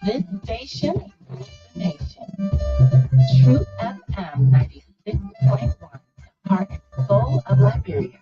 This station is the nation. True FM 96.1, heart and soul of Liberia.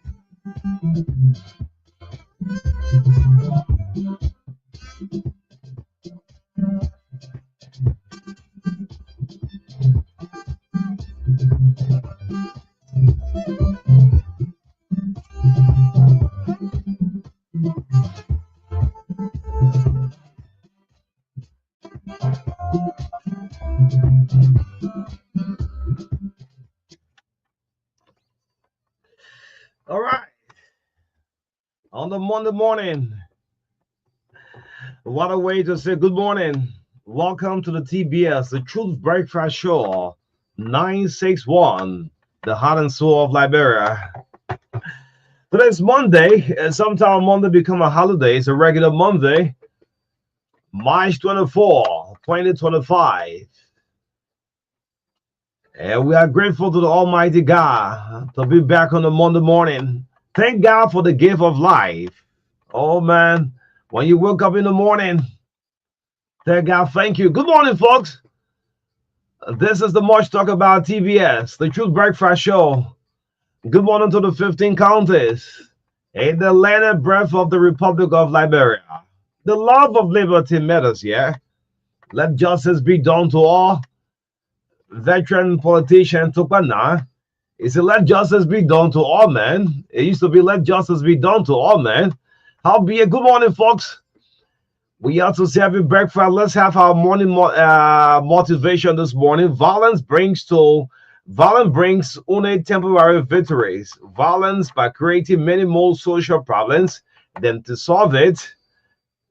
All right. On the Monday morning, what a way to say good morning. Welcome to the TBS, the Truth Breakfast Show, 961, the heart and soul of Liberia. Today's Monday, and sometime Monday become a holiday. It's a regular Monday, March 24, 2025. And we are grateful to the Almighty God to be back on the Monday morning. Thank God for the gift of life. Oh, man, when you wake up in the morning, thank God, thank you. Good morning, folks. This is the Much Talk About TBS, the Truth Breakfast Show. Good morning to the 15 counties in the land and breadth of the Republic of Liberia. The love of liberty matters, yeah? Let justice be done to all. Veteran politician Tupana. He said, let justice be done to all men. It used to be, let justice be done to all men. Howbeit, good morning, folks. We also say happy breakfast. Let's have our morning motivation this morning. Violence brings only temporary victories. Violence, by creating many more social problems than to solve it,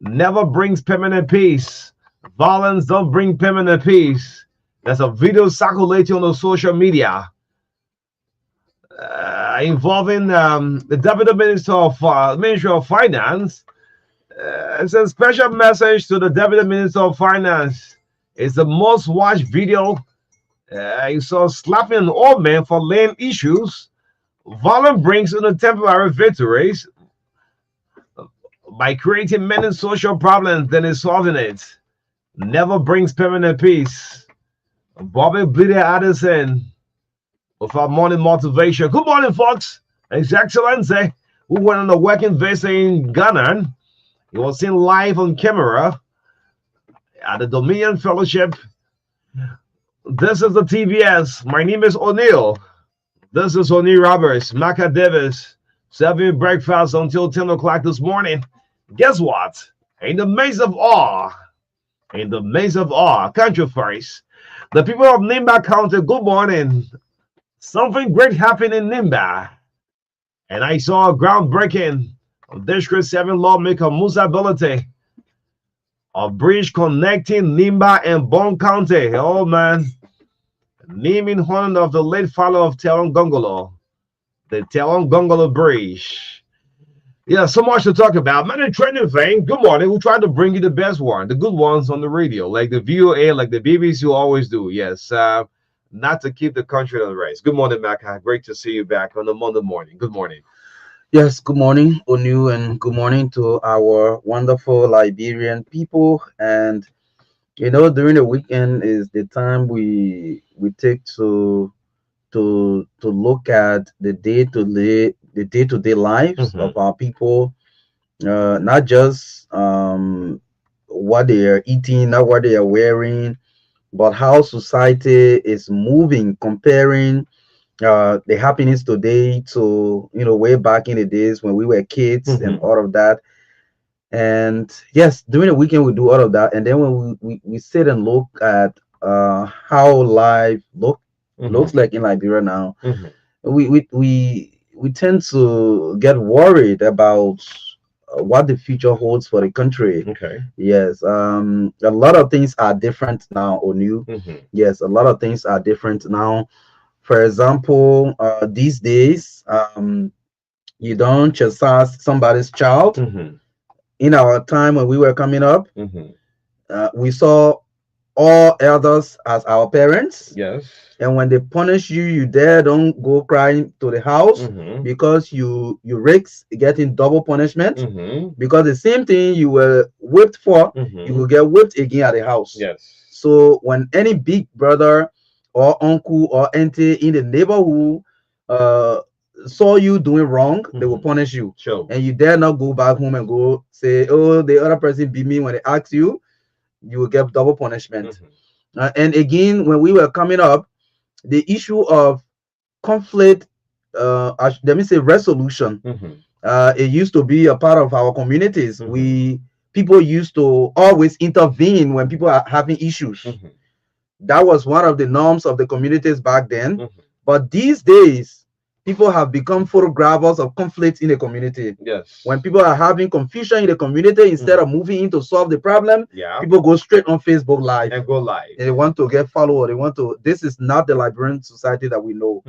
never brings permanent peace. Violence don't bring permanent peace. There's a video circulating on the social media. involving the Deputy Ministry of Finance. It's a special message to the Deputy Minister of Finance. It's the most watched video. You saw slapping an old man for land issues. Violence brings in temporary victories by creating many social problems than is solving it. Never brings permanent peace. Bobby Bleeder Addison with our morning motivation. Good morning, folks. His Excellency, who went on a working visit in Ghana. He was seen live on camera at the Dominion Fellowship. This is the TVS. My name is O'Neill. This is O'Neill Roberts, Maka Davis, serving you breakfast until 10 o'clock this morning. Guess what? In the midst of awe, country first, the people of Nimba County, good morning. Something great happened in Nimba. And I saw a groundbreaking of District 7 lawmaker Musa Ability, a bridge connecting Nimba and Bon County. Oh, man. Naming honor of the late father of Telon Gongolo, the Telon Gongolo Bridge. Yeah, so much to talk about. Man, and trending thing. Good morning. We try to bring you the best one, the good ones on the radio, like the VOA, like the BBC always do. Yes, not to keep the country on the race. Good morning, Maka. Great to see you back on the Monday morning. Good morning. Yes, good morning, Onu, and good morning to our wonderful Liberian people. And during the weekend is the time we take to look at the day-to-day lives of our people, not just what they are eating, not what they are wearing, but how society is moving, comparing the happiness today to way back in the days when we were kids and all of that. And yes, during the weekend we do all of that, and then when we sit and look at how life looks like in Liberia now, we tend to get worried about what the future holds for the country. Okay. Yes, a lot of things are different now, Onu. Yes, a lot of things are different now. For example, these days, you don't chastise somebody's child. In our time when we were coming up, we saw all elders as our parents. Yes. And when they punish you, you don't go crying to the house because you risks getting double punishment. Because the same thing you were whipped for, you will get whipped again at the house. Yes. So when any big brother or uncle or auntie in the neighborhood saw you doing wrong, they will punish you. Sure. And you dare not go back home and go say, oh, the other person beat me. When they ask you, you will get double punishment. And again, when we were coming up, the issue of conflict, let me say resolution, it used to be a part of our communities. People used to always intervene when people are having issues. That was one of the norms of the communities back then. But these days, people have become photographers of conflicts in the community. Yes. When people are having confusion in the community, instead of moving in to solve the problem, yeah, people go straight on Facebook Live and go live. And they want to get followed. This is not the Liberian society that we know.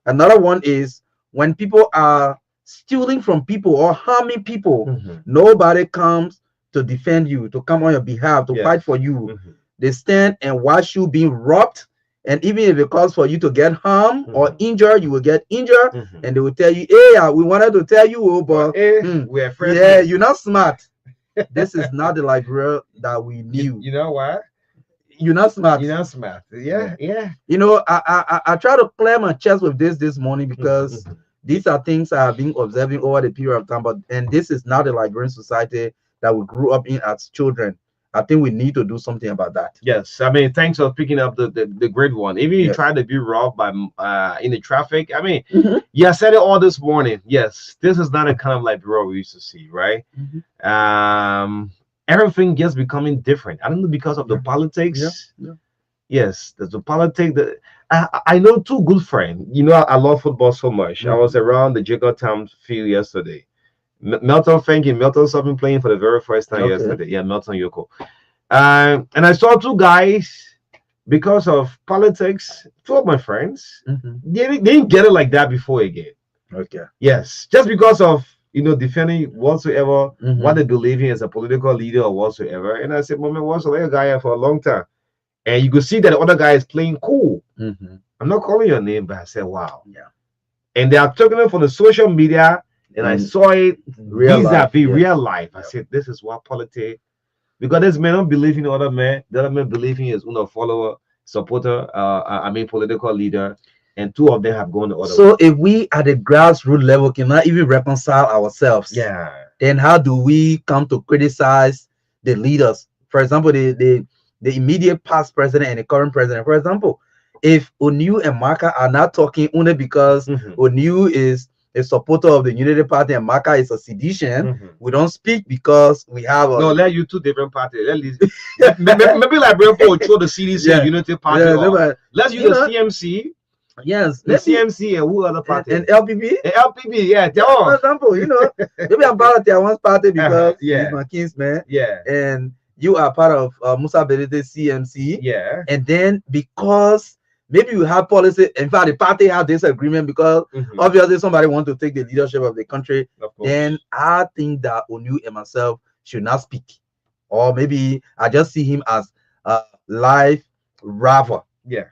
Another one is when people are stealing from people or harming people, nobody comes to defend you, to come on your behalf, to fight for you. They stand and watch you being robbed. And even if it calls for you to get harmed or injured, you will get injured. And they will tell you, hey, we wanted to tell you, but we're friends. Yeah, you're not smart. This is not the Liberia that we knew. You know what? You're not smart. You're not smart. Yeah. I try to clear my chest with this morning because these are things I have been observing over the period of time. And this is not the Liberian society that we grew up in as children. I think we need to do something about that. Yes, I mean, thanks for picking up the great one. Even you try to be robbed by in the traffic. I mean, I said it all this morning. Yes, this is not a kind of Liberia we used to see, right? Everything just becoming different. I don't know, because of the politics. Yes, there's the politics. That I know two good friends. I love football so much. I was around the Jacob Town field yesterday. Melton Fenkin. Melton's been playing for the very first time yesterday. Yeah, Melton Yoko. And I saw two guys, because of politics, two of my friends, they didn't get it like that before again. Okay. Yes, just because of defending whatsoever Mhm. what they believe in as a political leader or whatsoever. And I said, Moment, what's a guy here for a long time? And you could see that the other guy is playing cool. Mhm. I'm not calling your name, but I said, wow. Yeah. And they are talking it from the social media, and I And saw it real life, vis-a-vis yeah. real life. I Yeah. said, this is what politics, because this man don't believe in the other man, the other man believe in his own follower, supporter, political leader, and two of them have gone the other way. So if we at the grassroots level cannot even reconcile ourselves, Yeah. then how do we come to criticize the leaders? For example, the immediate past president and the current president. For example, if Oniu and Maka are not talking only because Mhm. Oniu is a supporter of the Unity Party and Maka is a sedition, Mhm. we don't speak because we have a No, let you two different parties. At least maybe like bring for throw the CDC Yeah. Unity Party Yeah, off. but, Let's use you the know, CMC, yes, the maybe, CMC, and who other party? and LPP. The LPP, yeah, they're For off. example, maybe I'm part of the one's party because yeah. he's my kinsman, Yeah, and you are part of Musa Belete CMC, yeah. and then because maybe you have policy, in fact, the party have this agreement because Mhm. obviously somebody want to take the leadership of the country, Of course. then I think that Oniu and myself should not speak, or maybe I just see him as a live rival. Yeah.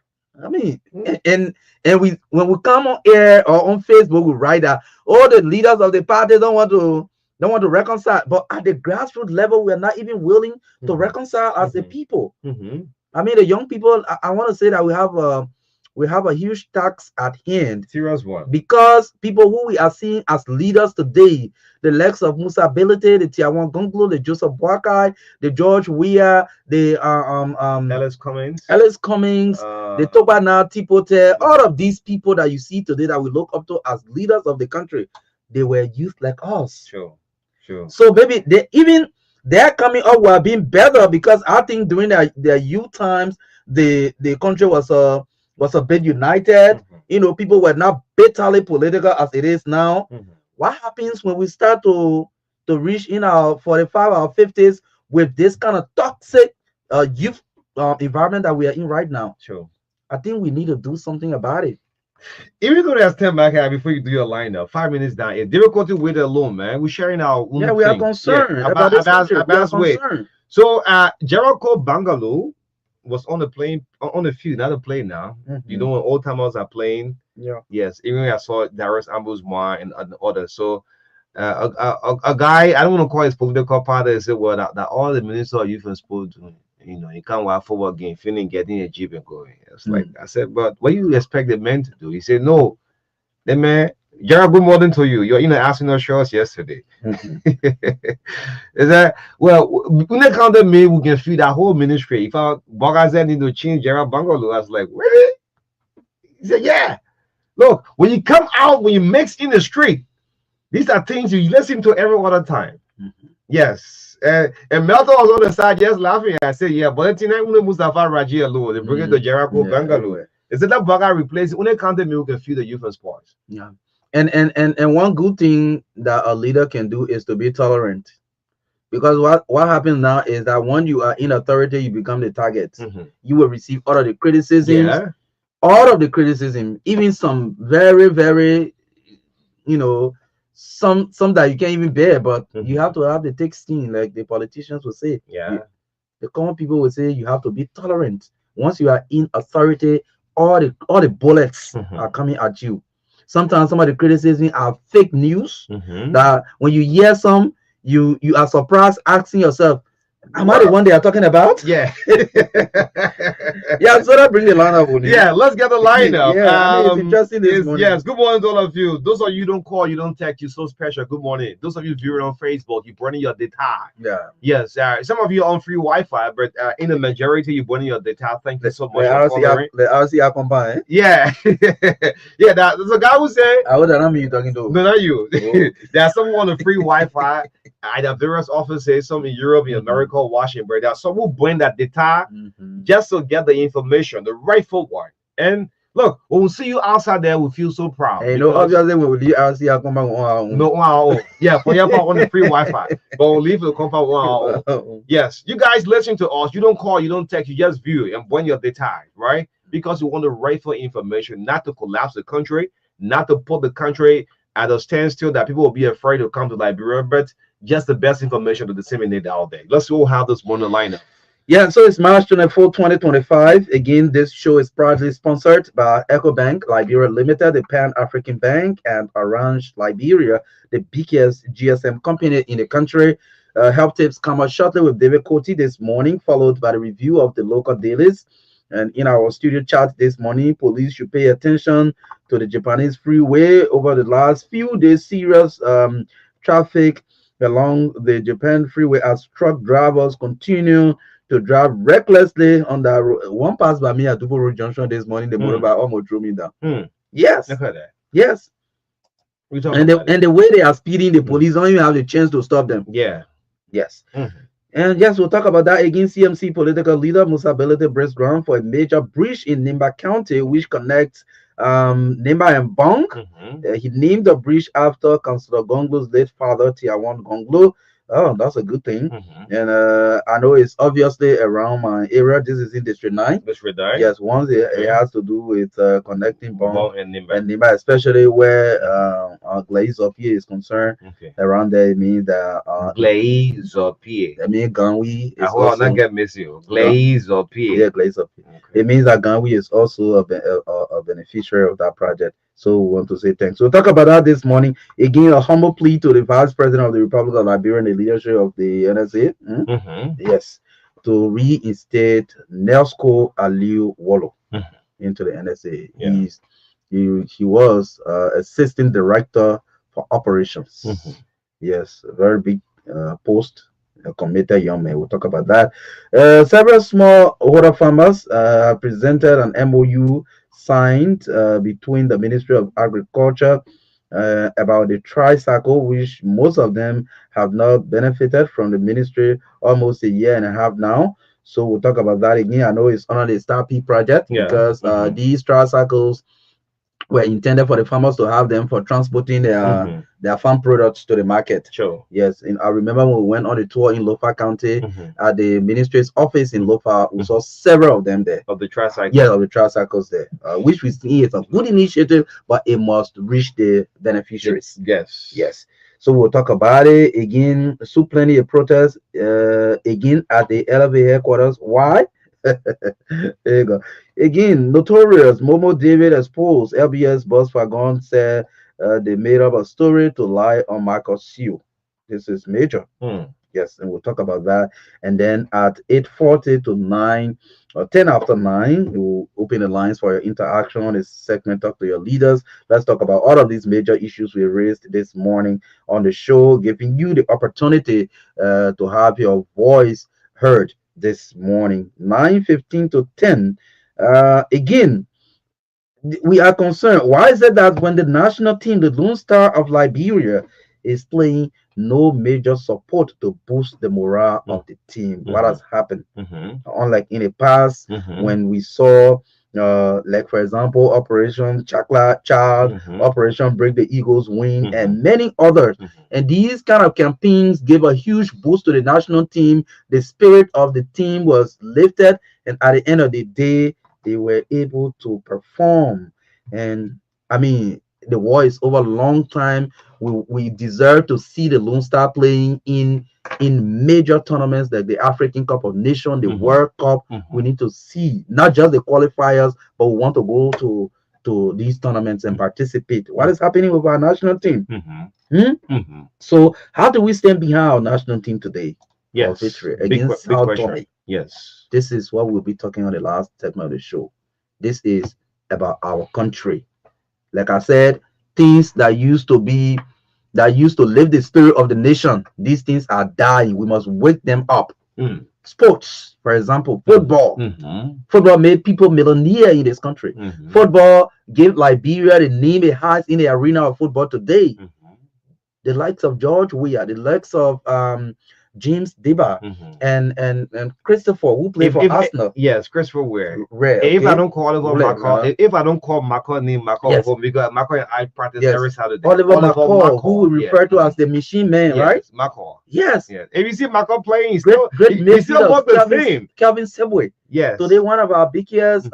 I mean, and we when we come on air or on Facebook, we write that all the leaders of the party don't want to reconcile. But at the grassroots level, we are not even willing to Mhm. reconcile as a Mhm. people. Mhm. I mean, the young people. I want to say that we have a huge task at hand Serious one. because people who we are seeing as leaders today, the likes of Musa Belete, the Tiawan Gonglo, the Joseph Boakai, the George Weah, the Alice Cummings. Alice Cummings, the Tobana Tipote, all of these people that you see today that we look up to as leaders of the country, they were youth like us. Sure. So maybe they're coming up while being better because I think during their youth times, the country was a bit united. Mhm. People were not bitterly political as it is now. Mhm. What happens when we start to reach in our 45 or 50s with this kind of toxic youth environment that we are in right now? Sure. I think we need to do something about it. Even though there's 10 back here before you do your lineup, 5 minutes down. It's difficult to wait alone, man. We're sharing our own Yeah, we are thing. concerned Yeah, about this country. We are way. concerned. So Jericho Bangalore was on the plane on the field, not a plane now. Mhm. You know when old timers are playing. Yeah. Yes, even I saw Darius Ambusmoir and others. So a guy, I don't want to call his political party, said well that all the minister of youth are supposed to, he can't watch football game, feeling getting a jeep and going. It's like I said, but what do you expect the men to do? He said, no, the man, Gerald, good morning to you. You're in the Arsenal shorts yesterday. Is that well? When they counted me, we can feed that whole ministry. If our Bogazen need to change Gerald Bungalow, I was like, really? He said, yeah. Look, when you come out, when you mix in the street, these are things you listen to every other time. Yes. And Melton was on the side just laughing. I said, yeah, but tonight when Mustafa Raji alone, they bring it to Jericho Bangalore. Is it that Baga replace when they counted me, we can feed the youth and sports? Yeah. And one good thing that a leader can do is to be tolerant. Because what happens now is that when you are in authority, you become the target. Mm-hmm. You will receive all of the criticisms. Yeah. All of the criticism, even some very, very, some that you can't even bear, but you have to have the thick skin, like the politicians will say. Yeah. The common people will say you have to be tolerant. Once you are in authority, all the bullets are coming at you. Sometimes some of the criticism are fake news. That when you hear some, you are surprised, asking yourself, am I the one they are talking about? Yeah. Yeah, so that bring the line up. Yeah, let's get the lineup. Yeah, it's interesting this morning. Yes, good morning to all of you. Those of you don't call, you don't text, you're so special. Good morning. Those of you viewing on Facebook, you're burning your data. Yeah. Yes, some of you on free Wi-Fi, but in the majority, you're burning your data. Thank you so much for following. The RC combine. Yeah. Yeah, there's a guy who said, I would not mean you talking to. no, not you. There's someone on the free Wi-Fi. Either various offices, some in Europe, in America, Washington, but there's some who bring that data just to get the information, the rightful one. And look, when we see you outside there, we feel so proud. And obviously, when we leave RC combine on our own. No, on our own. Yeah, for your part on the free Wi-Fi, but we'll leave the compound on our own. Yes, you guys listen to us. You don't call, you don't text, you just view and burn your data, right? Because we want the rightful information, not to collapse the country, not to put the country at a standstill that people will be afraid to come to Liberia, but just the best information to disseminate out there. Let's see what we have this morning lineup. Yeah, so it's March 24, 2025. Again, this show is proudly sponsored by EcoBank Liberia Limited, the Pan-African Bank, and Orange Liberia, the biggest GSM company in the country. Health tips come out shortly with David Coty this morning, followed by the review of the local dailies. And in our studio chat this morning, police should pay attention to the Japanese freeway. Over the last few days, serious traffic along the Japan freeway as truck drivers continue to drive recklessly on that road. One passed by me at Dubo Road Junction this morning. The motorbike almost threw me down. Yes. Look at that. Yes. And the way they are speeding, the police don't even have the chance to stop them. Yeah. Yes. And yes, we'll talk about that again. CMC political leader Musa Belete breaks ground for a major bridge in Nimba County, which connects Nimba and Bong. He named the bridge after Councillor Gonglo's late father, Tiawan Gonglo. Oh, that's a good thing. And I know it's obviously around my area. This is in District 9. District 9. Yes, once it has to do with connecting Bong and Nimba, especially where Glaze of here is concerned. Around there, it means that Glaze of here. I mean, Ganwi is also not get missing. Glaze of here. Yeah, Glaze of here. It means that Ganwi is also a beneficiary of that project. So we want to say thanks. We'll talk about that this morning. Again, a humble plea to the Vice President of the Republic of Liberia and the leadership of the NSA. Yes, to reinstate Nelsco Aliu Wallo into the NSA. He was assistant director for operations. Yes, a very big post. A committed young man. We'll talk about that. Several smallholder farmers presented an MOU signed between the Ministry of Agriculture about the tricycle, which most of them have not benefited from the ministry almost a year and a half now. So we'll talk about that again. I know it's under the Star P project because these tricycles were intended for the farmers to have them for transporting their farm products to the market. Sure. Yes, and I remember when we went on a tour in Lofa County at the ministry's office in Lofa, we saw several of them there. Of the tricycles. Yeah, of the tricycles there, which we see is a good initiative, but it must reach the beneficiaries. Yes. Yes. So we'll talk about it again. So plenty of protests again at the LFA headquarters. Why? There you go. Again, notorious Momo David exposed LBS boss Fagon said they made up a story to lie on Marcus Seal. This is major. Yes, and we'll talk about that. And then at 8:40 to 9 or 10 after 9, we'll open the lines for your interaction on this segment. Talk to your leaders. Let's talk about all of these major issues we raised this morning on the show, giving you the opportunity to have your voice heard this morning. 9:15 to 10. Again, we are concerned. Why is it that when the national team, the Lone Star of Liberia, is playing, no major support to boost the morale of the team? What has happened? Unlike in the past, when we saw like for example Operation Chocolate Child, Operation Break the Eagles Wing, and many others. And these kind of campaigns gave a huge boost to the national team. The spirit of the team was lifted, and at the end of the day, they were able to perform. And I mean, the war is over a long time. We deserve to see the Lone Star playing in major tournaments like the African Cup of Nations, the World Cup. We need to see not just the qualifiers, but we want to go to these tournaments and participate. What is happening with our national team? So how do we stand behind our national team today? Yes, victory against South Tome. Yes, this is what we'll be talking on the last segment of the show. This is about our country. Like I said, things that used to live the spirit of the nation, these things are dying. We must wake them up. Sports, for example, football. Football made people millionaire in this country. Football gave Liberia the name it has in the arena of football today. The likes of George Weah, the likes of James Deba, and Christopher, who played for Arsenal. Yes, Christopher Weah. Okay? If I don't call if I don't call Marco name Marco, because Marco and I practice every Saturday. Oliver McCall, who we refer to as the machine man, right? Marco. Yes. Yes. If you see Marco playing, he's great still about the same. Calvin Sebwe. Yes. Today, one of our biggest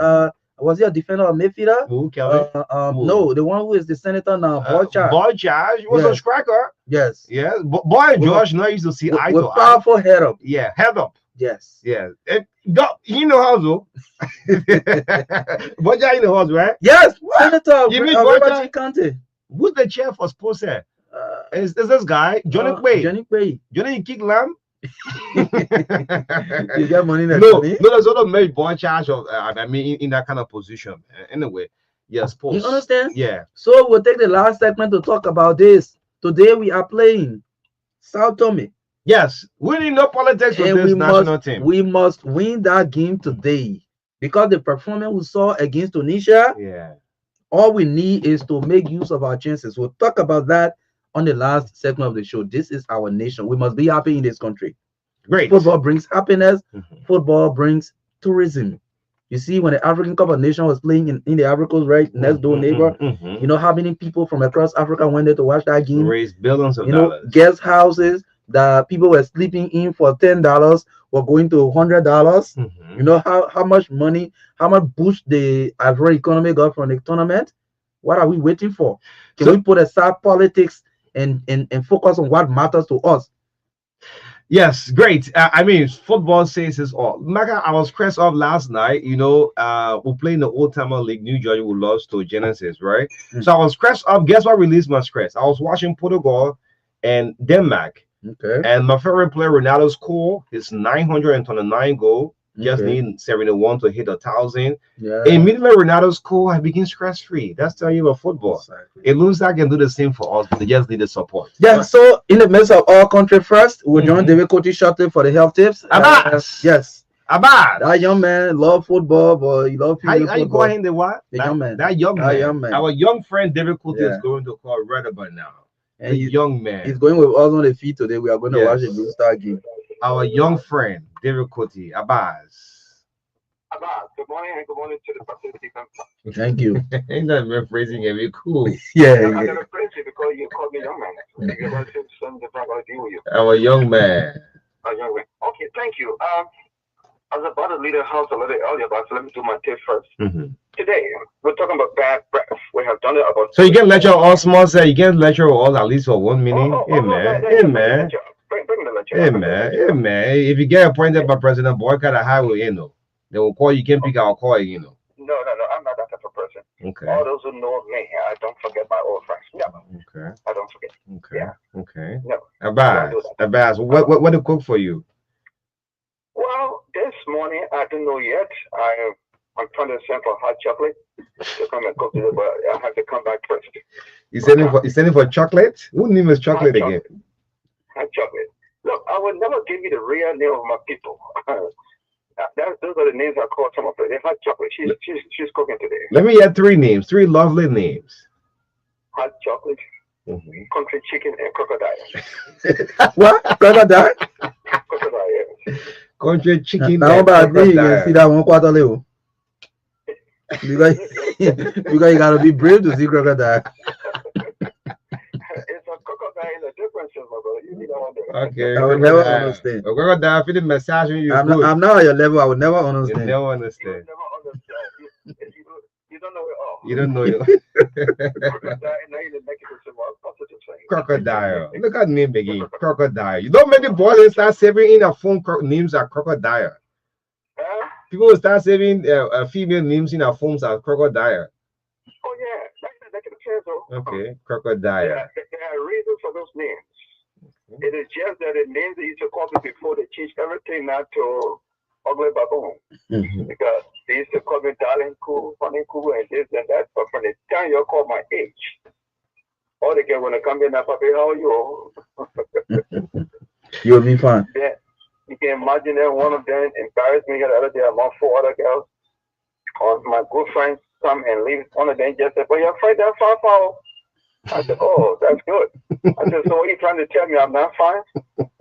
Was he a defender or midfielder? Who, Kelvin? Who? No, the one who is the senator now, Borchard. Borchard was a Yes. striker. Yes. Yeah, boy, George, now used to see eye With to eye. powerful head up. Yeah, head up. Yes. Yeah, you know how to. Borchard in the house, right? Yes, Senator. You mean Robert County. Who's the chair for sports here? Is this guy Johnny Quay? Johnny Quay. Johnny kick lamb. You get money next No, money. there's sort of made Borchard of. I mean, in that kind of position. Anyway, yeah, sports. You understand? Yeah. So we'll take the last segment to talk about this. Today we are playing Sao Tome. Yes, we need no politics with And this national team. We must win that game today because the performance we saw against Tunisia, Yeah. all we need is to make use of our chances. We'll talk about that on the last segment of the show. This is our nation. We must be happy in this country. Great. Football brings happiness. Mhm. Football brings tourism. You see, when the African Cup of Nations was playing in the Ivory Coast, right, next door neighbor, you know how many people from across Africa went there to watch that game? Raised billions of You know, dollars. guest houses that people were sleeping in for $10 were going to $100. Mhm. You know how much money, how much boost the Ivory economy got from the tournament? What are we waiting for? Can So- we put aside politics and focus on what matters to us? Yes, great. I mean, football says it's all. Maka, I was stressed off last night. You know, we're playing the Old Timer League, New Jersey, who lost to Genesis, right? Mm. So I was stressed up. Guess what released my stress? I was watching Portugal and Denmark, Okay. and my favorite player, Ronaldo, scored his 929 goal. Just Okay. need 71 to hit 1,000. Yeah. Immediately, Ronaldo scored, I became stress free. That's telling you about football. Exactly. It looks like I can do the same for us, but they just need the support. Yeah, so in the midst of our country first, we'll join Mhm. David Coty shortly for the health tips. Abbas! Yes, Abad! that young man love football, but he love How you football. call him the what? The that, young man. That young That man. young man. Our young friend David Coty Yeah. is going to call right about now. And The he's, young man. he's going with us on the feed today. We are going to Yes. watch the Blue Star game. Our young friend David Coty. Abbas. Good morning and good morning to the participants. Thank you. Ain't that rephrasing it? Be cool. Yeah, I'm yeah. gonna praise you because you called me young man. You're going to say something different about deal with you. Our young man. Young man. Okay, thank you. I was about to leave the house a little earlier, but let me do my tip first. Mhm. Today, we're talking about bad breath. We have done it about. So you can lecture all small say you can lecture all at least for 1 minute. Hey man. Hey man. Bring the lecture. Hey man. Hey man. If you get appointed by President Boycott a highway, you know. They will call you, can't pick our call, you know. No, I'm not that type of person. Okay. All those who know me, I don't forget my old friends. Never. Okay. I don't forget. Okay. Yeah. Okay. No. Abbas. do that. Abbas. What to cook for you? Well, this morning, I don't know yet. I'm trying to send for hot chocolate to come and cook it, but I have to come back first. You sending for chocolate? Whose name is chocolate Hot again? Hot chocolate. Look, I will never give you the real name of my people. Those are the names I call some of them. They're hot chocolate. She's cooking today. Let me get 3 names, 3 lovely names. Hot chocolate, Mhm. country chicken, and crocodile. What? Crocodile? Crocodile, yes. Country chicken. Now, and but you can crocodile. see that one quarter level. Because you gotta be brave to see crocodile. It's a crocodile in a different sense, my brother. You need that one there. Okay. I will never crocodile. understand. A crocodile for the massage you I'm good. not on your level. I would never You understand. never You will understand. never understand. You don't know it all. You don't know it. Crocodile, and now you're making it a more positive thing. Crocodile. Look at name again. Crocodile. You don't make the boys they start saving in a phone names are crocodile. Huh? People will start saving female names in our phones as crocodile. Oh, yeah. That can change, though. Okay, crocodile. There are reasons for those names. It is just that the names they used to call me before they changed everything now to ugly baboon. Mhm. Because they used to call me darling cool, funny cool, and this and that. But from the time you call my age, all they get when they come in, Papi, how are you? You'll be fine. Then you can imagine that one of them embarrassed me the other day among 4 other girls. Or my good friends come and leave. One of them just said, "But you're afraid that far." I said, "Oh, that's good." I said, "So what are you trying to tell me? I'm not fine?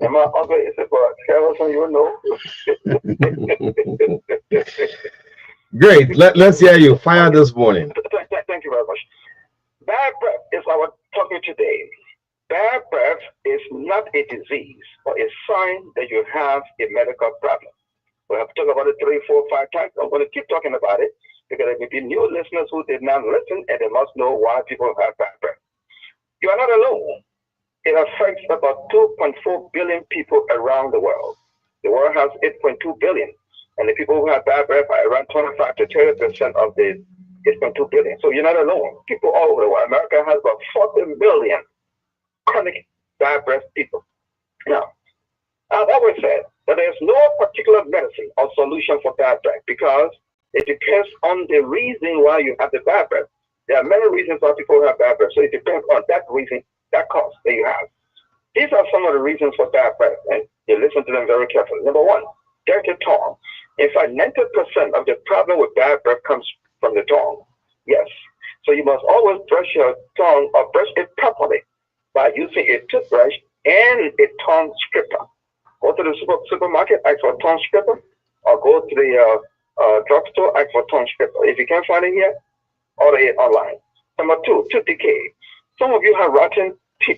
Am I ugly?" He said, "But tell us when you know." Great. Let's hear you. Fire this morning. Thank you very much. Bad breath is our topic today. Bad breath is not a disease or a sign that you have a medical problem. We have talked about it 3, 4, 5 times. I'm going to keep talking about it because there may be new listeners who did not listen, and they must know why people have bad breath. You are not alone. It affects about 2.4 billion people around the world. The world has 8.2 billion, and the people who have bad breath are around 25 to 30% of the 8.2 billion. So you're not alone. People all over the world. America has about 40 million chronic bad breath people. Now, I've always said that there's no particular medicine or solution for bad breath because it depends on the reason why you have the bad breath. There are many reasons why people have bad breath, so it depends on that reason, that cause that you have. These are some of the reasons for bad breath, and you listen to them very carefully. Number one, dirty tongue. In fact, 90% of the problem with bad breath comes from the tongue. Yes. So you must always brush your tongue or brush it properly by using a toothbrush and a tongue scraper. Go to the supermarket, ask for a tongue scraper, or go to the drugstore, ask for a tongue scraper. If you can't find it here, order it online. Number two, tooth decay. Some of you have rotten teeth,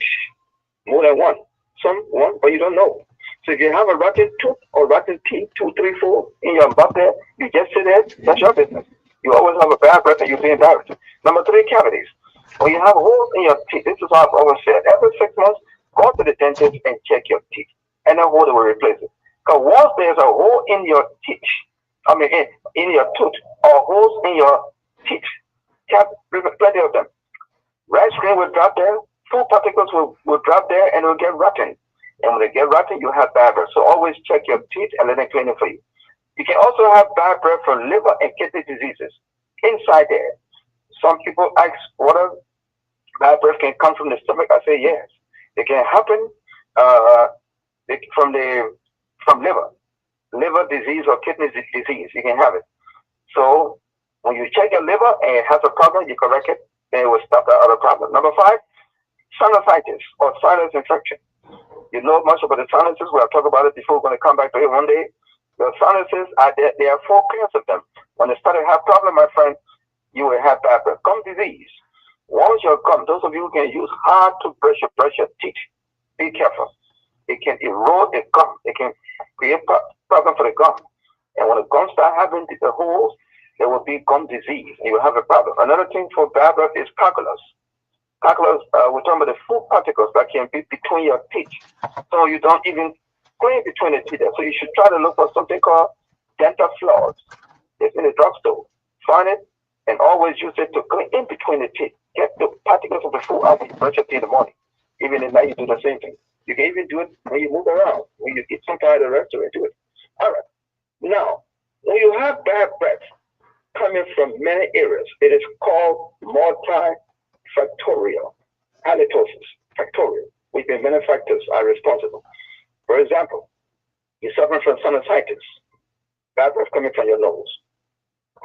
more than one. Some one, but you don't know. So if you have a rotten tooth or rotten teeth, 2, 3, 4 in your butt there, you just sit there, that's your business. You always have a bad breath and you'll be embarrassed. Number three, cavities. When you have holes in your teeth, this is what I've always said. Every 6 months, go to the dentist and check your teeth. And then hole, they will replace it. Because once there's a hole in your teeth, in your tooth, or holes in your teeth, plenty of them. Red screen will drop there, food particles will drop there, and it will get rotten. And when they get rotten, you have bad breath. So always check your teeth and let them clean it for you. You can also have bad breath from liver and kidney diseases inside there. Some people ask whether bad breath can come from the stomach. I say yes. It can happen from liver disease or kidney disease. You can have it. So when you check your liver and it has a problem, you correct it, then it will stop that other problem. Number 5, sinusitis or sinus infection. You know much about the sinuses. We'll talk about it before. We're going to come back to it one day. The sinuses are there. There are 4 kinds of them. When they start to have problem, my friend, you will have bad breath. Gum disease. Once your gum, those of you who can use hard to brush your teeth, be careful. It can erode the gum. It can create problem for the gum. And when the gum start having the holes, there will be gum disease, and you will have a problem. Another thing for bad breath is calculus. Calculus, we're talking about the food particles that can be between your teeth. So you don't even clean between the teeth. So you should try to look for something called dental floss. It's in the drugstore. Find it and always use it to clean in between the teeth. Get the particles of the food out when you brush your teeth in the morning. Even at night, you do the same thing. You can even do it when you move around. When you eat some kind of restaurant, do it. All right. Now, when you have bad breath coming from many areas, it is called multifactorial halitosis. Factorial, which means many factors are responsible. For example, you're suffering from sinusitis, bad breath coming from your nose.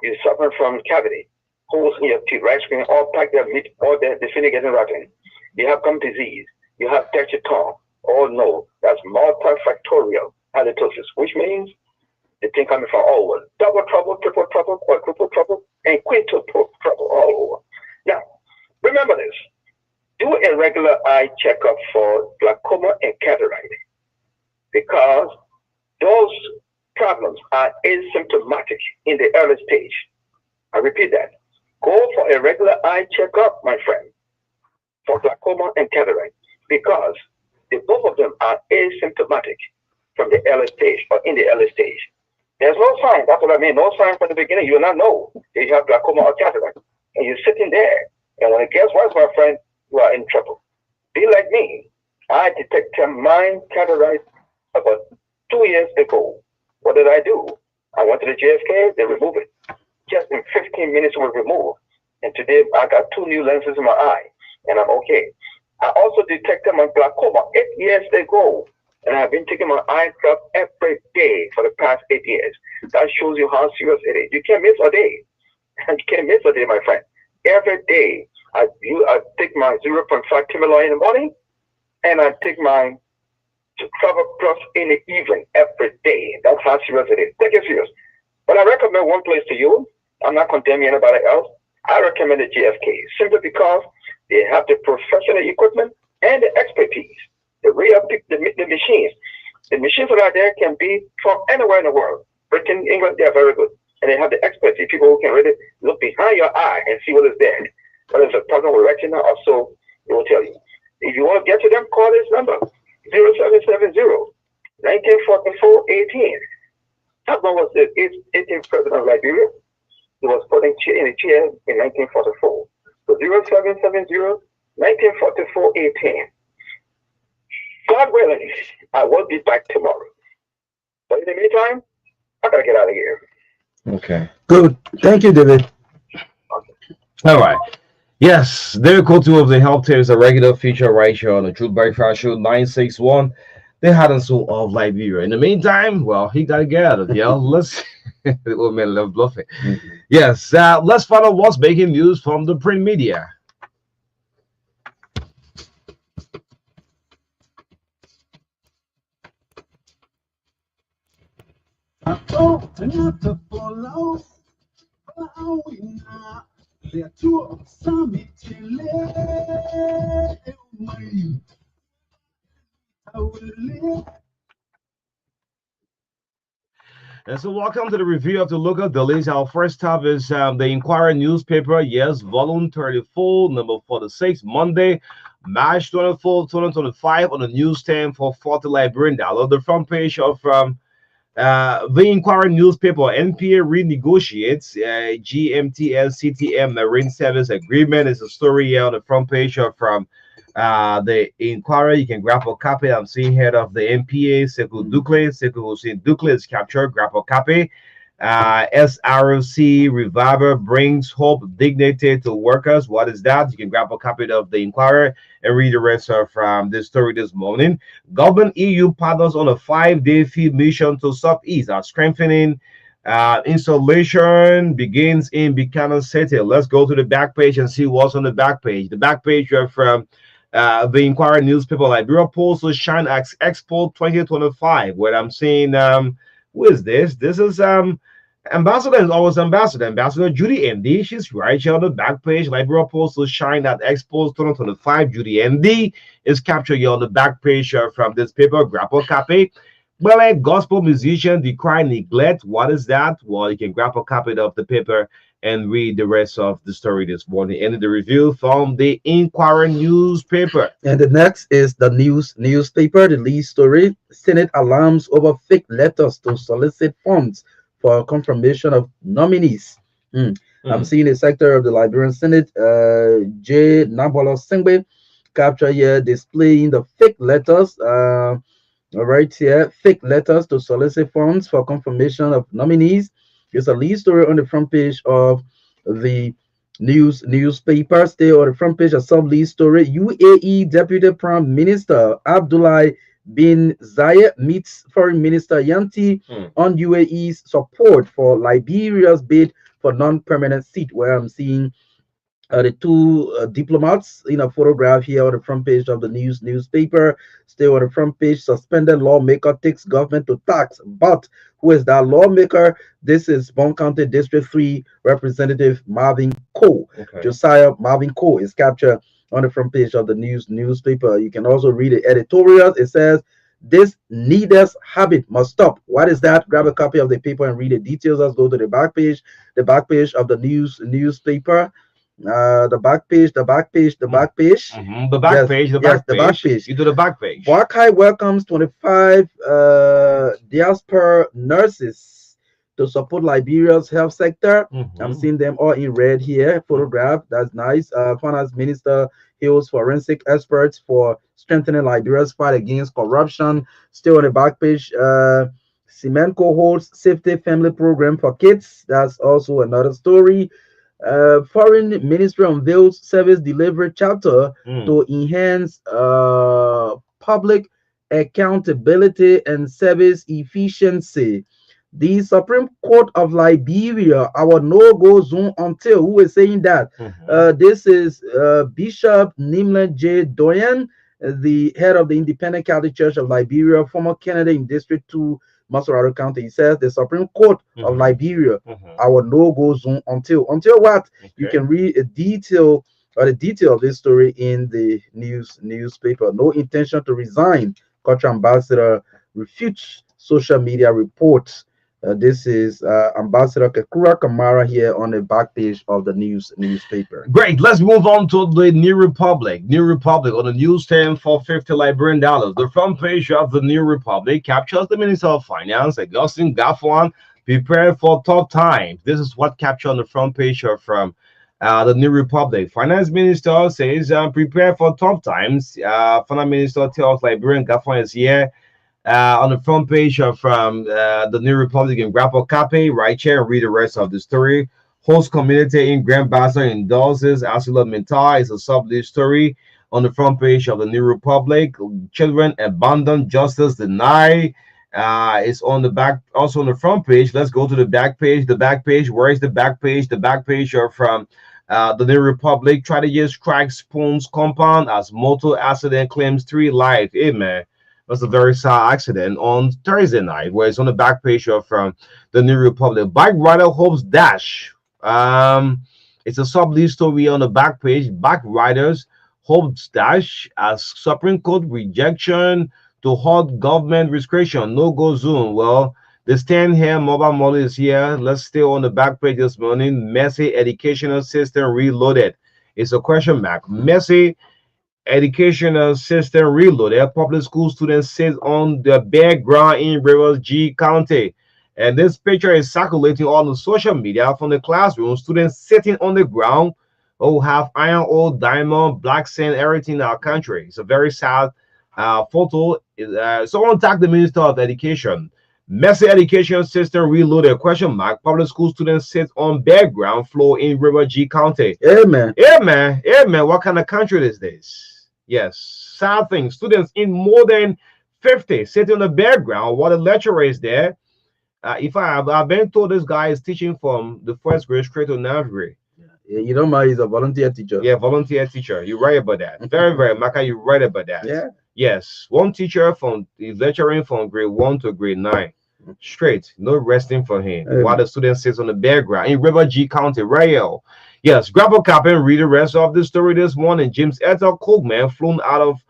You're suffering from cavity, holes in your teeth, right screen, all packed their meat, all the finish getting rotten. You have gum disease, you have dirty tongue. All know that's multifactorial halitosis, which means the thing coming from all over. Double trouble, triple trouble, quadruple trouble, and quintuple trouble all over. Now, remember this. Do a regular eye checkup for glaucoma and cataract because those problems are asymptomatic in the early stage. I repeat that. Go for a regular eye checkup, my friend, for glaucoma and cataract because both of them are asymptomatic from the early stage or in the early stage. There's no sign. That's what I mean. No sign from the beginning. You will not know if you have glaucoma or cataract. And you're sitting there. And when it gets worse, my friend, you are in trouble. Be like me. I detected my cataract about 2 years ago. What did I do? I went to the JFK. They removed it. Just in 15 minutes, it was removed. And today, I got 2 new lenses in my eye. And I'm okay. I also detected my glaucoma 8 years ago. And I've been taking my eye drop every day for the past 8 years. That shows you how serious it is. You can't miss a day. You can't miss a day, my friend. Every day, I take my 0.5 Timolol in the morning, and I take my Travel Plus in the evening every day. That's how serious it is. Take it serious. But I recommend one place to you. I'm not condemning anybody else. I recommend the JFK simply because they have the professional equipment and the expertise. The machines. The machines that are there can be from anywhere in the world. Britain, England, they are very good. And they have the expertise, people who can really look behind your eye and see what is there. Whether it's a problem with retina or so, they will tell you. If you want to get to them, call this number 0770 1944 18. That one was the 18th president of Liberia. He was put in the chair in 1944. So 0770 1944 18. God willing, I will be back tomorrow. But in the meantime, I gotta get out of here. Okay. Good. Thank you, David. All right. Yes, David Kotu of the Help Team is a regular feature right here on the Truth Breakfast Show 961. The Heart and Soul of Liberia. In the meantime, well, he got to get out of here. Let's, the old man love bluffing. Yes, let's find out what's making news from the print media. And so, welcome to the review of the local dailies. Our first stop is the Inquirer newspaper. Yes, volume 34, number 46, Monday, March 24, 2025, on the newsstand for 40 Liberian dollar. The front page of the Inquirer newspaper. NPA renegotiates GMTS CTM Marine Service Agreement. Is a story here on the front page of the Inquirer. You can grab a copy. I'm seeing head of the NPA, Sekou Dukle. Sekou Hussein Dukle is captured. Grab a copy. SRC Reviver brings hope, dignity to workers. What is that? You can grab a copy of the Inquirer and read the rest of this story this morning. Government EU partners on a 5-day field mission to Southeast are strengthening. Installation begins in Buchanan City. Let's go to the back page and see what's on the back page. The back page from the Inquirer newspaper. Liberia polls to Shine Expo 2025. Where I'm seeing who is this? This is Ambassador is always Ambassador Judy MD. She's right here on the back page. Liberia polls to Shine at Expo 2025. Judy MD is captured here on the back page from this paper. Grab a copy. Well, a gospel musician decry neglect. What is that? Well, you can grab a copy of the paper and read the rest of the story this morning. And the review from the Inquirer newspaper. And the next is the newspaper, the lead story. Senate alarms over fake letters to solicit funds for confirmation of nominees. I'm seeing the secretary of the Liberian Senate, J. Nabolo Singbe, capture here displaying the fake letters. Right here, fake letters to solicit funds for confirmation of nominees. It's a lead story on the front page of the newspaper. Stay on the front page, a sub-lead story. UAE Deputy Prime Minister Abdullah bin Zayed meets Foreign Minister Yanti on UAE's support for Liberia's bid for non-permanent seat, where I'm seeing the two diplomats in a photograph here on the front page of the newspaper. Stay on the front page. Suspended lawmaker takes government to tax. But who is that lawmaker? This is Bond County District 3 Representative Marvin Coe. Okay. Josiah Marvin Coe is captured on the front page of the newspaper. You can also read the editorials. It says, "This needless habit must stop." What is that? Grab a copy of the paper and read the details. Let's go to the back page. The back page of the newspaper. The back page. The back Yes, page. The back page. You do the back page. Wakai welcomes 25 diaspora nurses to support Liberia's health sector. I'm seeing them all in red here. Photograph. That's nice. Finance Minister hails forensic experts for strengthening Liberia's fight against corruption. Still on the back page. Simenco holds safety family program for kids. That's also another story. Foreign Ministry unveils service delivery chapter to enhance public accountability and service efficiency. The Supreme Court of Liberia, our no-go zone until, who is saying that? This is Bishop Nimle J. Doyen, the head of the Independent Catholic Church of Liberia, former candidate in District 2, Masorado County. He says the Supreme Court of Liberia, our no-go zone until what? Okay. You can read a detail of this story in the newspaper. No intention to resign. Culture ambassador refutes social media reports. This is Ambassador Kekura Kamara here on the back page of the newspaper. Great. Let's move on to the New Republic. New Republic on the newsstand for $50 Liberian. The front page of the New Republic captures the Minister of Finance, Augustine Gafwan, prepared for tough times. This is what captured on the front page of from the New Republic. Finance Minister says, prepare for tough times. Finance Minister tells Liberian Gafwan is here on the front page of from the New Republic in Grapple Cape. Right here and read the rest of the story. Host community in Grand Bassam endorses Asila Mental is a sub-lead story on the front page of the New Republic. Children abandoned, justice denied. It's on the back, also on the front page. Let's go to the back page. The back page. Where is the back page? The back page are from the New Republic. Strategist cracks Spoon's compound as motor accident claims 3 lives. Amen. Was a very sad accident on Thursday night, where it's on the back page of from the New Republic. Bike rider hopes dash. It's a sub-lead story on the back page. Bike riders hopes dash as Supreme Court rejection to halt government restriction. No go Zoom. Well, the stand here, mobile model is here. Let's stay on the back page this morning. Messy educational system reloaded. It's a question mark. Messy educational system reloaded. Public school students sit on the bare ground in Rivers G County. And this picture is circulating on the social media from the classroom. Students sitting on the ground who have iron ore, diamond, black sand, everything in our country. It's a very sad photo. Someone tagged the Minister of Education. Messy education system reloaded, question mark. Public school students sit on bare ground floor in River G County. Amen. Amen. Amen. What kind of country is this? Yes. Sad thing. Students in more than 50 sitting on the bare ground while the lecturer is there. I've been told this guy is teaching from the first grade straight to ninth grade. Yeah, you don't mind, he's a volunteer teacher. Yeah, volunteer teacher. You're right about that. Very, very, Maka, you're right about that. Yeah. Yes. One teacher from is lecturing from grade 1 to grade 9. Straight. No resting for him. While the student sits on the bare ground in River G County, Rayo. Yes, Grapple Captain, read the rest of the story this morning. James Ethel Coleman flown out of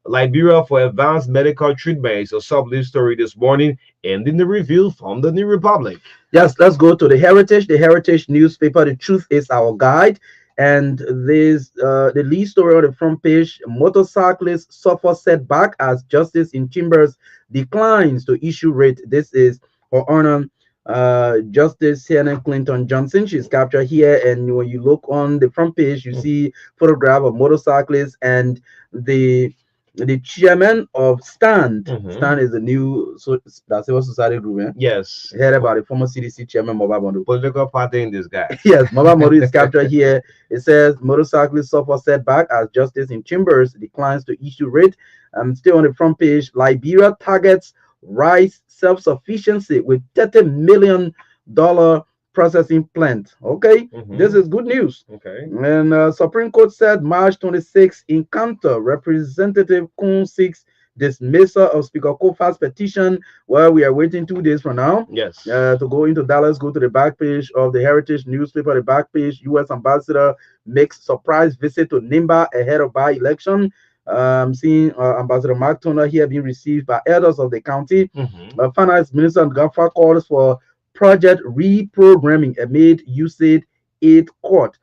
Liberia for advanced medical treatment. It's a sub-lead story this morning, ending the review from the New Republic. Yes, let's go to the Heritage newspaper. The truth is our guide. And this the lead story on the front page: motorcyclists suffer setback as justice in Chambers declines to issue writ. This is Her Honor Justice Helen Clinton Johnson. She's captured here, and when you look on the front page, you see photograph of motorcyclists and the chairman of Stand. Stand is the new civil society group. Eh? Yes. Heard about the former CDC chairman Mobile Mondo. Political party in this guy. Yes, Mobile Mondo is captured here. It says motorcyclists suffer setback as justice in Chambers declines to issue writ. Still on the front page, Liberia targets rice self-sufficiency with $30 million processing plant. Okay, this is good news. Okay. And Supreme Court said March 26 encounter Representative Kun seeks dismissal of Speaker Kofa's petition. Well, we are waiting 2 days from now. Yes. To go into Dallas, go to the back page of the Heritage newspaper. The back page: U.S. ambassador makes surprise visit to Nimba ahead of by-election. Seeing Ambassador Mark Turner here being received by elders of the county. Finance Minister Gaffa calls for project reprogramming amid USAID aid court.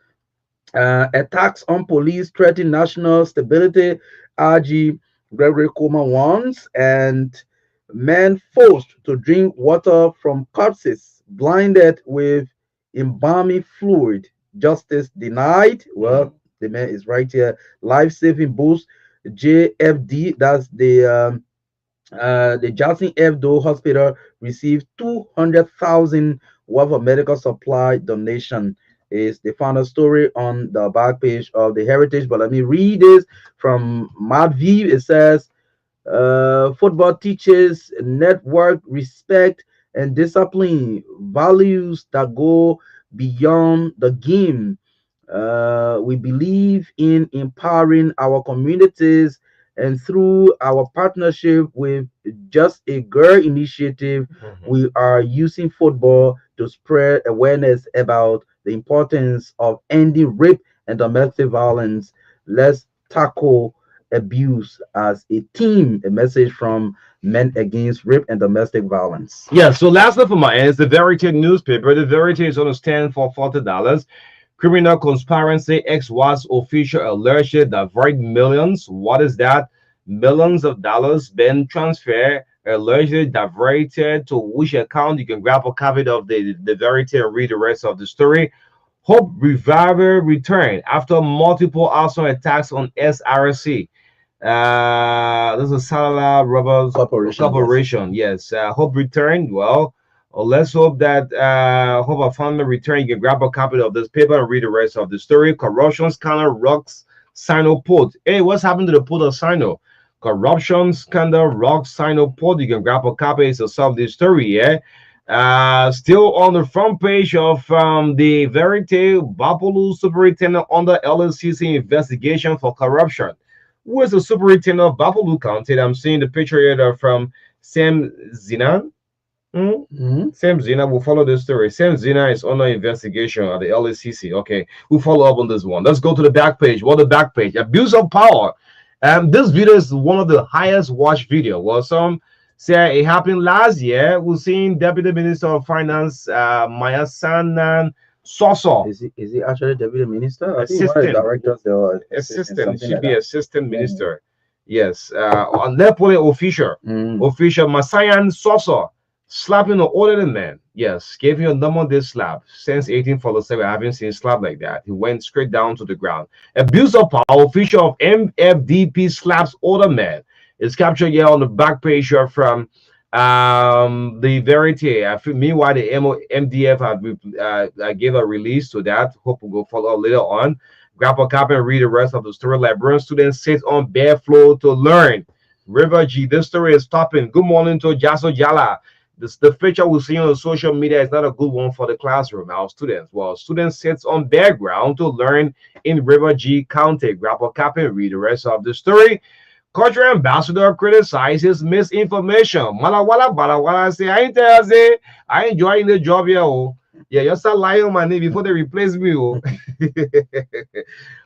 Attacks on police threaten national stability. RG Gregory Coleman warns. And men forced to drink water from corpses blinded with embalming fluid. Justice denied. Well, the man is right here. Life-saving boost. JFD, that's the Jackson Hebdo Hospital, received 200,000 worth of medical supply donation. Is the final story on the back page of the Heritage. But let me read this from Matt V. It says, football teaches network respect and discipline, values that go beyond the game. We believe in empowering our communities, and through our partnership with Just a Girl initiative, we are using football to spread awareness about the importance of ending rape and domestic violence. Let's tackle abuse as a team. A message from Men Against Rape and Domestic Violence. Yeah, so lastly for my end is the Verity newspaper. The Verity is on a stand for $40. Criminal conspiracy, ex-was official alleged divert millions. What is that? Millions of dollars been transferred, allegedly diverted to which account? You can grab a copy of the Verity and read the rest of the story. Hope Revival return after multiple arson attacks on SRC. This is Salala Rubber Corporation. Yes. Hope return. Well, let's hope that hope a family return. You can grab a copy of this paper and read the rest of the story. Corruption scandal rocks Sino port. Hey, what's happened to the port of Sino? Corruption scandal rocks Sino port. You can grab a copy to solve this story. Yeah. Still on the front page of the Verity, Bapolu superintendent under LSCC investigation for corruption. Who is the superintendent of Bapolu County? I'm seeing the picture here from Sam Zina. Sam Zina will follow this story. Sam Zina is under investigation at the LSCC. Okay, we'll follow up on this one. Let's go to the back page. What the back page? Abuse of power. This video is one of the highest watched video. Well, some say it happened last year. We've seen Deputy Minister of Finance Maya Sanan Soso. Is he actually Deputy Minister? Assistant. Assistant. Should be Assistant Minister. Yes. On Nepali official. Official Masayan Soso slapping an elderly man. Yes. Gave him a number this slap. Since 1847, I haven't seen slap like that. He went straight down to the ground. Abuse of power. Official of MFDP slaps older man. It's captured here on the back page here from the Verity. Meanwhile, the MDF have gave a release to that. Hope we'll go follow later on. Grab a copy and read the rest of the story. Librarian students sit on bare floor to learn. River G, this story is topping. Good morning to Jaso Jala. The picture we see on social media is not a good one for the classroom. Our students, well, students sit on bare ground to learn in River G County. Grab a copy and read the rest of the story. Cultural ambassador criticizes misinformation. Malawala Balawala say, I ain't tell say, I enjoying the job here. Oh. Yeah, you're still lying on my name before they replace me. Oh.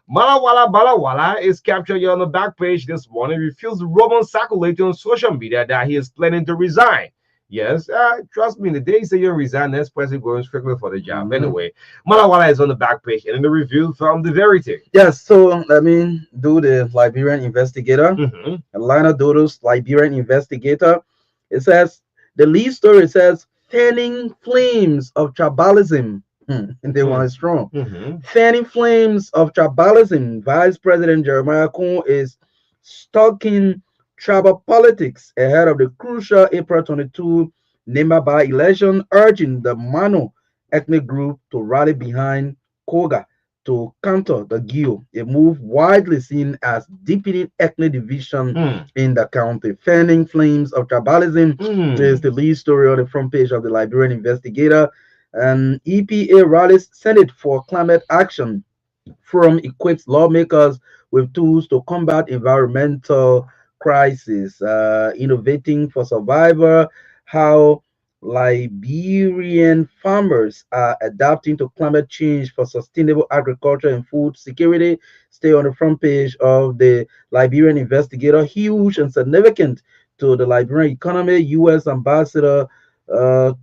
Malawala Balawala is captured here on the back page this morning. Refused Roman circulating on social media that he is planning to resign. Yes, trust me, the day you say you resign, next person going strictly for the job. Anyway, Malawala is on the back page and in the review from the Verity. Yes, so let me do the Liberian investigator. Lina Dodo's Liberian investigator. It says the lead story says fanning flames of tribalism. And they want it strong. Fanning flames of tribalism. Vice President Jeremiah Kuhn is stalking tribal politics ahead of the crucial April 22 Nemba by-election, urging the Mano ethnic group to rally behind Koga to counter the Gio, a move widely seen as deepening ethnic division in the county. Fanning flames of tribalism is the lead story on the front page of the Liberian Investigator. And EPA rallies Senate for climate action. Forum equips lawmakers with tools to combat environmental crisis. Innovating for survival, how Liberian farmers are adapting to climate change for sustainable agriculture and food security. Stay on the front page of the Liberian Investigator. Huge and significant to the Liberian economy. U.S. Ambassador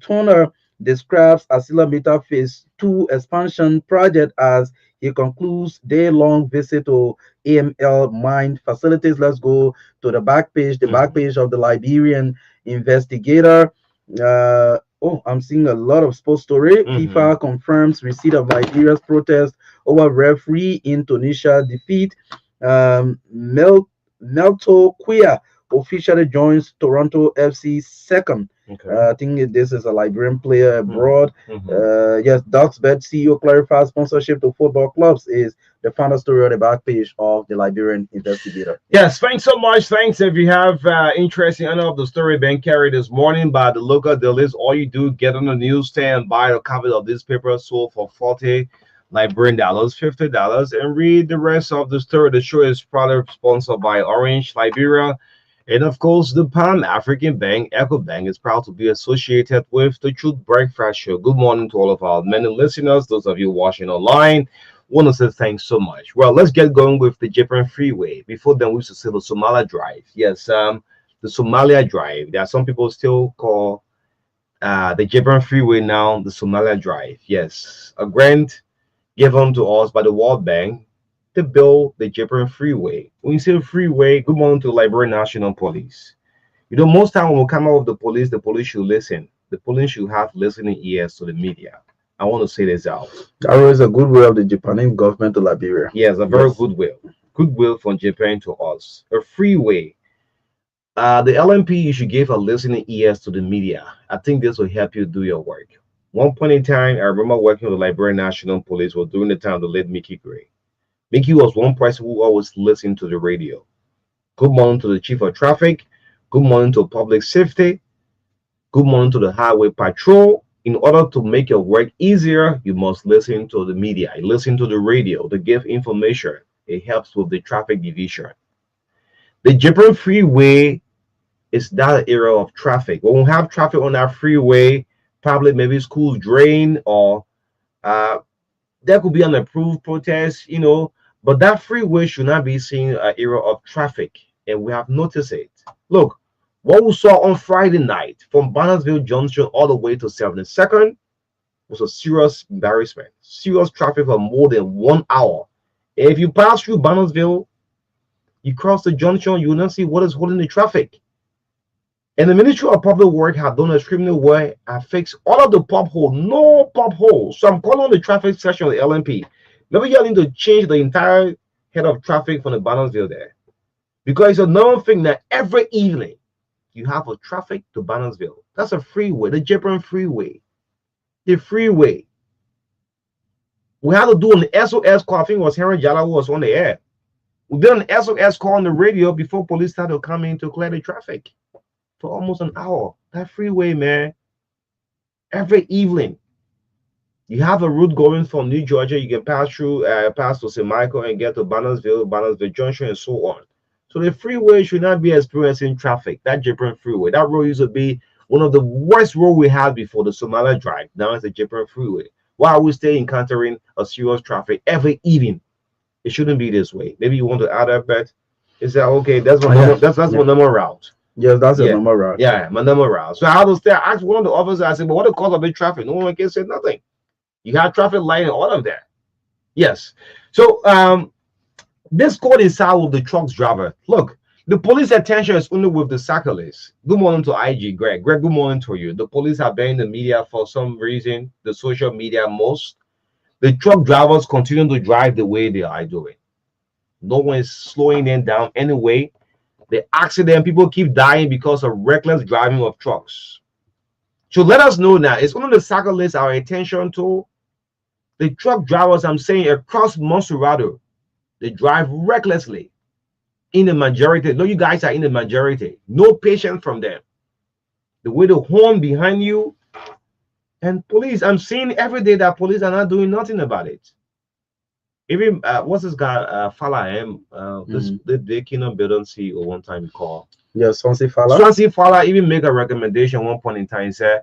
Turner describes Asila Meta Phase 2 expansion project as he concludes day-long visit to AML mine facilities. Let's go to the back page, back page of the Liberian Investigator. I'm seeing a lot of sports story. FIFA confirms receipt of Liberia's protest over referee in Tunisia defeat. Melto Quia officially joins Toronto FC second. I think this is a Liberian player abroad. Yes, Ducksbet CEO clarifies sponsorship to football clubs is the final story on the back page of the Liberian Investigator. Yes, thanks so much. Thanks. If you have interest in any of the story being carried this morning by the local dealers, all you do, get on the newsstand, buy a copy of this paper sold for $40 Liberian dollars, $50, and read the rest of the story. The show is proudly sponsored by Orange Liberia. And of course, the Pan African Bank, EcoBank, is proud to be associated with the Truth Breakfast Show. Good morning to all of our many listeners, those of you watching online. Want to say thanks so much. Well, let's get going with the Japan Freeway. Before then, we used to say the Somalia Drive. Yes, the Somalia Drive. There are some people still call the Japan Freeway now the Somalia Drive. Yes, a grant given to us by the World Bank to build the Japan Freeway. When you say freeway, good morning to Liberia National Police. You know, most time when we come out with the police should listen. The police should have listening ears to the media. I want to say this out. That was a good way of the Japanese government to Liberia. Yes, a very Yes. goodwill from Japan to us. A freeway. The LMP, you should give a listening ears to the media. I think this will help you do your work. One point in time, I remember working with the Liberian National Police was during the time of the late Mickey Gray. Mickey was one person who always listened to the radio. Good morning to the chief of traffic. Good morning to public safety. Good morning to the highway patrol. In order to make your work easier, you must listen to the media. Listen to the radio to give information. It helps with the traffic division. The Japan Freeway is that area of traffic. When we have traffic on that freeway, probably maybe schools drain or there could be an approved protest, you know, but that freeway should not be seen an area of traffic, and we have noticed it. Look, what we saw on Friday night from Bannersville Junction all the way to 72nd was a serious embarrassment, serious traffic for more than 1 hour. And if you pass through Bannersville, you cross the junction, you will not see what is holding the traffic. And the Ministry of Public Works have done extremely well and fixed all of the pop holes, no pop holes. So I'm calling on the traffic section of the LMP. Maybe you need to change the entire head of traffic from the Bannersville there. Because it's a known thing that every evening you have a traffic to Bannersville. That's a freeway, the Japan Freeway. The freeway. We had to do an SOS call. I think it was Henry Jala who was on the air. We did an SOS call on the radio before police started to come in to clear the traffic for almost an hour. That freeway, man, every evening you have a route going from New Georgia. You can pass through, pass to St. Michael and get to Bannersville Junction, and so on. So the freeway should not be experiencing traffic. That Japan Freeway, that road used to be one of the worst roads we had before the Somalia Drive. Now it's the Japan Freeway. Why are we still encountering a serious traffic every evening? It shouldn't be this way. Maybe you want to add that, but is that okay? That's my number, that's my number route. Yes, that's a Yeah. normal route. Yeah, my number route. So I had to stay. I asked one of the officers, I said, but what the cause of the traffic? No one can say nothing. You have traffic light and all of that. Yes. So this coincides with the truck's driver. Look, the police attention is only with the cyclists. Good morning to IG, Greg. Greg, good morning to you. The police have been in the media for some reason, the social media most. The truck drivers continue to drive the way they are doing. No one is slowing them down anyway. The accident, people keep dying because of reckless driving of trucks. So let us know now, it's only the cyclists our attention to. The truck drivers, I'm saying, across Monserrado, they drive recklessly. In the majority, no, you guys are in the majority. No patience from them. The way the horn behind you, and police, I'm seeing every day that police are not doing nothing about it. Even what's this guy, Fala M? The Kingdom Building CEO one time he called. Yes, Swansea Fala. Swansea Fala even make a recommendation one point in time. He said,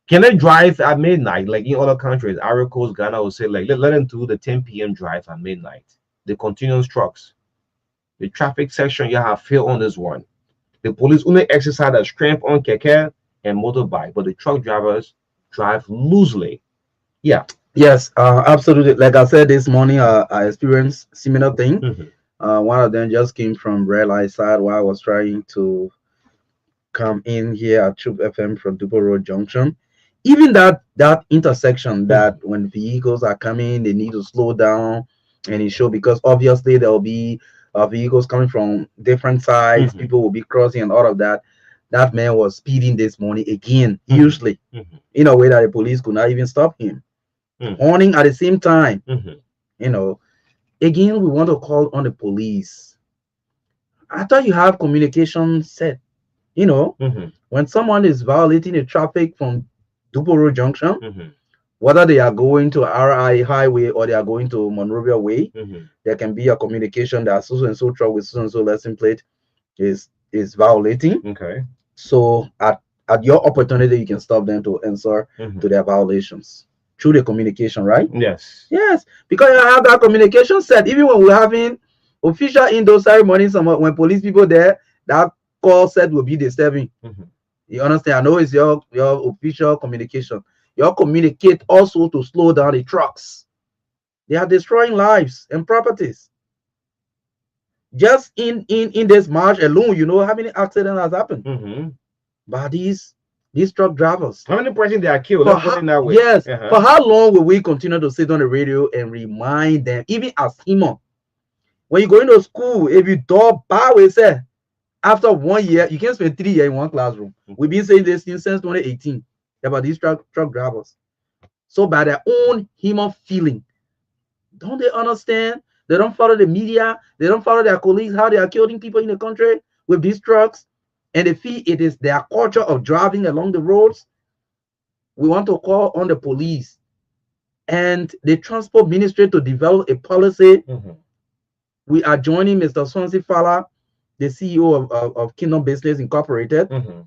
can they drive at midnight? Like in other countries, Ivory Coast, Ghana will say, like, let them do the 10 p.m. drive at midnight. The continuous trucks. The traffic section, you have feel on this one. The police only exercise a strength on keke and motorbike, but the truck drivers drive loosely. Yeah. Yes, absolutely. Like I said this morning, I experienced similar thing. One of them just came from Red Light side while I was trying to come in here at Troop FM from Dupo Road Junction. Even that intersection, that when vehicles are coming, they need to slow down and it show, because obviously there will be vehicles coming from different sides. People will be crossing and all of that. That man was speeding this morning again, usually in a way that the police could not even stop him. Horning at the same time. You know, again, we want to call on the police. I thought you have communication set. You know, when someone is violating the traffic from Dupo Road Junction, whether they are going to RI Highway or they are going to Monrovia Way, there can be a communication that so and so truck with so and so license plate is violating. Okay. So at your opportunity, you can stop them to answer to their violations. through the communication, right? Yes. Yes, because you have that communication set. Even when we're having official indoor ceremonies, when police people there, that call set will be disturbing. Mhm. You understand? I know it's your official communication. You communicate also to slow down the trucks. They are destroying lives and properties. Just in this march alone, you know how many accidents has happened Mhm. by these truck drivers. How many persons they are killed? For Let's put how, it that way. yes, Uh-huh. for how long will we continue to sit on the radio and remind them, even as human? When you go into school, if you don't buy we say after 1 year, you can spend 3 years in one classroom. We've been saying this since 2018 about these truck drivers. So by their own human feeling, don't they understand? They don't follow the media, they don't follow their colleagues, how they are killing people in the country with these trucks, and they feel it is their culture of driving along the roads. We want to call on the police and the transport ministry to develop a policy. Mhm. We are joining Mr. Swansea Fowler, the CEO of Kingdom Business Incorporated, Mhm.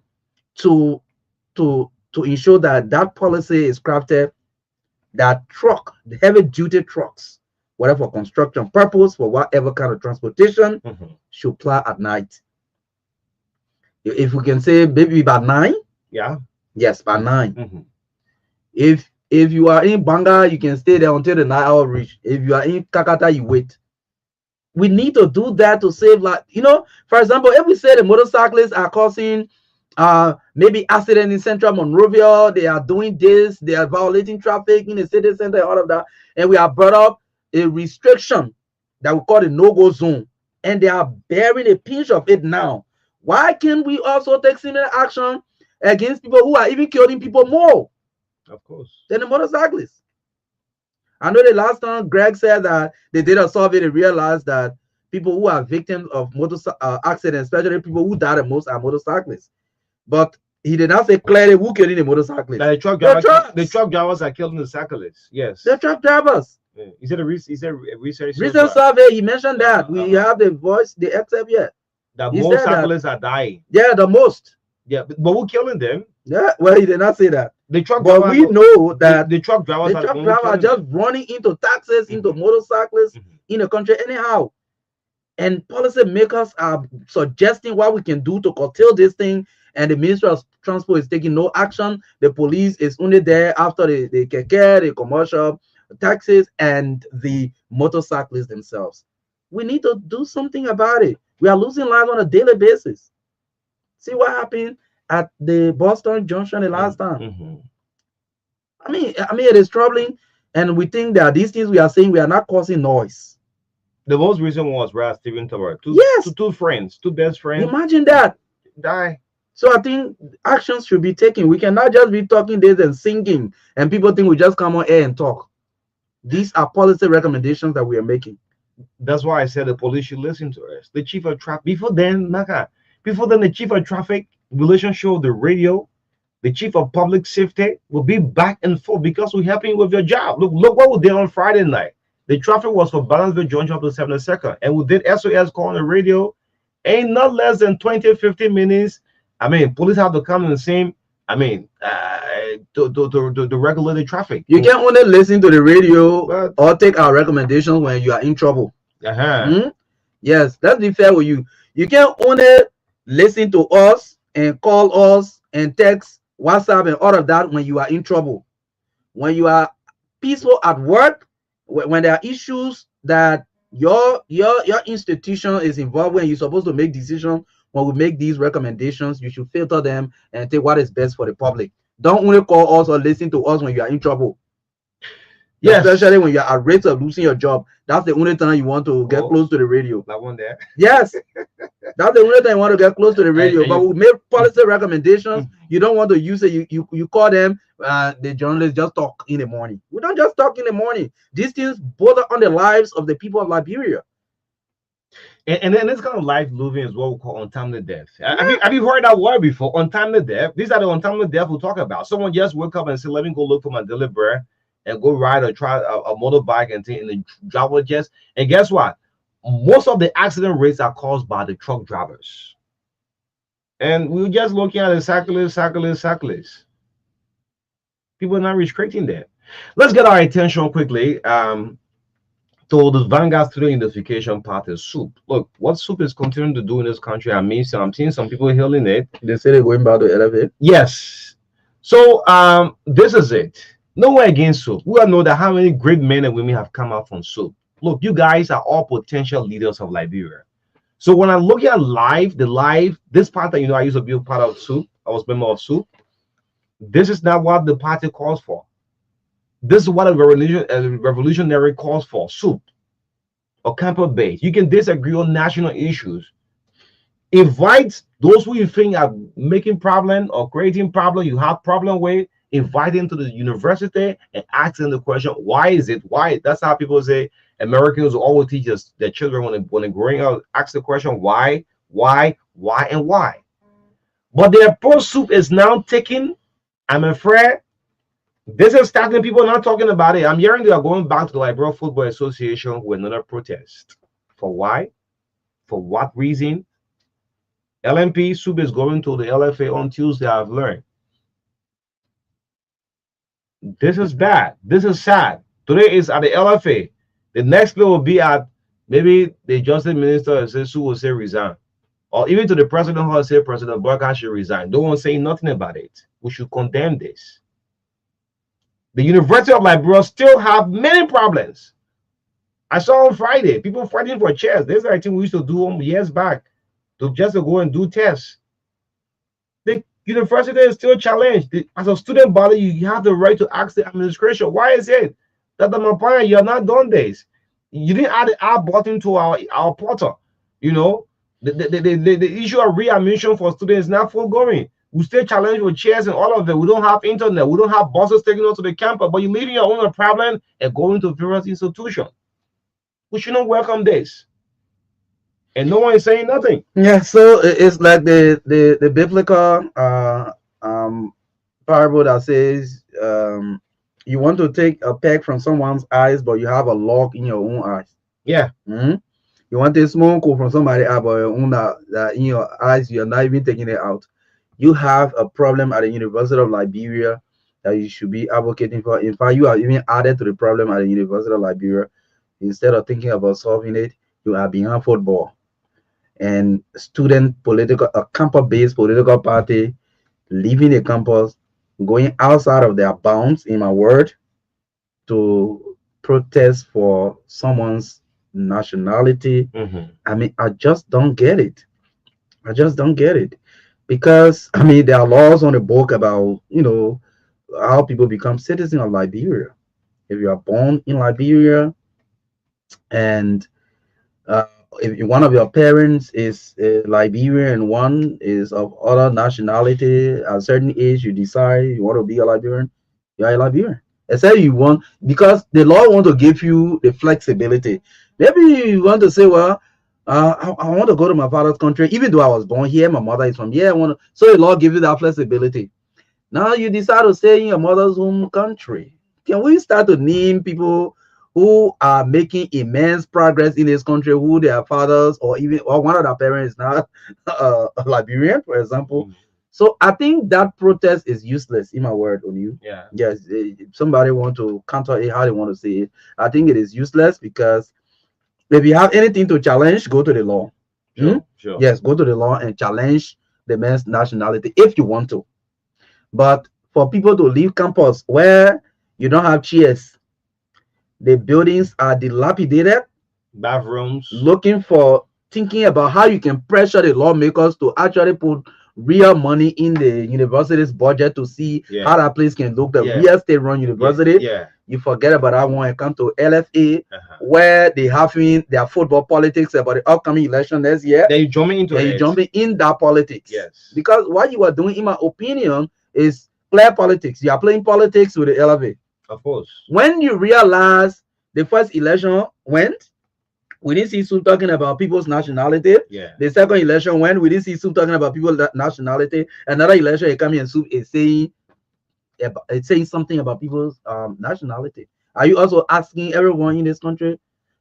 to ensure that that policy is crafted, that the heavy duty trucks, whether for construction purpose, for whatever kind of transportation, Mhm. should ply at night. If we can say maybe by 9, Yeah. yes, by 9. Mhm. If you are in Banga, you can stay there until the 9 hour reach. If you are in Kakata, you wait. We need to do that to save life. You know, for example, if we say the motorcyclists are causing maybe accident in Central Monrovia, they are doing this, they are violating traffic in the city center, all of that, and we have brought up a restriction that we call the no-go zone, and they are bearing a pinch of it now. Why can't we also take similar action against people who are even killing people more Of course. than the motorcyclists? I know the last time Greg said that they did a survey, they realized that people who are victims of accidents, especially people who die the most, are motorcyclists. But he did not say clearly who killed the motorcyclists. The truck drivers are killing the cyclists. Yes. The truck drivers. Yeah. He said a research. Recent survey, he mentioned that. We have the voice, the excerpt here. That He most said that- cyclists are dying. Yeah, the most. Yeah, but who killing them? Yeah, well, he did not say that. The truck But drivers. we know that the truck drivers the are truck the only drivers are killing just them. running into taxis, into Mhm. motorcyclists Mhm. in the country anyhow. And policy makers are suggesting what we can do to curtail this thing, and the Ministry of Transport is taking no action. The police is only there after the keke, the commercial taxis, and the motorcyclists themselves. We need to do something about it. We are losing lives on a daily basis. See what happened at the Boston Junction the last time. Mhm. I mean, it is troubling, and we think that these things we are saying, we are not causing noise. The most recent one was Brad Stephen Tower. Yes. Two friends, two best friends Imagine that. die. So I think actions should be taken. We cannot just be talking this and singing, and people think we just come on air and talk. These are policy recommendations that we are making. That's why I said the police should listen to us. The chief of traffic. Before then, the chief of traffic relationship of the radio, the chief of public safety will be back and forth because we're helping with your job. Look what we did on Friday night. The traffic was for Balanceville Junction up to 72nd, and we did SOS call on the radio. Ain't not less than 20, 15 minutes. I mean, police have to come in the same. I mean, to regulate the traffic. You can only listen to the radio But- or take our recommendations when you are in trouble. Uh-huh. Yes, let's be fair with you. You can only listen to us and call us and text, WhatsApp, and all of that when you are in trouble. When you are peaceful at work, when there are issues that your institution is involved when you're supposed to make decisions, when we make these recommendations, you should filter them and take what is best for the public. Don't only call us or listen to us when you are in trouble. Yes. Especially when you're at risk of losing your job. That's the only time you want to get Oh. close to the radio. That one there. Yes. That's the only time you want to get close to the radio. and But you- we make policy recommendations. Mhm. You don't want to use it. You call them, the journalists just talk in the morning. We don't just talk in the morning. These things bother on the lives of the people of Liberia. And then this kind of life living is what we call untimely death. Have you heard that word before? Untimely death. These are the untimely death we talk about. Someone just wake up and say, "Let me go look for my daily bread and go ride or try a motorbike and in the driver jets." And guess what? Most of the accident rates are caused by the truck drivers. And we were just looking at the cyclists. People are not restricting that. Let's get our attention quickly to the Vanguard Student Identification Party, SOUP. Look, what SOUP is continuing to do in this country, I'm seeing some people hailing it. They say they're going back to elevate. Yes. So this is it. Nowhere against SOUP. We all know that how many great men and women have come out from SOUP. Look, you guys are all potential leaders of Liberia. So when I look at this party, I used to be a part of SOUP. I was a member of SOUP. This is not what the party calls for. This is what a revolutionary calls for, SOUP or campus base. You can disagree on national issues. Invite those who you think are making problem or creating problem, you have problem with, invite them to the university and ask them the question, why is it? Why? That's how people say Americans will always teach us their children when they're growing up, ask the question, why, and why. But the approach SOUP is now taking, I'm afraid, this is starting people not talking about it. I'm hearing they are going back to the Liberia Football Association with another protest. For why? For what reason? LMP SOUP is going to the LFA on Tuesday, I've learned. This is bad. This is sad. Today is at the LFA. The next play will be at maybe the Justice Minister SOUP will say resign. Or even to the president who will say President Boyka should resign. No one saying nothing about it. We should condemn this. The University of Liberia still have many problems. I saw on Friday people fighting for chairs. This is I think we used to do years back to just go and do tests. The university is still challenged. As a student body, you have the right to ask the administration, why is it that the Mapaya, you have not done this? You didn't add the add button to our portal. You know, the issue of readmission for students is not foregoing. We still challenge with chairs and all of it. We don't have internet. We don't have buses taking us to the campus, but you're leaving your own problem and going to various institutions. We should not welcome this. And no one is saying nothing. Yeah, so it's like the biblical parable that says you want to take a peg from someone's eyes, but you have a log in your own eyes. Yeah. You want a smoke from somebody else, but your own that in your eyes, you're not even taking it out. You have a problem at the University of Liberia that you should be advocating for. In fact, you are even added to the problem at the University of Liberia. Instead of thinking about solving it, you are behind football. And student political, a campus-based political party leaving the campus, going outside of their bounds, in my word, to protest for someone's nationality. I mean, I just don't get it. I just don't get it. Because, I mean, there are laws on the book about, how people become citizens of Liberia. If you are born in Liberia and if one of your parents is Liberian and one is of other nationality, at a certain age, you decide you want to be a Liberian, you are a Liberian. Except you want, because the law want to give you the flexibility. Maybe you want to say, well, I want to go to my father's country, even though I was born here, my mother is from here. So the law gives you that flexibility. Now you decide to stay in your mother's home country. Can we start to name people who are making immense progress in this country, who their fathers or one of their parents is not a Liberian, for example? So I think that protest is useless, in my word, on you. Yeah. Yes, if somebody want to counter it, how they want to say it, I think it is useless because if you have anything to challenge, go to the law. Sure. Yes, go to the law and challenge the man's nationality if you want to. But for people to leave campus where you don't have chairs, the buildings are dilapidated, bathrooms, thinking about how you can pressure the lawmakers to actually put real money in the university's budget to see how that place can look, the real estate run university. You forget about that one and come to LFA, where they having their football politics about the upcoming election next year. They're jumping into it. You're jumping in that politics. Yes. Because what you are doing, in my opinion, is play politics. You are playing politics with the LFA. Of course. When you realize the first election went, we didn't see SOUP talking about people's nationality. Yeah. The second election went, we didn't see SOUP talking about people's nationality. Another election, it coming and SOUP is saying something about people's nationality. Are you also asking everyone in this country,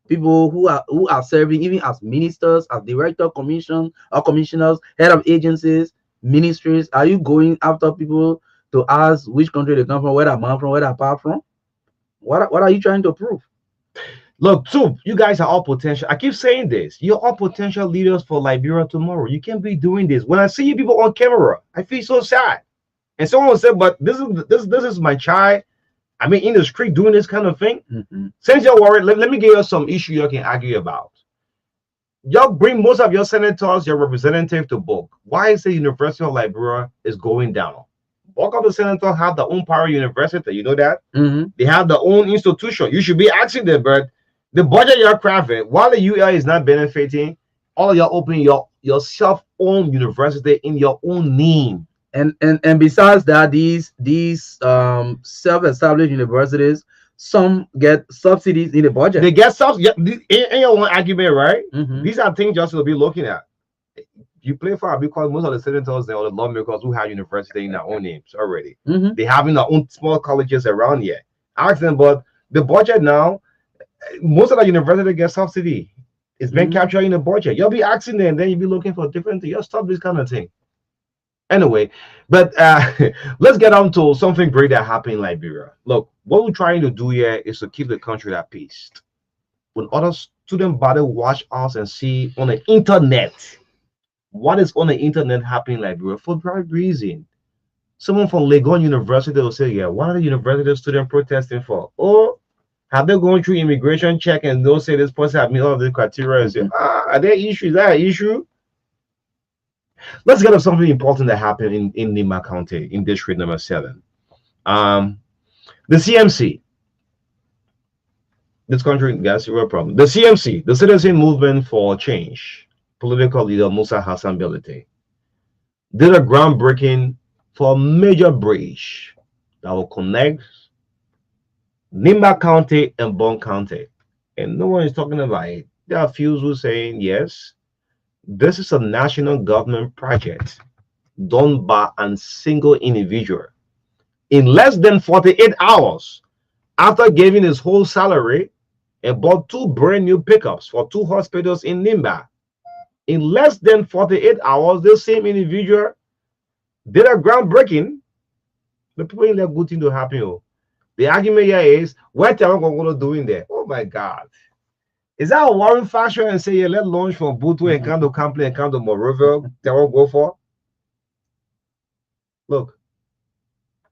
people who are serving, even as ministers, as director, commissioners, head of agencies, ministries, are you going after people to ask which country they come from, where they man from, where they apart from? What are you trying to prove? Look, too, you guys are all potential. I keep saying this. You're all potential leaders for Liberia tomorrow. You can't be doing this. When I see you people on camera, I feel so sad. And someone said, "But this is my child. I mean, in the street doing this kind of thing." Since you're worried, let me give you some issue you can argue about. Y'all bring most of your senators, your representative to book. Why is the University of Liberia is going down? Bulk of the senators have their own power university. You know that? They have their own institution. You should be asking them, but the budget you're crafting, while the UL is not benefiting, all of y'all opening your self-owned university in your own name. And besides that, these self-established universities, some get subsidies in the budget. They get subsidies. In your one argument, right? These are things just to be looking at. You play for because most of the senators or the lawmakers who have university in their own names already. They have in their own small colleges around here. Ask them, but the budget now, most of the university get subsidy. It's been captured in the budget. You'll be asking them, then you'll be looking for different things. You'll stop this kind of thing. Anyway, but let's get on to something great that happened in Liberia. Look, what we're trying to do here is to keep the country at peace. When other student body watch us and see on the internet what is on the internet happening in Liberia for the right reason. Someone from Legon University will say, "Yeah, what are the university students protesting for? Or have they gone through immigration check and they'll say this person have met all of the criteria and say, are there issues? Is that an issue?" Let's get up something important that happened in Nimba County in district number 7. The CMC. This country, that's a real problem. The CMC, the Citizen Movement for Change, political leader Musa Hassan Belete, did a groundbreaking for a major bridge that will connect Nimba County and Bon County. And no one is talking about it. There are few who are saying, yes, this is a national government project done by a single individual. In less than 48 hours, after giving his whole salary and bought 2 brand new pickups for 2 hospitals in Nimba, in less than 48 hours, this same individual did a groundbreaking. The people in there good thing to happen. The argument here is, what are we going to do in there? Oh my God. Is that a Warren fashion and say, yeah, let's launch from Butu and come to Campley and come to Monrovia? They won't go for? Look,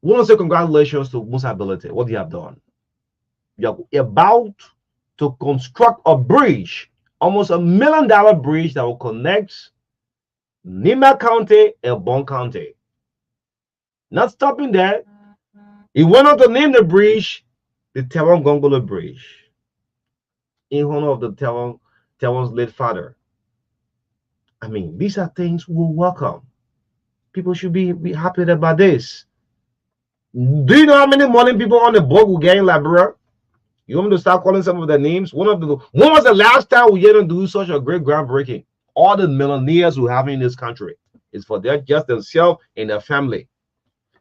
we want to say congratulations to Musa Belete. What you have done. You're about to construct a bridge, almost $1 million bridge that will connect Nimba County and Bon County. Not stopping there, he went on to name the bridge the Tewon Gongolo Bridge, in honor of the Tewon's late father. I mean, these are things we welcome. People should be happy about this. Do you know how many morning people on the boat will get in Liberia? You want me to start calling some of the names? When was the last time we didn't do such a great groundbreaking? All the millionaires who have in this country is for just themselves and their family.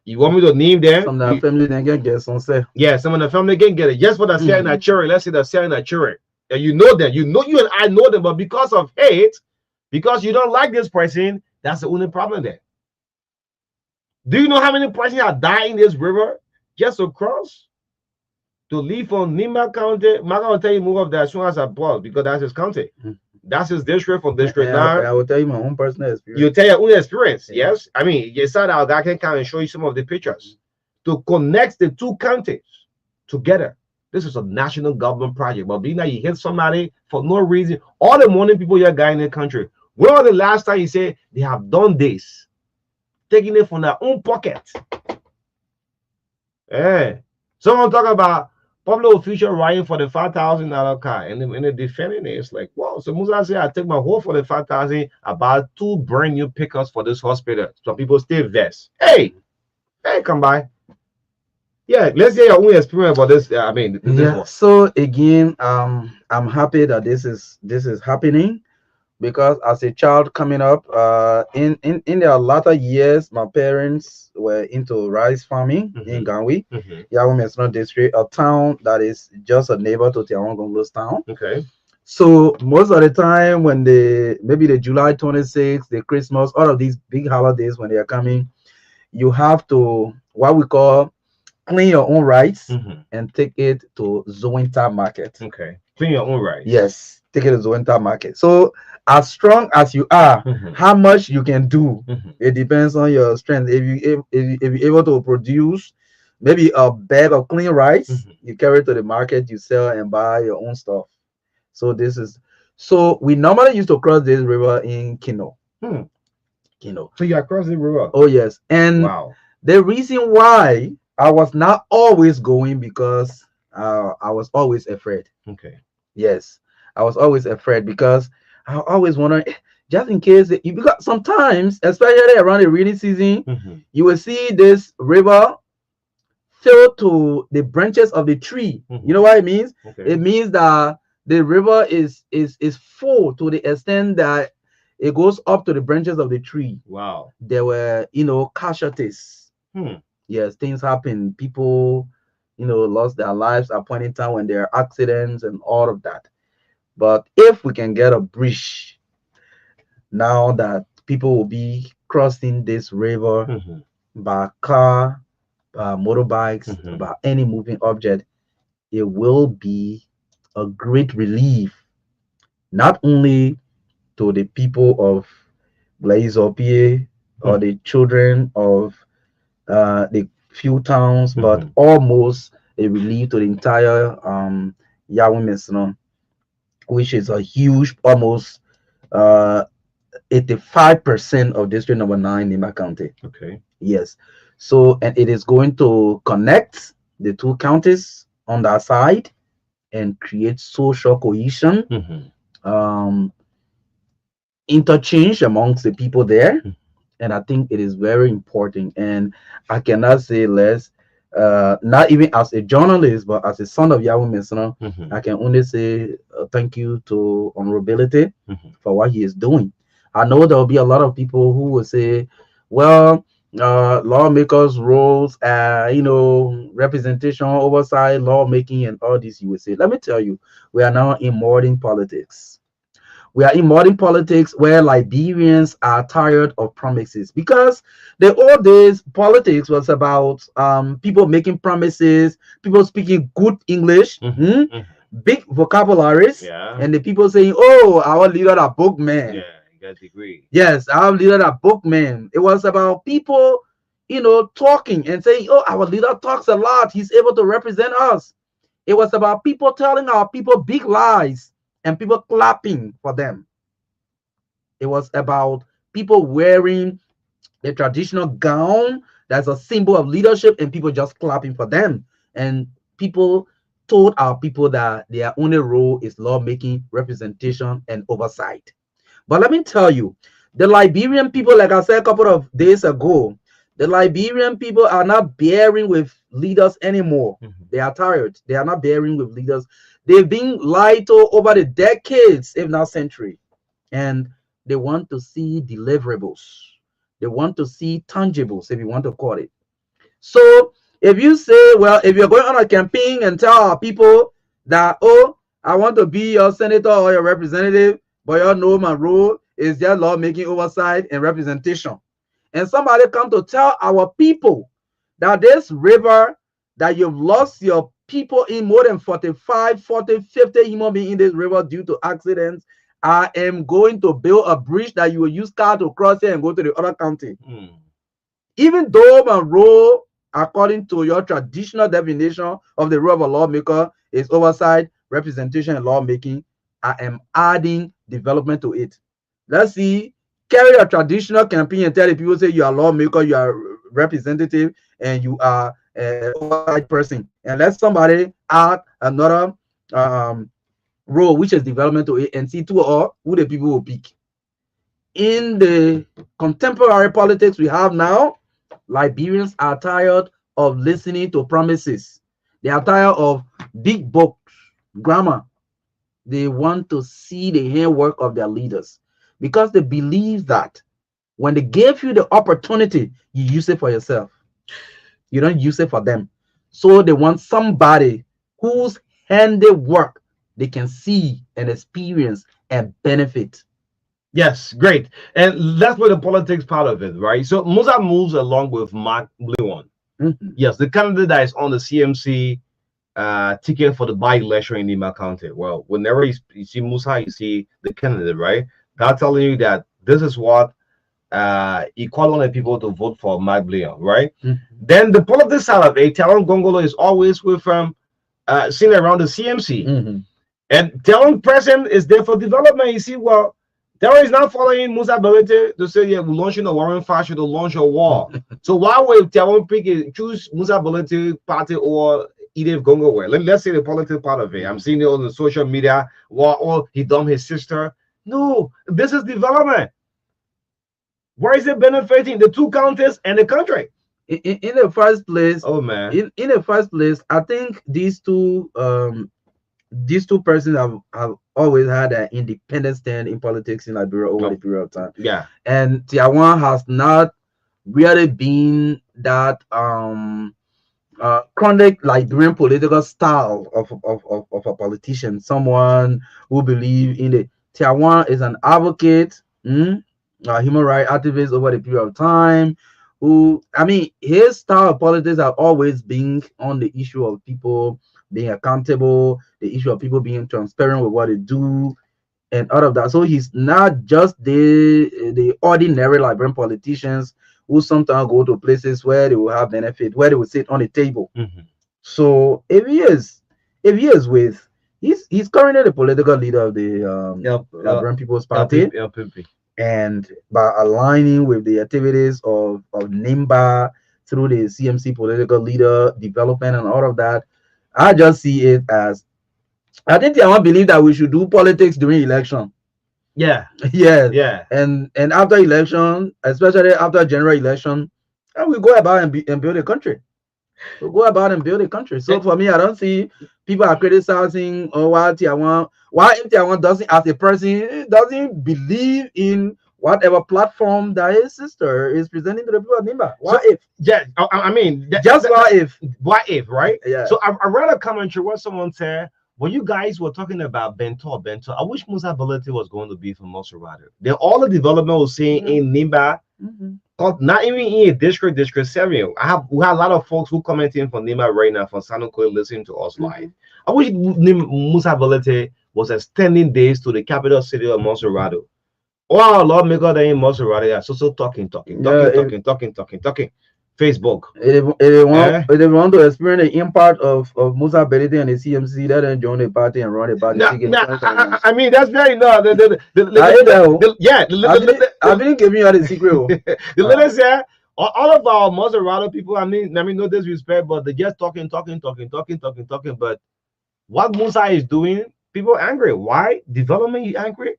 You want me to name them? Some of the family then can get some say. Yeah, some of the family can get it. Just for the selling a children. Let's say they're selling a children. And you know them. You and I know them, but because of hate, because you don't like this person, that's the only problem there. Do you know how many persons are dying in this river just to cross? To leave from Nimba County, I'm going to tell you move up there as soon as I pause because that's his county. That's his district from District 9. I will tell you my own personal experience. You tell your own experience, yes? I mean, you said our guy can come and show you some of the pictures. To connect the 2 counties together. This is a national government project. But being that you hit somebody for no reason, all the morning people you're guy in the country, when was the last time you say they have done this? Taking it from their own pocket. Yeah. Someone talk about public official riding for the $5,000 car and they're defending it. It's like, wow. So Musa said, I take my whole for the $5,000, about 2 brand new pickups for this hospital. So people stay vest. Hey, come by. Yeah, let's hear your own experience about this. I mean, so again, I'm happy that this is happening because as a child coming up, in their latter years, my parents were into rice farming in Gangui, Yawumesno district, a town that is just a neighbor to Tiawangonglo's town. Okay. So most of the time when maybe the July 26th, the Christmas, all of these big holidays when they are coming, you have to what we call clean your own rice Mhm. and take it to Zointa market. Okay. Clean your own rice. Yes, take it to Zointa market. So as strong as you are, Mhm. how much you can do, Mhm. it depends on your strength. If you're able to produce maybe a bag of clean rice, Mhm. you carry it to the market, you sell and buy your own stuff. So this is so we normally used to cross this river in Kino. Hmm. Kino. So you're across the river. Oh yes. And Wow. the reason why I was not always going because I was always afraid. Okay. Yes, I was always afraid because I always wonder just in case you because sometimes, especially around the rainy season, Mhm. you will see this river fill to the branches of the tree. Mhm. You know what it means? Okay. It means that the river is full to the extent that it goes up to the branches of the tree. Wow. There were, casualties. Hmm. Yes, things happen. People, lost their lives at point in time when there are accidents and all of that. But if we can get a bridge now that people will be crossing this river Mhm. by car, by motorbikes, Mhm. by any moving object, it will be a great relief, not only to the people of Blaise Opie or Hmm. the children of the few towns, but Mhm. almost a relief to the entire Yawon Mesino, which is a huge, almost uh 85% of district number 9 in my county. Okay. Yes. So, and it is going to connect the two counties on that side and create social cohesion, Mhm. um, interchange amongst the people there. Mhm. And I think it is very important. And I cannot say less, not even as a journalist, but as a son of Yahweh Messenger, Mhm. I can only say thank you to Honorability Mhm. for what he is doing. I know there will be a lot of people who will say, well, lawmakers' roles, representation, oversight, lawmaking, and all this. You will say, let me tell you, we are now in modern politics. We are in modern politics where Liberians are tired of promises because the old days politics was about people making promises, people speaking good English, Mhm. Mhm. big vocabularies, Yeah. and the people saying, "Oh, our leader are bookman." Yeah. You got a degree. Yes, our leader are bookman. It was about people, talking and saying, "Oh, our leader talks a lot. He's able to represent us." It was about people telling our people big lies and people clapping for them. It was about people wearing the traditional gown that's a symbol of leadership and people just clapping for them. And people told our people that their only role is lawmaking, representation, and oversight. But let me tell you, the Liberian people, like I said a couple of days ago, the Liberian people are not bearing with leaders anymore. Mhm. They are tired. They are not bearing with leaders. They've been lied to over the decades, if not century. And they want to see deliverables. They want to see tangibles, if you want to call it. So if you say, well, if you're going on a campaign and tell our people that, oh, I want to be your senator or your representative, but you know my role is just lawmaking, oversight, and representation. And somebody come to tell our people that this river that you've lost your people in more than 45, 40, 50 human beings in this river due to accidents. I am going to build a bridge that you will use car to cross here and go to the other county. Mm. Even though my role, according to your traditional definition of the role of a lawmaker, is oversight, representation, and lawmaking, I am adding development to it. Let's see, carry a traditional campaign and tell the people, say you are a lawmaker, you are a representative, and you are an oversight person. And let somebody add another role, which is development to it, and see two or who the people will pick. In the contemporary politics we have now, Liberians are tired of listening to promises. They are tired of big books, grammar. They want to see the handwork of their leaders because they believe that when they give you the opportunity, you use it for yourself. You don't use it for them. So they want somebody whose handiwork they can see and experience and benefit. Yes, great. And that's where the politics part of it, right? So Musa moves along with Mark Lewon. Mhm. Yes, the candidate that is on the CMC ticket for the by-election in Nima County. Well, whenever you see Musa, you see the candidate, right? They're telling you that this is what he called on the people to vote for Mike Leon, right? Mhm. Then the politics side of it, Talon Gongolo is always with seen around the CMC. Mhm. And Talon President is there for development. You see, well, Talon is not following Musa Belete to say, yeah, we're launching a warring faction to launch a war. So why would Talon pick choose Musa Belete party or Edith Gongo? Let's say the political part of it. I'm seeing it on the social media, or he dumped his sister. No, this is development. Where is it benefiting the two counties and the country? In the first place, Oh man. in the first place, I think these two persons have always had an independent stand in politics in Liberia over the period of time. Yeah. And Tiawan has not really been that chronic Liberian political style of a politician, someone who believe in it. Tiawan is an advocate, a human rights activist over the period of time. Who, I mean, his style of politics have always been on the issue of people being accountable, the issue of people being transparent with what they do, and all of that. So he's not just the ordinary Liberian politicians who sometimes go to places where they will have benefit, where they will sit on a table. Mm-hmm. So if he is with, he's currently the political leader of the Liberian People's Party, LPP. and by aligning with the activities of NIMBA through the CMC political leader development and all of that, I just see it as, I think I want to believe that we should do politics during election. Yeah. Yeah. And after election, especially after general election, and we go about and build a country. We'll go about and build a country. So for me, I don't see people are criticizing why Tiawan doesn't, as a person, doesn't believe in whatever platform that his sister is presenting to the people of Nimba. What if? Yeah, I mean, what if, right? Yeah. So I read a commentary where someone said, when you guys were talking about Bento, I wish Musa Belete was going to be from Moserado. Then all the development was seeing in Nimba, not even in a district 7. We have a lot of folks who commenting from Nimba right now from Sanoco listening to us live. I wish Musa Belete was extending days to the capital city of Moserado. Oh, lawmaker they in Moserado are so talking. Facebook. If they want to experience the impact of Musa Belete and the CMC, that then join the party and run the party. I mean, that's very no. I've been giving you the secret. The leader said all of our Moserado people. I mean, no disrespect, but they just talking. But what Musa is doing, people angry. Why? Development is angry.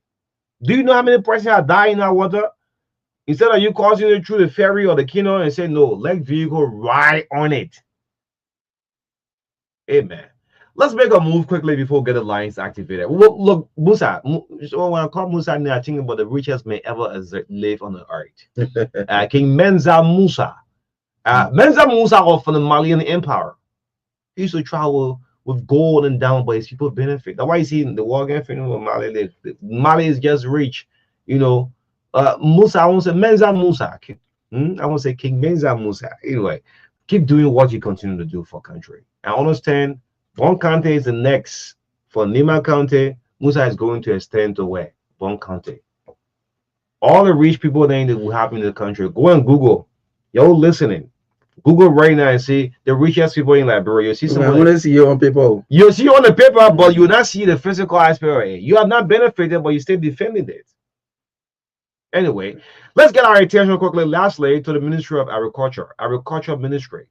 Do you know how many persons are dying in our water? Instead of you crossing it through the ferry or the Kino and say, no, let vehicle ride on it. Amen. Let's make a move quickly before we get the lines activated. Look, Musa. So when I call Musa, I think about the richest man ever live on the earth. King Menza Musa. Menza Musa was from the Malian Empire. He used to travel with gold and down, but his people benefit. That's why you see the war against Mali. Mali is just rich, you know. Musa, I won't say Menza Musa. I won't say King Menza Musa. Anyway, keep doing what you continue to do for country. I understand Bon County is the next for Nima County. Musa is going to extend to where? Bon County. All the rich people that will happen in the country. Go and Google. You're listening. Google right now and see the richest people in Liberia. You see someone. I want to see you on paper. You see on the paper, but you will not see the physical aspect of it. You have not benefited, but you still defending it. Anyway, let's get our attention quickly, lastly, to the Ministry of Agriculture Ministry.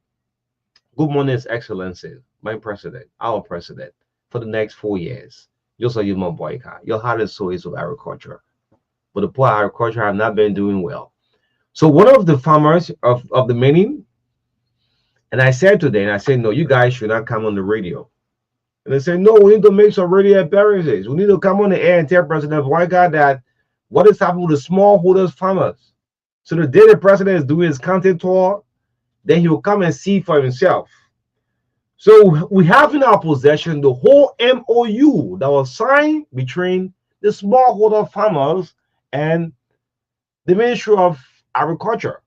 Good morning, His Excellency, my president, our president, for the next 4 years. You'll say you my boycott. Your heart is so is of agriculture. But the poor agriculture have not been doing well. So one of the farmers of the meeting, and I said today, and I said, no, you guys should not come on the radio. And they said, no, we need to make some radio appearances. We need to come on the air and tell President Boycott that what is happening with the smallholders farmers. So the day the president is doing his county tour, then he will come and see for himself. So we have in our possession the whole MOU that was signed between the smallholder farmers and the Ministry of Agriculture.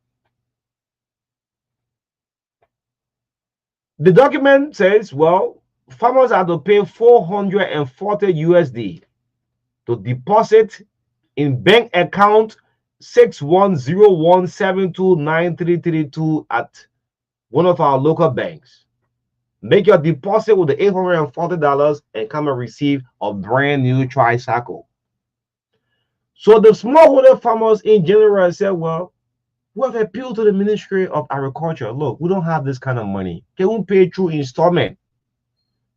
The document says, well, farmers have to pay 440 USD to deposit in bank account 6101729332 at one of our local banks. Make your deposit with the $840 and come and receive a brand new tricycle. So the smallholder farmers in general said, well, we have appealed to the Ministry of Agriculture. Look, we don't have this kind of money. Can we pay through installment?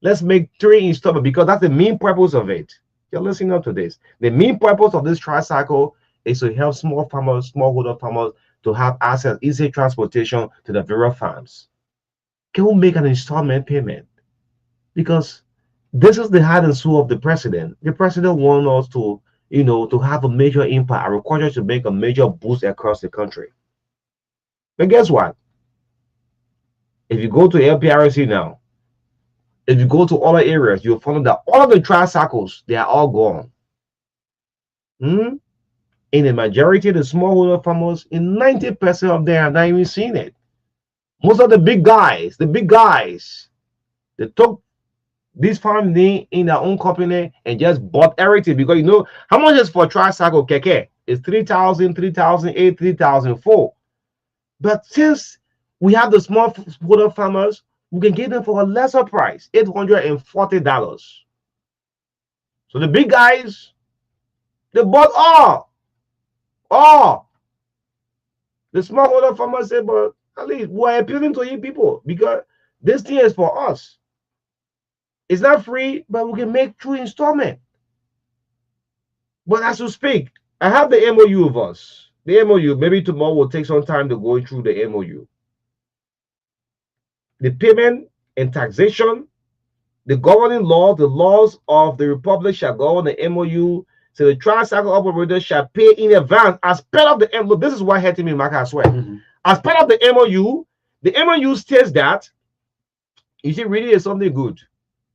Let's make 3 installments, because that's the main purpose of it. You're listening up to this. The main purpose of this tricycle is to help small farmers, smallholder farmers, to have access, easy transportation to the various farms. Can we make an installment payment? Because this is the heart and soul of the president. The president wants us to, to have a major impact. Agriculture to make a major boost across the country. But guess what? If you go to LPRC now, if you go to other areas, you'll find that all of the tricycles, they are all gone. In the majority of the smallholder farmers, in 90% of them are not even seeing it. Most of the big guys, they took this farm name in their own company and just bought everything, because how much is for a tricycle keke? It's 3,000, 3,008, 3,004. But since we have the smallholder farmers, we can get them for a lesser price, $840. So the big guys, they bought all. The smallholder farmers said, but at least we're appealing to you people, because this thing is for us. It's not free, but we can make true installment. But as we speak, I have the MOU of us. The MOU, maybe tomorrow will take some time to go through the MOU. The payment and taxation, the governing law, the laws of the Republic shall govern the MOU. So the tricycle operator shall pay in advance as part of the MOU. This is what hurting me, Mark, I swear. As part of the MOU states that, you see, really is something good.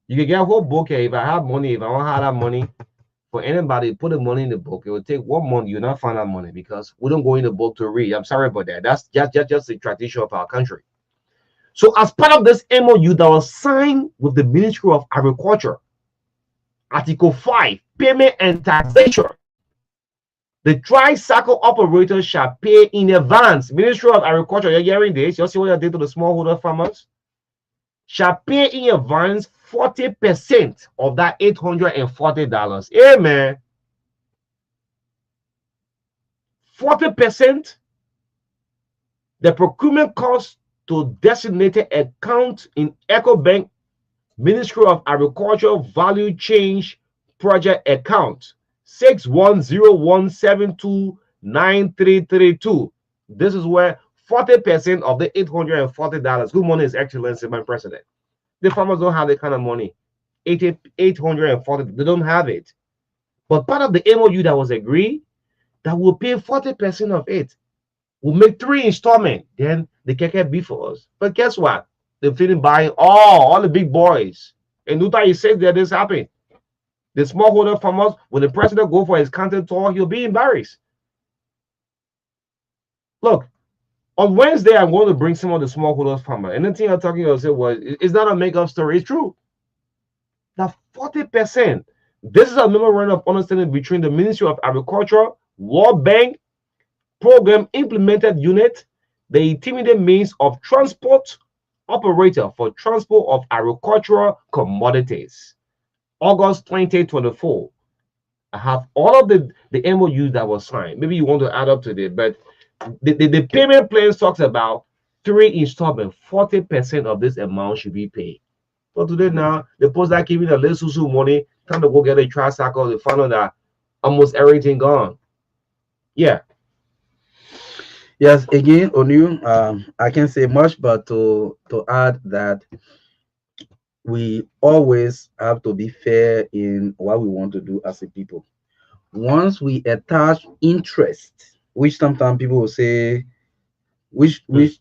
You can get a whole book here. If I have money, if I don't have that money, for anybody, put the money in the book. It will take 1 month. You'll not find that money, because we don't go in the book to read. I'm sorry about that. That's just the tradition of our country. So as part of this MOU that was signed with the Ministry of Agriculture, Article 5, payment and taxation, the tricycle operator shall pay in advance. Ministry of Agriculture, you're hearing this? You see what they did to the smallholder farmers? Shall pay in advance 40% of that $840. Amen. 40%, the procurement cost to designated account in EcoBank Ministry of Agriculture Value Change Project account 6101729332. This is where 40% of the $840. Good morning, His Excellency, my president. The farmers don't have that kind of money. $840, they don't have it. But part of the MOU that was agreed, that we'll pay 40% of it. We'll make 3 installments. Then the keke be for us. But guess what? They're feeling buying all the big boys. And Nuta, he said that this happened. The smallholder farmers, when the president go for his counter tour, he'll be embarrassed. Look, on Wednesday, I'm going to bring some of the smallholder farmers. And the thing I'm talking about, it's not a make-up story. It's true. Now, 40%. This is a memorandum of understanding between the Ministry of Agriculture, World Bank, Program Implemented Unit, the intermediate means of transport operator for transport of agricultural commodities. August 2024. I have all of the MOU that was signed. Maybe you want to add up to it, but the payment plan talks about 3 installments. 40% of this amount should be paid. But today now, the post are giving a little susu money, time to go get a tricycle. They found out that almost everything gone. Yeah. Yes, again, Onu, I can't say much, but to add that we always have to be fair in what we want to do as a people. Once we attach interest, which sometimes people will say,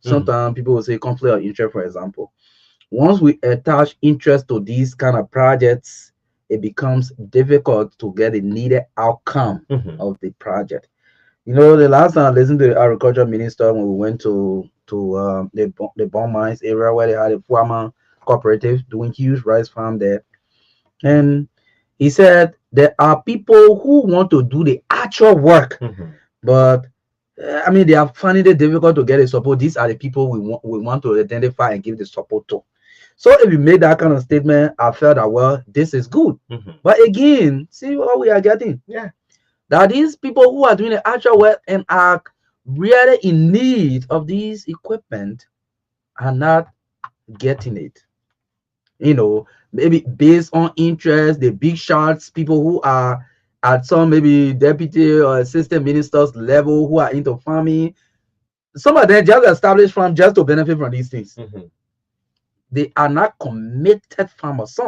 sometimes people will say conflict of interest, for example. Once we attach interest to these kind of projects, it becomes difficult to get the needed outcome of the project. You know, the last time I listened to the agriculture minister when we went to to the Bond Mines area where they had a farmer cooperative doing huge rice farm there. And he said there are people who want to do the actual work, but I mean, they are finding it difficult to get the support. These are the people we want to identify and give the support to. So if you made that kind of statement, I felt that, well, this is good. But again, see what we are getting. Yeah. That these people who are doing the actual work and are really in need of these equipment are not getting it. You know, maybe based on interest, the big shots, people who are at some maybe deputy or assistant ministers level who are into farming, some of them just established farm just to benefit from these things. They are not committed farmers.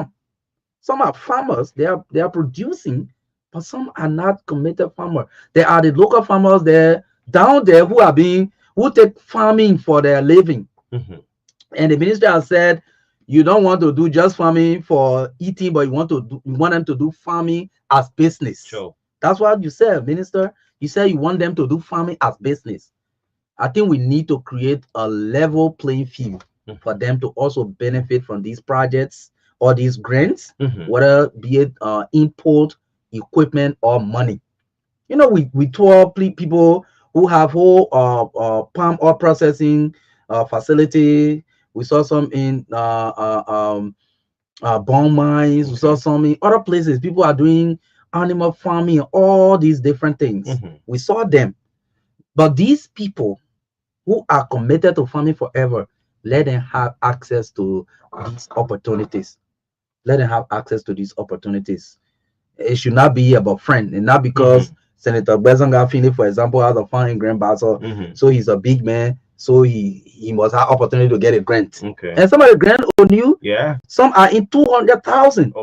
Some are farmers, they are producing, but some are not committed farmers. There are the local farmers there down there who take farming for their living. And the minister has said, you don't want to do just farming for eating, but you want them to do farming as business. Sure. That's what you said, Minister. You said you want them to do farming as business. I think we need to create a level playing field for them to also benefit from these projects or these grants, whether be it import equipment or money. You know, we told people who have whole palm oil processing facility. We saw some in Bond Mines. We saw some in other places. People are doing animal farming, all these different things. We saw them. But these people who are committed to farming forever, let them have access to these opportunities. Let them have access to these opportunities. It should not be about friend, and not because Senator Bezanga Fini, for example, has a farm in Grand Basel, so he's a big man, so he must have opportunity to get a grant. And some of the grant on you, some are in 200,000.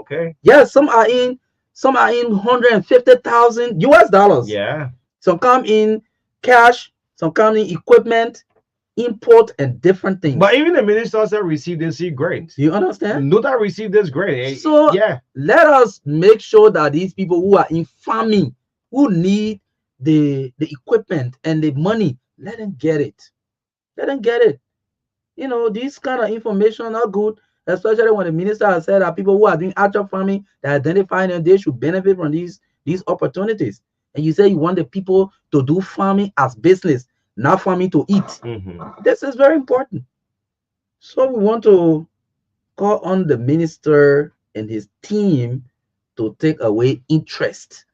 Yes, some are in 150,000 US dollars. Some come in cash, some come in equipment, import, and different things. But even the ministers that receive this grant, you understand? Not that receive this grant. So let us make sure that these people who are in farming, who need the equipment and the money, let them get it. Let them get it. You know, these kind of information are good, especially when the minister has said that people who are doing actual farming, they identify them, they should benefit from these opportunities. And you say you want the people to do farming as business, not farming to eat. This is very important. So we want to call on the minister and his team to take away interest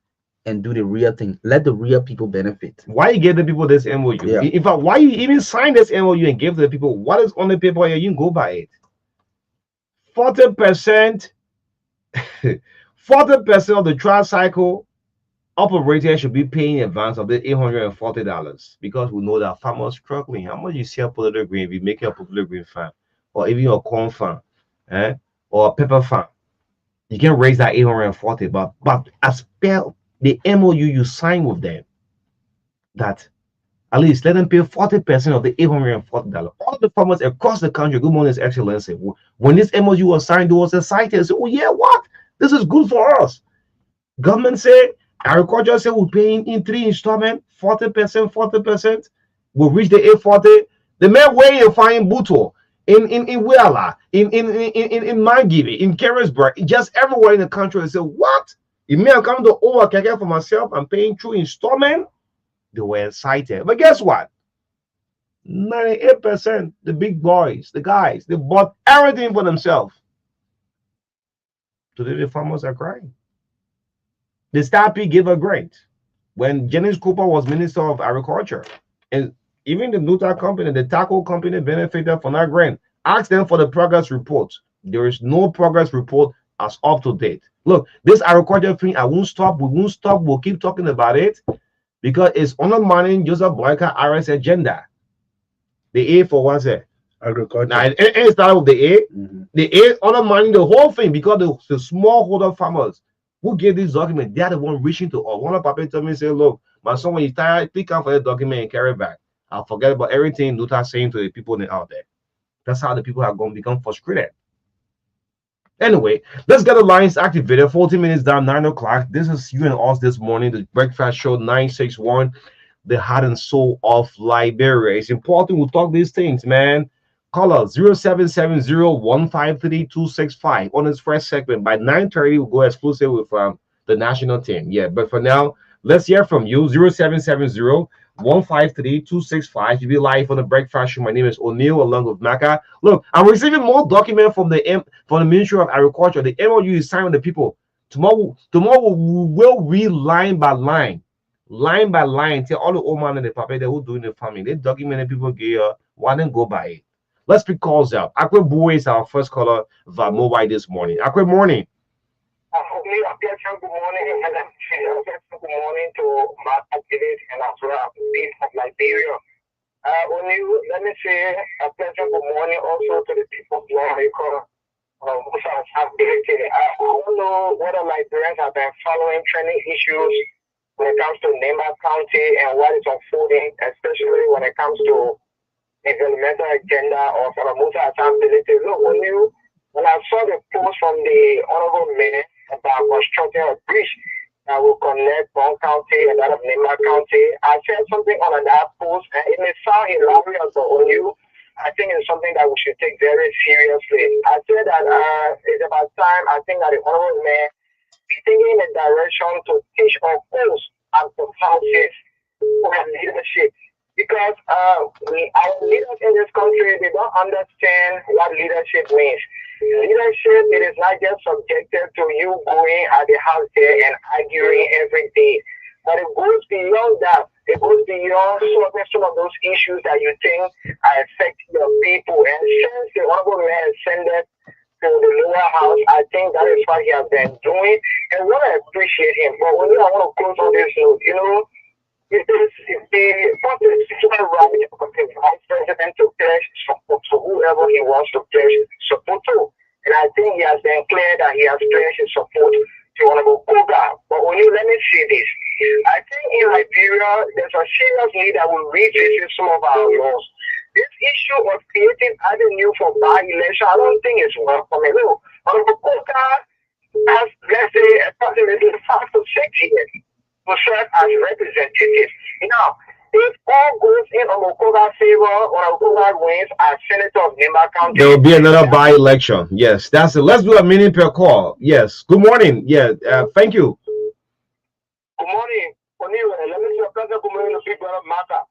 and do the real thing. Let the real people benefit. Why you give the people this MOU? In fact, why you even sign this MOU and give to the people? What is on the paper here? You can go by it. 40% 40% of the trial cycle operator should be paying in advance of the $840 because we know that farmers struggling. How much you sell potato grain if you make a potato grain farm, or even a corn farm, or a pepper farm, you can raise that 840. But as per the MOU you sign with them, that at least let them pay 40% of the $840. All the farmers across the country, good morning, Excellency. When this MOU was signed, there was a site and said, oh yeah, what? This is good for us. Government say, agriculture say we're paying in 3 installments, 40%. We'll reach the 840. The man where you find Buto, in Willa, in Mangibi, in Carisburg, just everywhere in the country, they say, what? It may have come to over for myself, I'm paying 2 installments. They were excited. But guess what? 98%, the big boys, the guys, they bought everything for themselves. Today the farmers are crying. The Stapi gave a grant when Jennings Cooper was Minister of Agriculture, and even the Nuta company, the taco company, benefited from that grant. Ask them for the progress report. There is no progress report as up to date. Look, this agriculture thing, I won't stop. We won't stop. We'll keep talking about it because it's undermining Joseph Boyka RS agenda. The A for what's it? Agriculture. Now, it started with the A. The A undermining the whole thing because the smallholder farmers who gave this document, they are the one reaching to us. One of Papa told me, say, look, my son, when you tired, click on for the document and carry it back. I'll forget about everything Luther saying to the people out there. That's how the people are going to become frustrated. Anyway, let's get the lines activated. 40 minutes down, 9 o'clock. This is you and us this morning, the breakfast show 961. the heart and soul of Liberia. It's important we talk these things, man. Call us 0770-153-265 on this first segment. By 9:30, we'll go exclusive with the national team. Yeah, but for now, let's hear from you. 0770-153-265. You'll be live on the breakfast show. My name is O'Neill along with Maka. Look, I'm receiving more documents from the Ministry of Agriculture. The MOU is signed with the people. Tomorrow we will read line by line till all the old man and the papa they who doing the farming. They documented people get why then go by it. Let's pick calls out. Akwe Boy is our first caller via mobile this morning. Akwe, morning. Good morning, and good morning to Martha Village and as well as the state of Liberia. Let me say a pleasant good morning also to the people of America. I don't know whether Liberians have been following trending issues when it comes to Nema County and what is unfolding, especially when it comes to developmental agenda of Salamusa accountability. Look, when I saw the post from the Honorable Mayor about constructing a bridge that will connect Bon County and that of Nema County, I said something on that post, and it may sound hilarious, but I think it's something that we should take very seriously. I said that it's about time, I think that the Honorable Mayor be thinking in a direction to teach our schools and to houses who have leadership. Because our leaders in this country, they don't understand what leadership means. Leadership, it is not just subjected to you going at the house there and arguing every day. But it goes beyond that. It goes beyond some of those issues that you think are affecting your people. And since the Honorable Mayor sent it to the lower house, I think that is what he has been doing. And what I appreciate him. But when I want to close on this note, it is the constitutional right of the vice president to pledge support to whoever he wants to pledge support to. And I think he has been clear that he has pledged his support to Honorable Koga. But let me say this. I think in Liberia, there's a serious need that will revisit some of our laws. This issue of creating avenue for by-election, I don't think it's welcome. Honorable Koga has, let's say, approximately 5 to 6 years to serve as representative. Now, if all goes in on Okoga's favor or Okoga wins as senator of Nema County, there will be another by-election. Yes, that's it. Let's do a minute per call. Yes. Good morning. Yeah. Thank you. Good morning. Let me say a pleasant good morning to Big Brother Mata.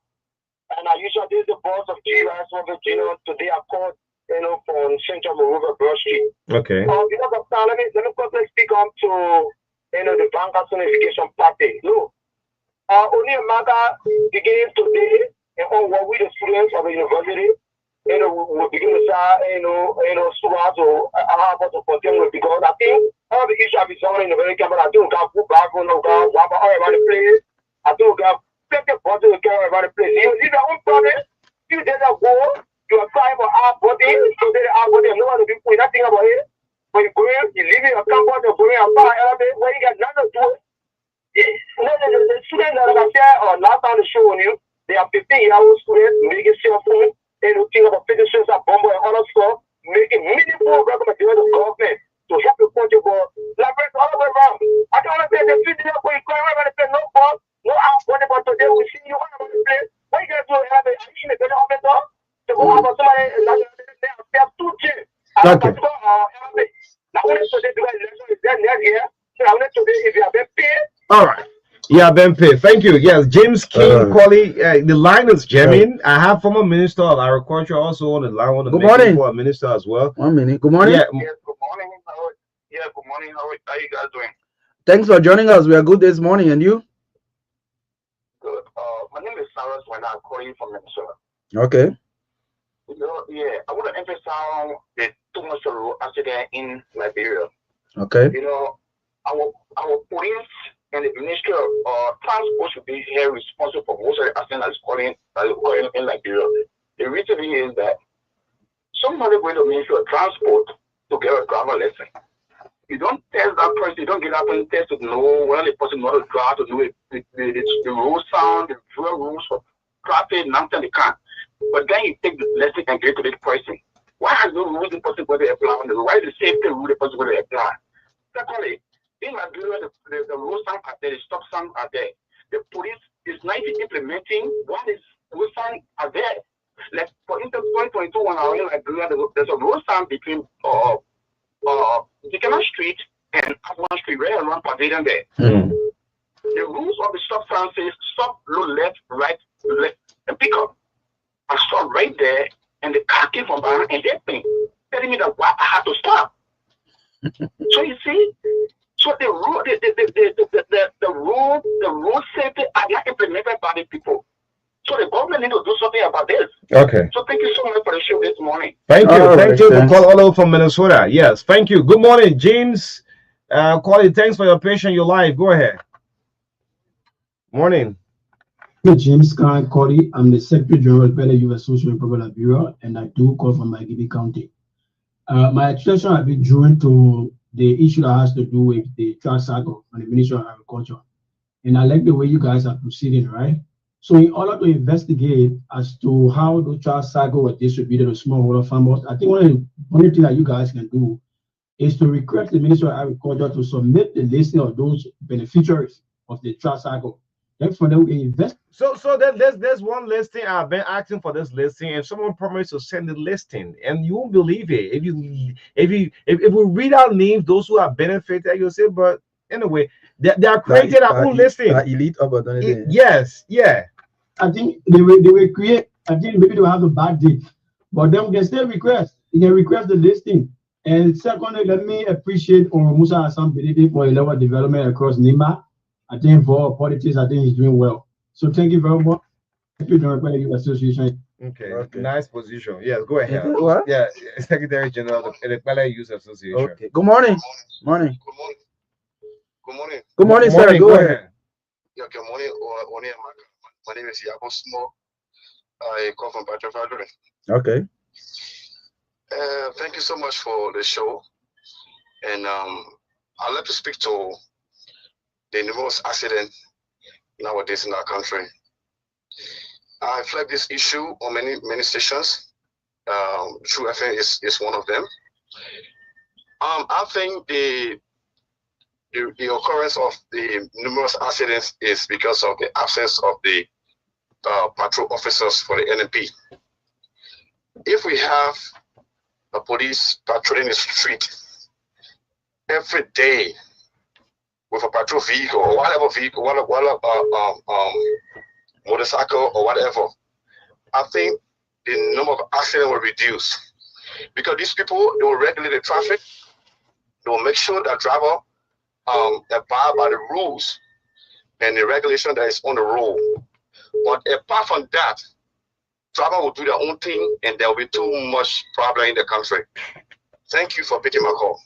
And I usually this is the boss of GRS of Virginia. Today I called, from Central Monrovia Broad Street. Okay. Because of time, let me quickly speak on to the Banker Unification Party. Look, only a matter beginning today, and on what we the students of the university, we begin to say, students or how to continue because I think all the issues have been solved in the very camera. I don't got good background, no got what all around the place. I don't got plenty of body to carry around the place. You see the own problem. You did that war. You are trying for our body, so they our body. No one will be doing nothing about it. When you go in, you leave your campus, you're going and buy everything. When you get none of those, the students that are there last time the show on you, they are 15-year-old students making cell phone, think about petitions and bomb and other stuff, making meaningful recommendations to government to help the country go. Like all the way around. I don't want to say the 15-year-old boy going around and say no ball, no out money, but today we see you all over the place. What you guys do? Have a better officer to go about somebody that they have 2 kids. Okay. All right. Yeah, Benpe. Thank you. Yes, James King Quali. The line is jamming. I have former Minister of Agriculture also on the line. Good morning. For a minister as well. 1 minute. Good morning. Yes, good morning. Good morning. How are you guys doing? Thanks for joining us. We are good this morning. And you? Good. My name is Cyrus when I'm calling from Minnesota. Okay. I want to emphasize on the too much road accident in Liberia. Okay. Our police and the Ministry of Transport should be here responsible for most of the accidents that is occurring in Liberia. The reason is that somebody going to the Ministry of Transport to get a driver lesson. You don't test that person, you don't get that person test to know whether the person knows to drive, to know the road sound, the fuel rules for traffic, nothing they can. But then you take the lesson and give it to the person. Why has no rule the person going to apply on the road? Why is the safety rule the person going to apply? Secondly, in Liberia, the road signs are there, the stop signs are there. The police is not even implementing what is road sign are there. Like for instance, 2022 when I went in Liberia, there's a road sign between Deacon Street and Aswan Street, right around Pavilion there. Mm. The rules of the stop sign says stop, low, left, right, left, and pick up. I stopped right there, and the car came from behind and hit me, telling me that why I had to stop. So you see, so the rule, the road safety are not implemented by the people. So the government need to do something about this. Okay. So thank you so much for the show this morning. Thank you. All Thank right, you for thanks. calling all over from Minnesota. Yes, thank you. Good morning, James. Calling. Thanks for your patience. Your live. Go ahead. Morning. Hey, James Khan Cody. I'm the Secretary General of the U.S. Social Republic Bureau, and I do call from Maghibie County. My attention has been drawn to the issue that has to do with the trash cycle on the Ministry of Agriculture. And I like the way you guys are proceeding, right? So in order to investigate as to how the trash cycle was distributed to smallholder farmers, I think one of the things that you guys can do is to request the Ministry of Agriculture to submit the listing of those beneficiaries of the trash cycle. Then from there we can invest. So there's one listing. I've been asking for this listing, and someone promised to send the listing, and you won't believe it. If we read out names, those who are benefited, you'll say, but anyway, they are created our own listing. Elite opportunity. Yes, yeah. I think they will create. I think maybe they'll have a bad date, but then we can still request. You can request the listing. And secondly, let me appreciate Musa Hassan Bedede for a level of development across NIMA. I think for politics, I think he's doing well. So thank you very much. Thank you, Director of the Association. Okay. Okay. Nice position. Yes, go ahead. What? Yeah, Secretary General of the Pele Youth Association. Okay. Good morning. Morning. Good morning. Good morning. Good morning, sir. Go ahead. Yeah, good morning. My name is Yabo Smo. I come from Patrick Fadre. Okay. Thank you so much for the show. And I'd like to speak to the numerous accidents nowadays in our country. I flagged this issue on many stations. True FM is one of them. I think the occurrence of the numerous accidents is because of the absence of the patrol officers for the NMP. If we have a police patrolling the street every day with a patrol vehicle or whatever vehicle, motorcycle or whatever, I think the number of accidents will reduce, because these people, they will regulate the traffic, they will make sure that driver abide by the rules and the regulation that is on the road. But apart from that, driver will do their own thing, and there will be too much problem in the country. Thank you for picking my call.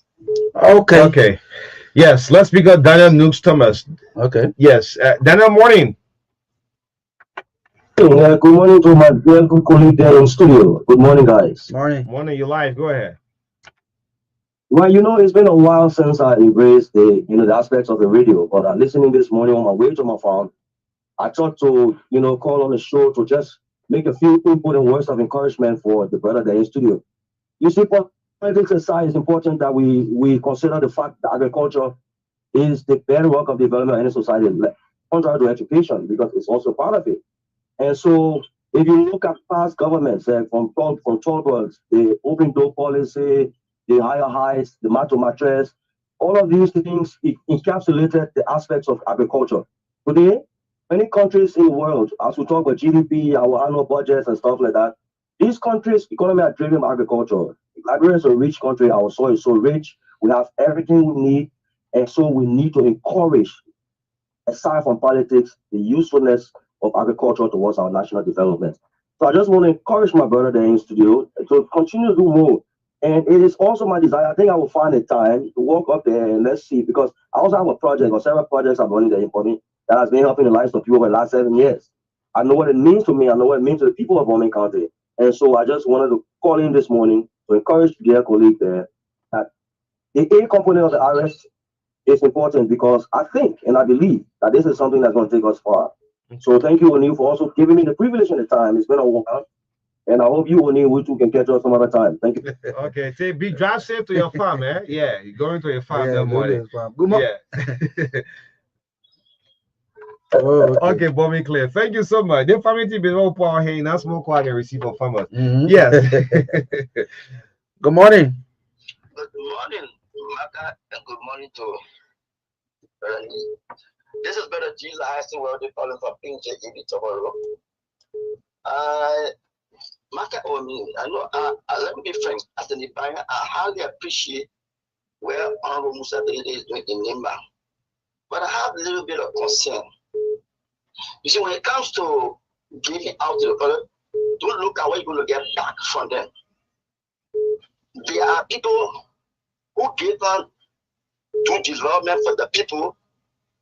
Okay. Okay. Yes, let's pick up Daniel Nooks Thomas. Okay. Yes, Daniel, morning. Good morning to my dear good colleague there in studio. Good morning, guys. Morning. Morning, you live. Go ahead. Well, it's been a while since I embraced the aspects of the radio, but listening this morning on my way to my farm, I thought to call on the show to just make a few input and words of encouragement for the brother there in studio. You see, politics aside, it's important that we consider the fact that agriculture is the bedrock of development of any society, contrary to education, because it's also part of it. And so, if you look at past governments, from Tolberg, the open door policy, the higher heights, the mattress, all of these things encapsulated the aspects of agriculture. Today, many countries in the world, as we talk about GDP, our annual budgets and stuff like that, these countries' economy are driven by agriculture. Liberia is a rich country. Our soil is so rich. We have everything we need. And so we need to encourage, aside from politics, the usefulness of agriculture towards our national development. So I just want to encourage my brother there in the studio to continue to do more. And it is also my desire, I think I will find a time to walk up there and let's see, because I also have a project or several projects I'm running there for me that has been helping the lives of people over the last 7 years. I know what it means to me. I know what it means to the people of Bowman County. And so I just wanted to call in this morning to encourage the dear colleague there that the A component of the arrest is important, because I think and I believe that this is something that's going to take us far. So thank you, O'Neill, for also giving me the privilege and the time. It's been a while. And I hope you, O'Neill, we too can catch us some other time. Thank you. Okay, say be drive safe to your farm, man. Yeah, you're going to your farm Yeah, that morning. good morning. Yeah. Oh, okay. Okay, Bobby Clear. Thank you so much. The family team is all power here. That's more quiet and receive of farmers. Mhm. Yes. Good morning. Good morning, Maka, and good morning to this is Brother Jesus. I still will be calling for Pink JEB tomorrow. Maka or me, I know. Let me be frank. As an Ibanya, I highly appreciate where Honorable Musa is doing in Nimba, but I have a little bit of concern. You see, when it comes to giving out to the other, don't look at what you're going to get back from them. There are people who give out to development for the people,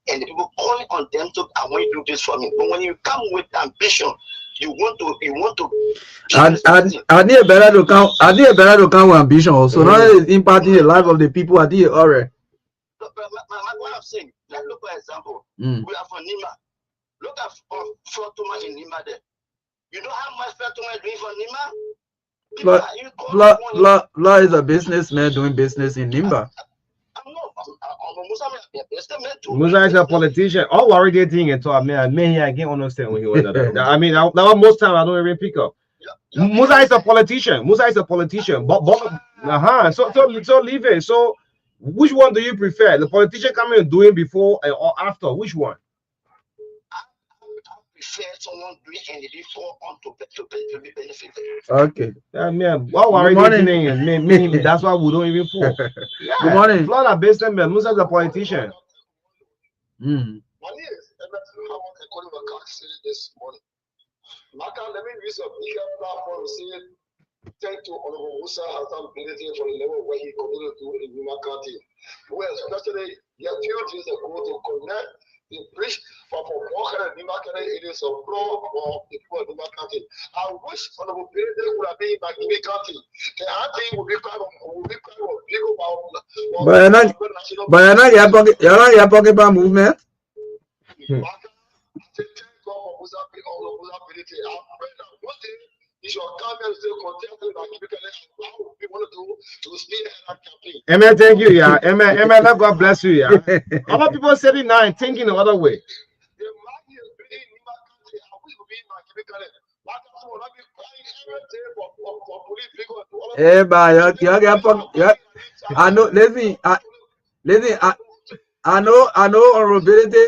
and the people calling on them to, I want you to do this for me. But when you come with ambition, you want to. I need a better to count. I need a better to count with ambition. Also, now it's impacting the life of the people. I think alright. Look, what I'm saying, like, look for example, we are from Nima. Look at Flotuma in Nima there. You know how much Flotuma is doing for Nima? Fla is a businessman doing business in Nimba. Musa is a politician. All worry they think and I mean, I can't understand when he was that. I mean, now most time I don't even pick up. Musa is a politician. Musa is a politician. But so leave it. So which one do you prefer? The politician coming and doing before or after? Which one? Prefer someone doing and before on to be benefited. Okay. Man, what worry they think? That's why we don't even pull. Yeah. Good morning. Florida businessman. Musa is a politician. Money is according to Cox City this morning. Maka, let me use a bigger platform to say thank you Honorable Musa Hassan Bility for the level where he continued to do in Nima County. Well, especially your few things that go to connect the bridge for walking in Nima County. It is a floor for the people of Nima County. I wish Honorable Bility would have been in my Nima County. The thing would be kind of big about. But you're not your pocket bar movement. Amen. Thank you, yeah. Amen. Let God bless you, yeah. Other people said it now and thinking the other way. Hey, but I know. Listen, I know honorability.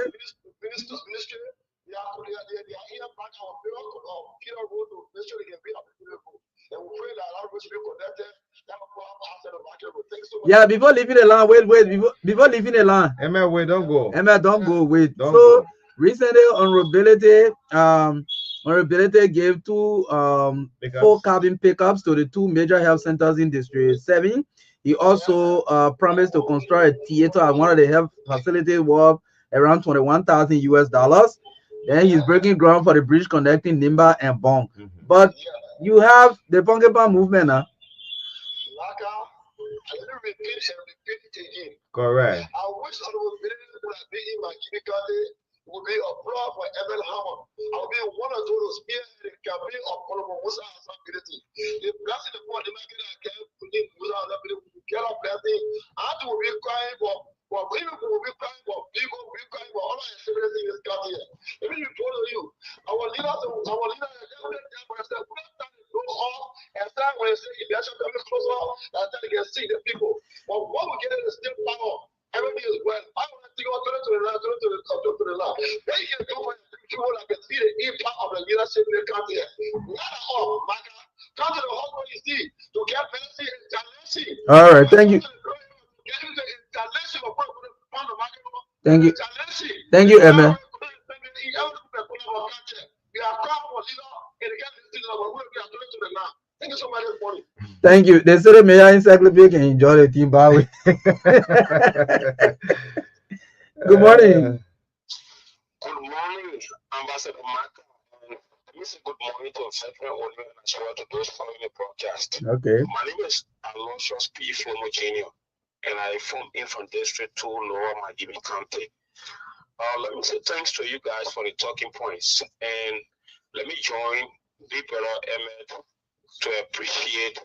Yeah, before leaving the line, wait. Before leaving the line, Amen. Wait, don't go. Amen, don't go. Wait. Don't So go. recently, honorability gave two full cabin pickups to the two major health centers in District 7. He also promised to construct a theater at one of the health facilities worth around $21,000 US. Then he's breaking ground for the bridge connecting Nimba and Bong. But you have the Ponkepa movement now. Correct. I wish I would be in my Kibikale would be a problem for Evan Hammer. I'll be one or two of those spearhead campaign of Honorable Musa Hassan. The blessing of God, the Magan can put in Musa get up blessing. I will be crying for people will be crying for people will be crying for all my everything in this country. Let me follow you. Our leaders, go off and start when they say if you actually come closer and then they can see the people. But what we get in is still power. Everything is well. I want to go to the land. They can do for people that can see the impact of the leadership in the country. Not at all, Maka. Come to the hospital, you see, to get medicine and installation. All right, thank you. Thank you, Emma. Thank you so much this morning. Thank you. They said may I encyclopedia can enjoy the team Bowie. Good morning. Good morning, Ambassador Maka. Let me say good morning to Federal Audio and as well to those following the broadcast. Okay. My name is Aloysius P. Fomo Jr. and I am from District 2, Lower Magibi County. Let me say thanks to you guys for the talking points, and let me join Big Brother Emmett to appreciate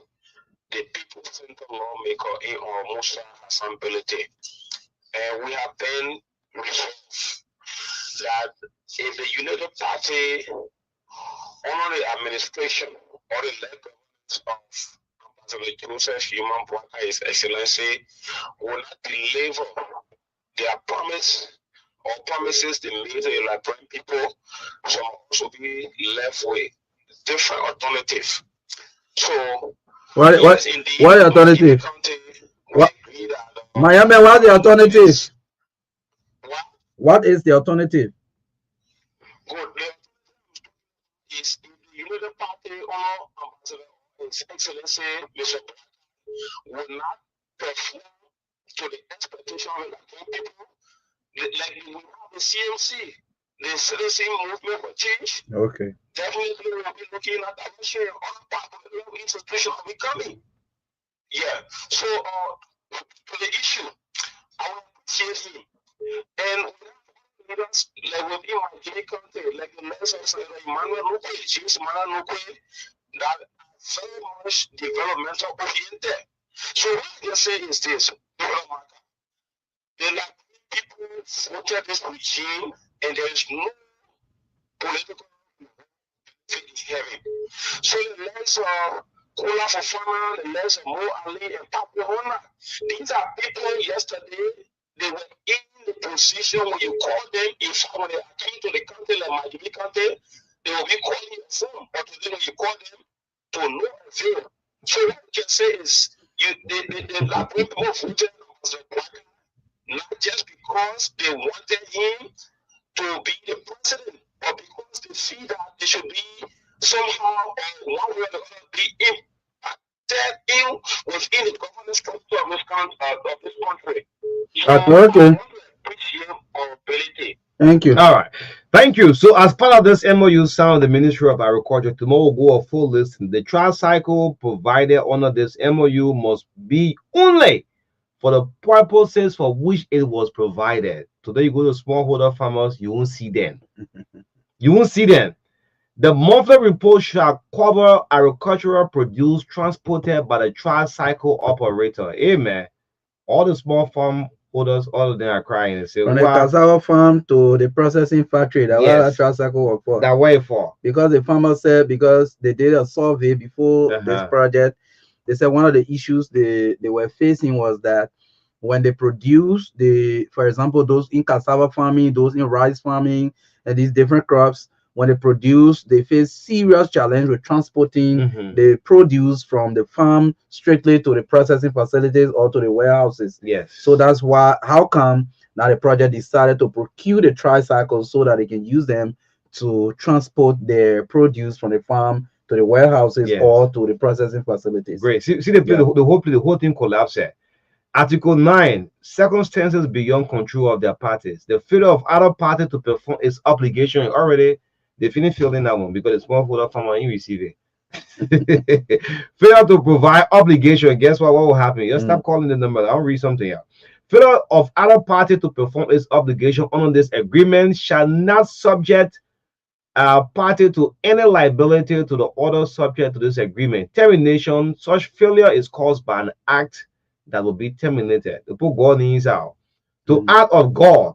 the people center lawmaker in Musa Hassan Bility. And we have been resolved that if the United Party under the administration or the led government of Ambassador Joseph Human Bwaka, His Excellency, will not deliver their promise or promises they made to the Liberian people, some also be left with different alternative. So, What the alternative? Miami, what's the alternative? What is the alternative? Good. The is the United Party or Ambassador His Excellency Mr. will not perform to the expectation of the people. Like we have the CMC, the Citizen Movement for Change. Okay. Definitely we'll be looking at our share on part of the institution will be coming. Yeah. So to the issue, I will appreciate him. And leaders like within my Guinea country, like the lessons like Emmanuel Nukwe, James Emmanuel Nukwe, that are very much developmental oriented. So what I can say is this, the Liberian people voted this regime and there is no political benefit in heaven. So the likes of Kula Fofana, the likes of Mo Ali and Papu Hona, these are people yesterday, they were in the position when you call them, in fact, when they came to the country like Majimi country, they will be calling your phone, but today when you call them, to no avail. So what I can say is, the Liberian people voted as a black, not just because they wanted him to be the president, but because they see that they should be somehow one way or the other be impacted in within the governance structure of this country. So Okay. I want to appreciate our ability. Thank you. All right. Thank you. So, as part of this MOU signed with the Ministry of Agriculture, tomorrow will go a full list. The trial cycle provided under this MOU must be only for the purposes for which it was provided. Today, you go to smallholder farmers, you won't see them. You won't see them. The monthly report shall cover agricultural produce transported by the trial cycle operator. Amen. All the small farm holders, all of them are crying and say, From the cassava farm to the processing factory, that Yes. was that trial cycle work for. that way for. Because the farmer said, because they did a survey before this project, they said one of the issues they were facing was that when they produce for example, those in cassava farming, those in rice farming, and these different crops, when they produce, they face serious challenge with transporting the produce from the farm strictly to the processing facilities or to the warehouses. Yes. So that's how come now the project decided to procure the tricycles so that they can use them to transport their produce from the farm to the warehouses or to the processing facilities. Great. See the whole thing collapsed here. Article 9, circumstances beyond control of their parties. The failure of other party to perform its obligation already, they finished filling that one because the smallholder farmer ain't receive it. Failure to provide obligation. Guess what will happen? Just stop calling the number. I'll read something here. Failure of other party to perform its obligation under this agreement shall not subject a party to any liability to the order subject to this agreement. Termination. Such failure is caused by an act that will be terminated. To put God in out. To act of God.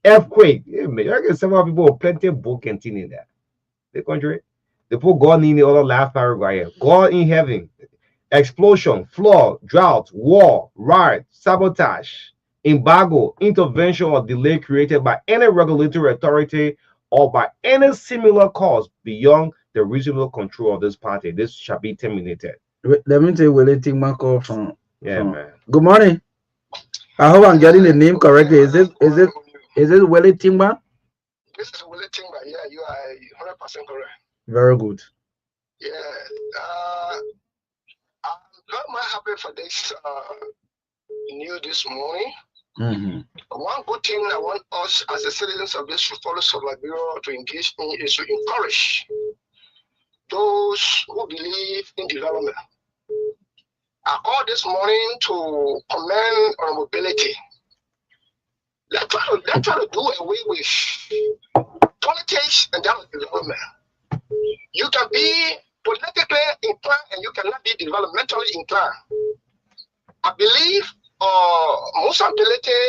Earthquake. I get several people with plenty of book containing that. The country. They put God in the other last paragraph here. God in heaven. Explosion, flood, drought, war, riot, sabotage, embargo, intervention, or delay created by any regulatory authority or by any similar cause beyond the reasonable control of this party. This shall be terminated. Let me tell you, Willie Tingmako from. Man. Good morning. I hope I'm getting the name correctly. Is it Willie Tingma? This is Willie Tingma. Yeah, you are 100% correct. Very good. Yeah. I'm not happy for this news this morning. One good thing I want us as the citizens of this Republic of Liberia to engage in is to encourage those who believe in development. I called this morning to commend our mobility. Let's try to do away with politics and development. You can be politically inclined and you cannot be developmentally inclined. I believe Musa Bilete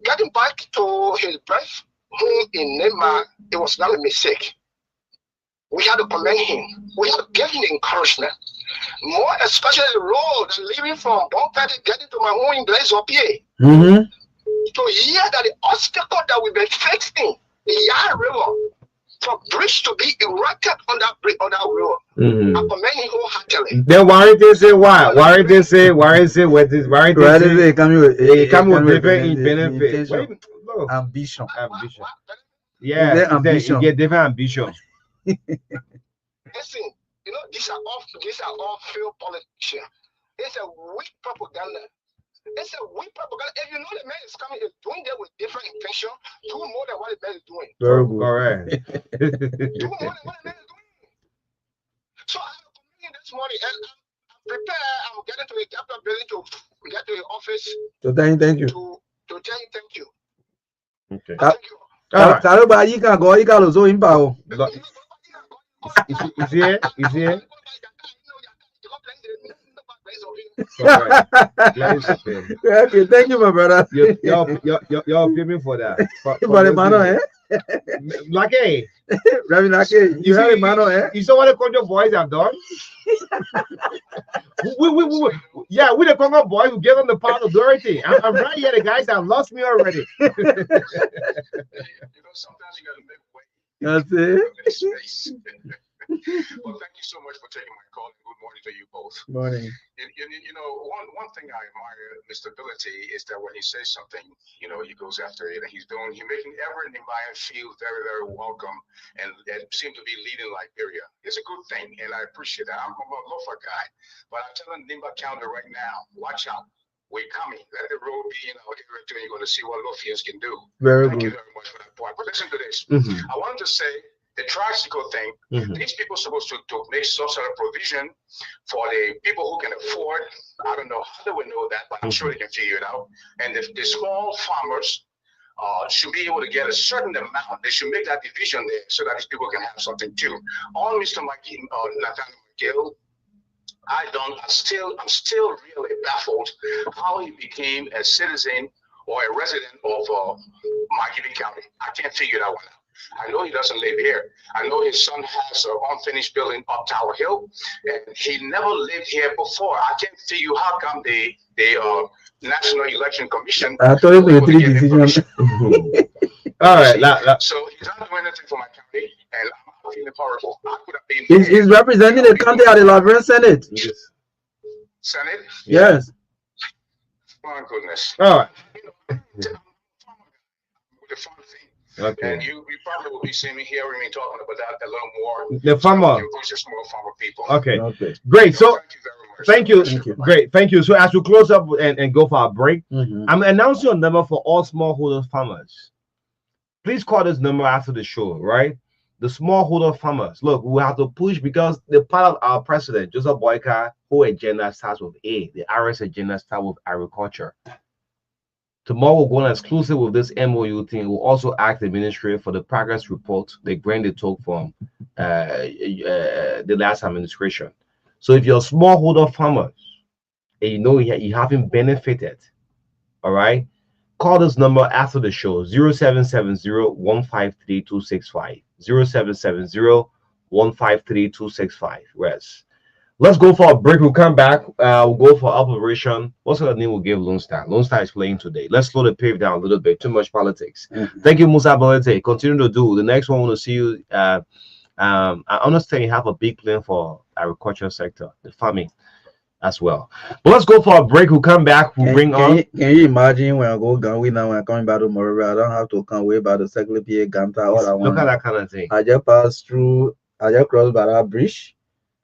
getting back to his birth whom in Nema, it was not a mistake. We had to commend him. We had to give him encouragement. More especially the road and leaving from Bonpet getting to my home in Blaise of Pierre. To hear that the obstacle that we've been facing, the Yard River, for bridge to be erected on that bridge, on that road. I commend him wholeheartedly. Then why did they say why? Why did they say why is it with this? Why did they say it come with different benefits? Ambition. Yeah, ambition. You get different ambition. Listen, you know, these are all failed politicians. It's a weak propaganda. It's a weak propaganda. If you know the man is coming, is doing that with different intention, do more than what the man is doing. Very good. All right. Do more than what the man is doing. So I have come in this morning and I'm prepared. I'm getting to the capital building to get to the office. So thank you. To tell you thank you. Okay. Thank you. All right. You can go. You can also impound. Is here? Okay, thank you, my brother. Y'all pay me for that. For the manner, eh? Lucky. Reverend Lucky, you have a manner, eh? You saw what the Congo boys have done? Yeah, we the Congo boys who gave them the power of authority. I'm right here. The guys have lost me already. You know, sometimes you gotta make way. That's it. Well, thank you so much for taking my call, and good morning to you both. Morning. You know, one thing I admire Mr. Ability is that when he says something, you know, he goes after it, and he's making every Nehemiah feel very, very welcome, and seem to be leading Liberia. It's a good thing, and I appreciate that. I'm a Lofa guy, but I'm telling Nimba County right now, watch out. We're coming. Let the road be in our area, and you're going to see what Lofians can do. Thank you very much for that point. But listen to this. I wanted to say, the tricycle thing, these people are supposed to make some sort of provision for the people who can afford. I don't know how they would know that, but I'm sure they can figure it out. And the small farmers should be able to get a certain amount. They should make that division there so that these people can have something too. On Mr. Nathaniel McGill, I'm still really baffled how he became a citizen or a resident of Margibi County. I can't figure that one out. I know he doesn't live here. I know his son has an unfinished building up Tower Hill, and he never lived here before. I can't figure how come the National Election Commission. I told you the decision. All right. So he's not doing anything for my county, and I'm feeling horrible. I could have been. He's representing the county at the Liberian Senate. Yes. Senate? Yes. My goodness. All right. With the farm thing. Okay. And you probably will be seeing me, hearing me talking about that a little more. The farmer. Just more farmer people. Okay. Okay. Great. So thank you very much. thank you. Thank you. Great. Thank you. So as we close up and go for our break, Mm-hmm. I'm announcing a number for all smallholder farmers. Please call this number after the show, right? The smallholder farmers. Look, we have to push because the part of our president, Joseph Boyka, whole agenda starts with A. The RS agenda starts with agriculture. Tomorrow we'll go on exclusive with this MOU thing. We'll also ask the ministry for the progress report, the grant they took from the last administration. So if you're a smallholder farmer and you know you haven't benefited, all right, call this number after the show, 0770-153-265. 0770-153-265. Rest. Let's go for a break. We'll come back. We'll go for operation. What's the name we'll give Lone Star? Lone Star is playing today. Let's slow the pave down a little bit. Too much politics. Thank you, Musa Balete. Continue to do. The next one, I want to see you. I understand you have a big plan for agriculture sector, the farming as well. But let's go for a break. We'll come back. We'll bring on. Can you imagine when I go Ganwi now when I'm coming back to Moreira? I don't have to come way by the Circle PA Ganta. Look at that kind of thing. I just pass through. I just cross by that bridge.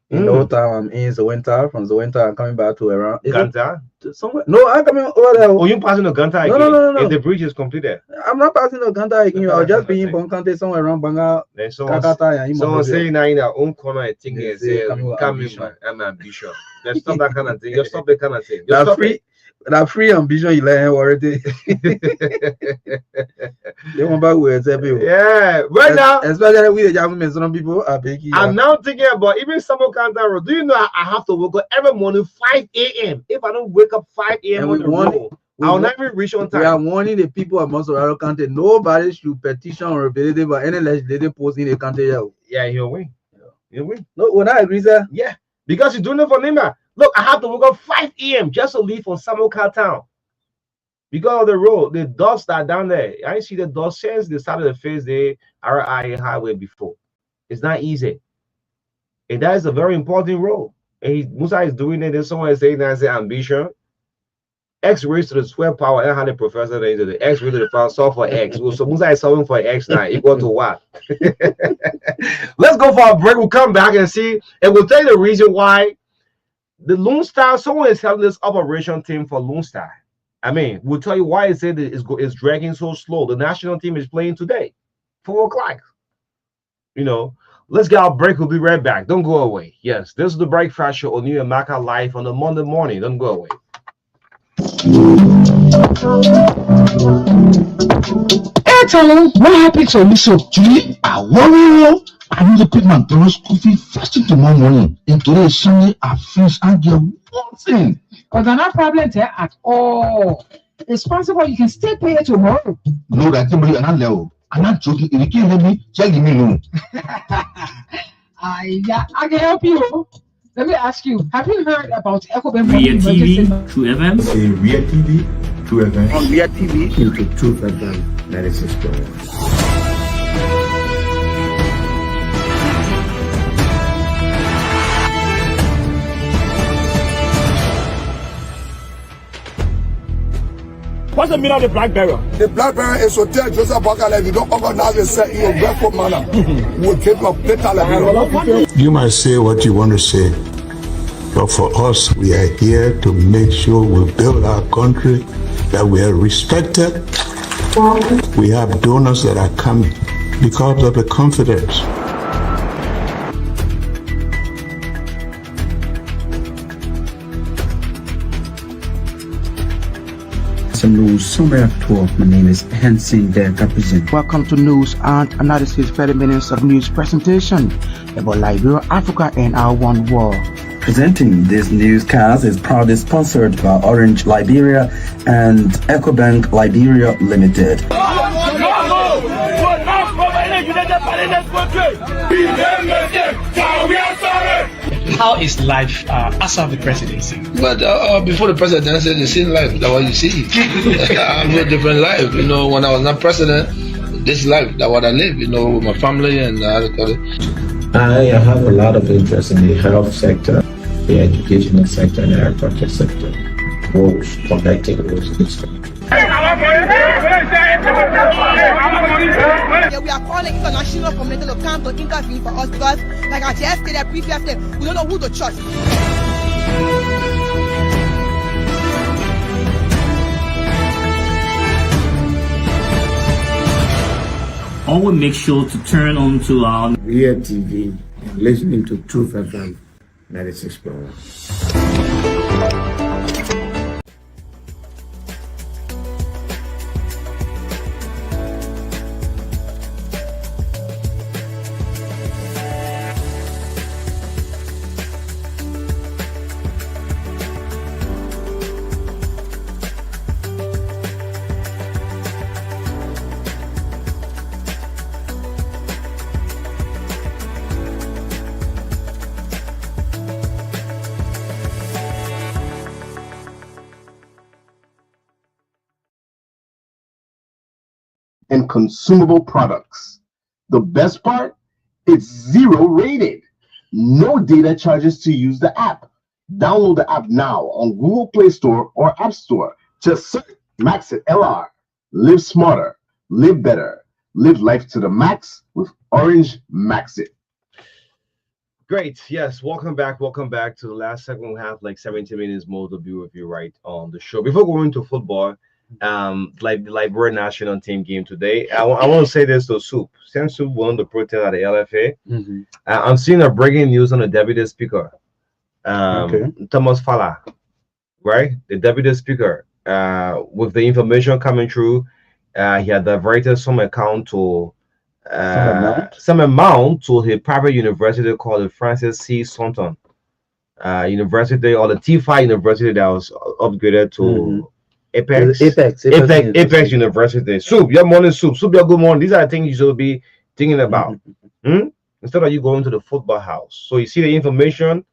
In the time I'm in Zawenta, from Zawenta I'm coming back to around Ganta? Somewhere. No, I'm coming over there. Oh, you passing the Ganta again? No. If the bridge is completed. I'm not passing the Ganta again. I'll just be in Bonkante somewhere around Banga. Then Someone saying now in our own corner, I think it's coming, man. I'm ambition. Let's stop that kind of thing. Just stop that kind of thing. That free ambition you learn already. You want back with yeah, right now, especially with the government, some people are baking. I'm now thinking about even some kind of. Do you know I have to wake up every morning 5 a.m. If I don't wake up 5 a.m. on the road, I'll never reach on time. We are warning the people of Montserrat County. Nobody should petition or rebel by any legislative post in the county. Yeah, he'll win. He'll win. No, when I agree, sir. Yeah, because you're doing it for Nima. Look, I have to wake up 5 a.m. just to leave for Samuel Town. Because of the road, the dust are down there. I see the dust since they started the phase the RI highway before. It's not easy. And that is a very important role. And Musa is doing it. There's someone saying that's ambition. X raised to the 12 power and how the professor into the X raised to the power solve for X. So Musa is solving for X now equal to what? Let's go for a break. We'll come back and see, and we'll tell you the reason why the Lone Star, someone is having this operation team for Lone Star. I mean, we'll tell you why it's dragging so slow. The national team is playing today, 4 o'clock. You know, let's get our break. We'll be right back. Don't go away. Yes, this is the Breakfast Show on New America Live on a Monday morning. Don't go away. Hey, Talo, what happened to me? So today, I worry. I need to put my daughter's school fee first thing tomorrow morning. And today is Sunday. I finish and get one thing. But there's no problem there at all. It's possible you can still pay it tomorrow. No, that thing, but I'm not joking. If you can't help me, just give me no. Yeah, I can help you. Let me ask you, have you heard about EcoBank Ria TV, True FM? Ria TV, True FM. On Ria TV, into True FM 96.1. What's the meaning of the black barrel? The black barrel is to tell Joseph Bakala, if you don't organize yourself in a grateful manner, we'll keep your data. You might say what you want to say, but for us, we are here to make sure we build our country, that we are respected. We have donors that are coming because of the confidence. News Summary of 12. My name is Hansen Delta Present. Welcome to News and Analysis 30 minutes of news presentation about Liberia, Africa, and our one world. Presenting this newscast is proudly sponsored by Orange Liberia and EcoBank Liberia Limited. How is life after the presidency? But before the presidency, the same life that what you see. I have a different life. You know, when I was not president, this life that what I live. You know, with my family and I have a lot of interest in the health sector, the educational sector, and the agriculture sector. Roads, connecting roads in this country. Yeah, we are calling international community to come to intervene for us because, like I just stated previously, we don't know who to trust. Always make sure to turn on to our Ria TV and listening to Truth FM 96.1. And consumable products. The best part, it's 0 rated. No data charges to use the app. Download the app now on Google Play Store or App Store. Just search Maxit LR. Live smarter, live better, live life to the max with Orange Maxit. Great. Yes. Welcome back. Welcome back to the last segment. We have like 17 minutes more to be with you right on the show. Before going to football, like the Liberia national team game today, I want to say this to Soup. Since Soup won the protest at the LFA, I'm seeing a breaking news on the deputy speaker, Thomas Fala, right? The deputy speaker, with the information coming through, he had diverted some account to some amount to a private university called the Francis C. Sonton University, or the T5 University that was upgraded to Apex University. Soup, your morning soup. Soup, your good morning. These are the things you should be thinking about. Instead of you going to the football house. So you see the information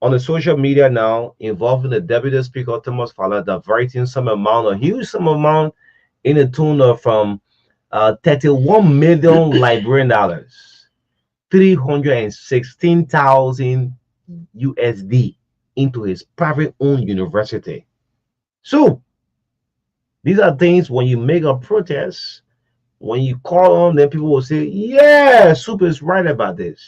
on the social media now involving the Deputy Speaker Thomas Fowler diverting some amount, a huge sum amount in the tune of from 31 million Liberian dollars, 316,000 USD into his private owned university. So these are things when you make a protest, when you call on them, people will say, yeah, Soup is right about this.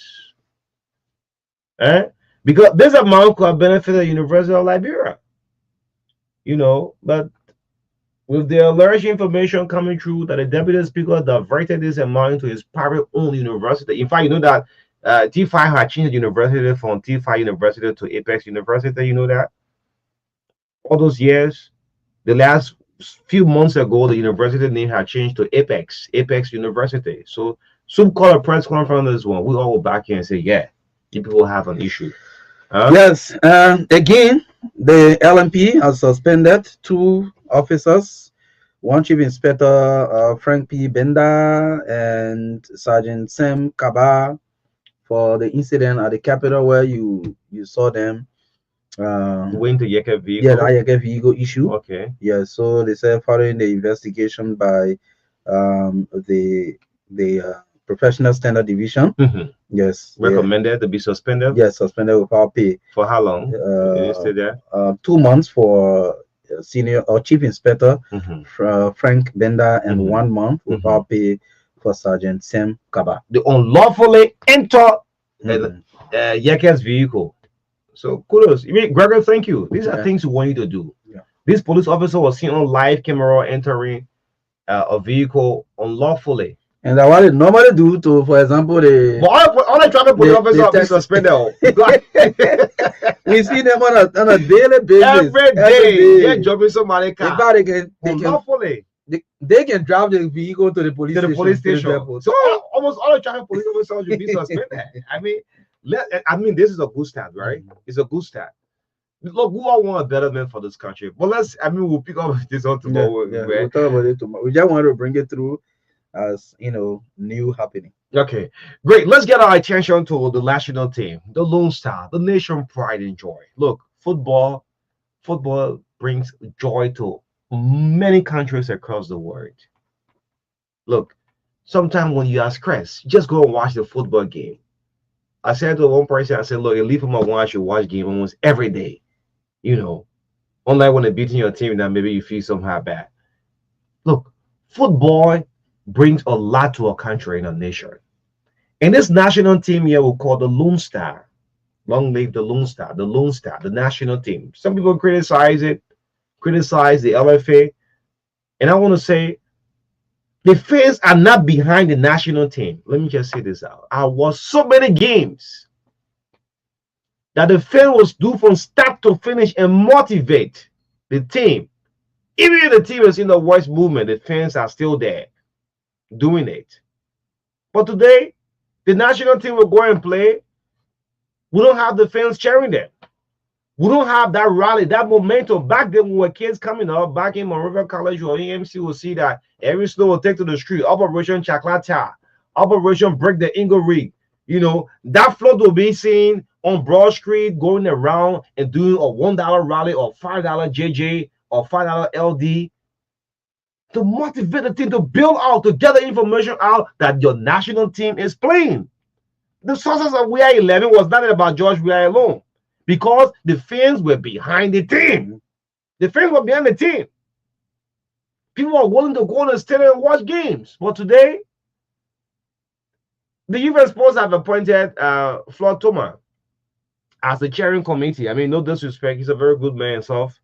Because this amount could have benefited the University of Liberia. You know, but with the alleged information coming through that the Deputy Speaker diverted this amount into his private owned university. In fact, you know that T5 had changed the university from T5 University to Apex University. You know that? All those years, the last few months ago, the university name had changed to Apex University. So some call a press conference on this one. We all go back here and say, yeah, you people have an issue. Yes. Again, the LMP has suspended 2 officers, one Chief Inspector Frank P. Benda and Sergeant Sam Kaba, for the incident at the Capitol where you saw them going to Yeke vehicle. Yeah, the Yeke vehicle issue. Okay. Yeah, so they said following the investigation by the Professional Standard Division. Yes. Recommended to be suspended? Yes, suspended without pay. For how long? Did you stay there? 2 months for senior or chief inspector Frank Benda, and 1 month without pay for Sergeant Sam Kaba. They unlawfully enter Yeke's vehicle. So kudos. Gregor, thank you. These are things we want you to do. This police officer was seen on live camera entering a vehicle unlawfully. And that's what they normally do to, for example, the all the traffic police officers are suspended. We see them on a daily basis. Every day. They're dropping somebody car. They can drive the vehicle to the police station. So almost all the traffic police officers will be suspended. I mean, this is a good start, right? It's a good start. Look, we all want a betterment for this country. But we'll pick up this on tomorrow. We'll talk about it tomorrow. We just want to bring it through as new happening. Okay, great. Let's get our attention to the national team, the Lone Star, the nation pride and joy. Look, football brings joy to many countries across the world. Look, sometimes when you ask Chris, just go and watch the football game. I said to one person, I said, look, you leave from my watch, you watch game almost every day. Unlike when they're beating your team, that maybe you feel somehow bad. Look, football brings a lot to a country and a nation. And this national team here we'll call the Lone Star. Long live the Lone Star, the national team. Some people criticize the LFA. And I want to say, the fans are not behind the national team. Let me just say this out. I watched so many games that the fan was due from start to finish and motivate the team. Even if the team is in the worst movement, the fans are still there doing it. But today, the national team will go and play. We don't have the fans cheering them. We don't have that rally, that momentum. Back then, when we were kids coming up, back in Monrovia College or AMC, will see that every snow will take to the street. Operation Chaklata, Operation Break the Ingle Rig. That float will be seen on Broad Street, going around and doing a $1 rally or $5 JJ or $5 LD. To motivate the team to build out, to get the information out that your national team is playing. The success of We Are 11 was not about George Weah alone, because the fans were behind the team. The fans were behind the team. People are willing to go on the stadium and watch games. But today, the U.S. Sports have appointed Floyd Thomas as the chairing committee. I mean, no disrespect, he's a very good man himself,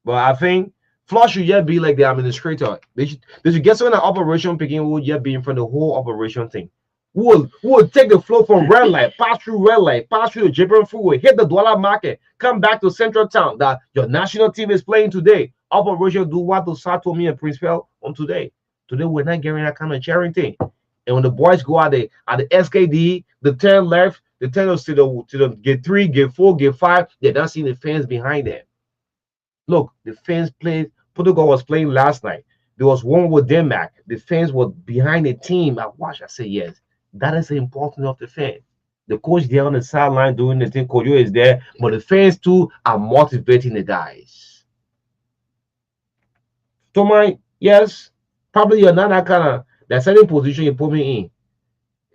but I think Floyd should yet be like the administrator. They should get someone at operation picking who would yet be in front of the whole operation thing. Who will take the flow from red light, pass through red light, pass through the Gibran Freeway, hit the Douala Market, come back to Central Town that your national team is playing today. Operation do what to Satomi and Prince Phil on today. Today we're not getting that kind of cheering thing. And when the boys go out there at the SKD, the 10 left, the 10 to the gate 3, gate 4, gate 5, they're not seeing the fans behind them. Look, the fans play Portugal was playing last night. There was one with Denmark. The fans were behind the team. I watched. I said, yes, that is the importance of the fans. The coach there on the sideline doing the thing. Koyo is there, but the fans too are motivating the guys. Thomas, yes, probably you're not that kind of that certain position you put me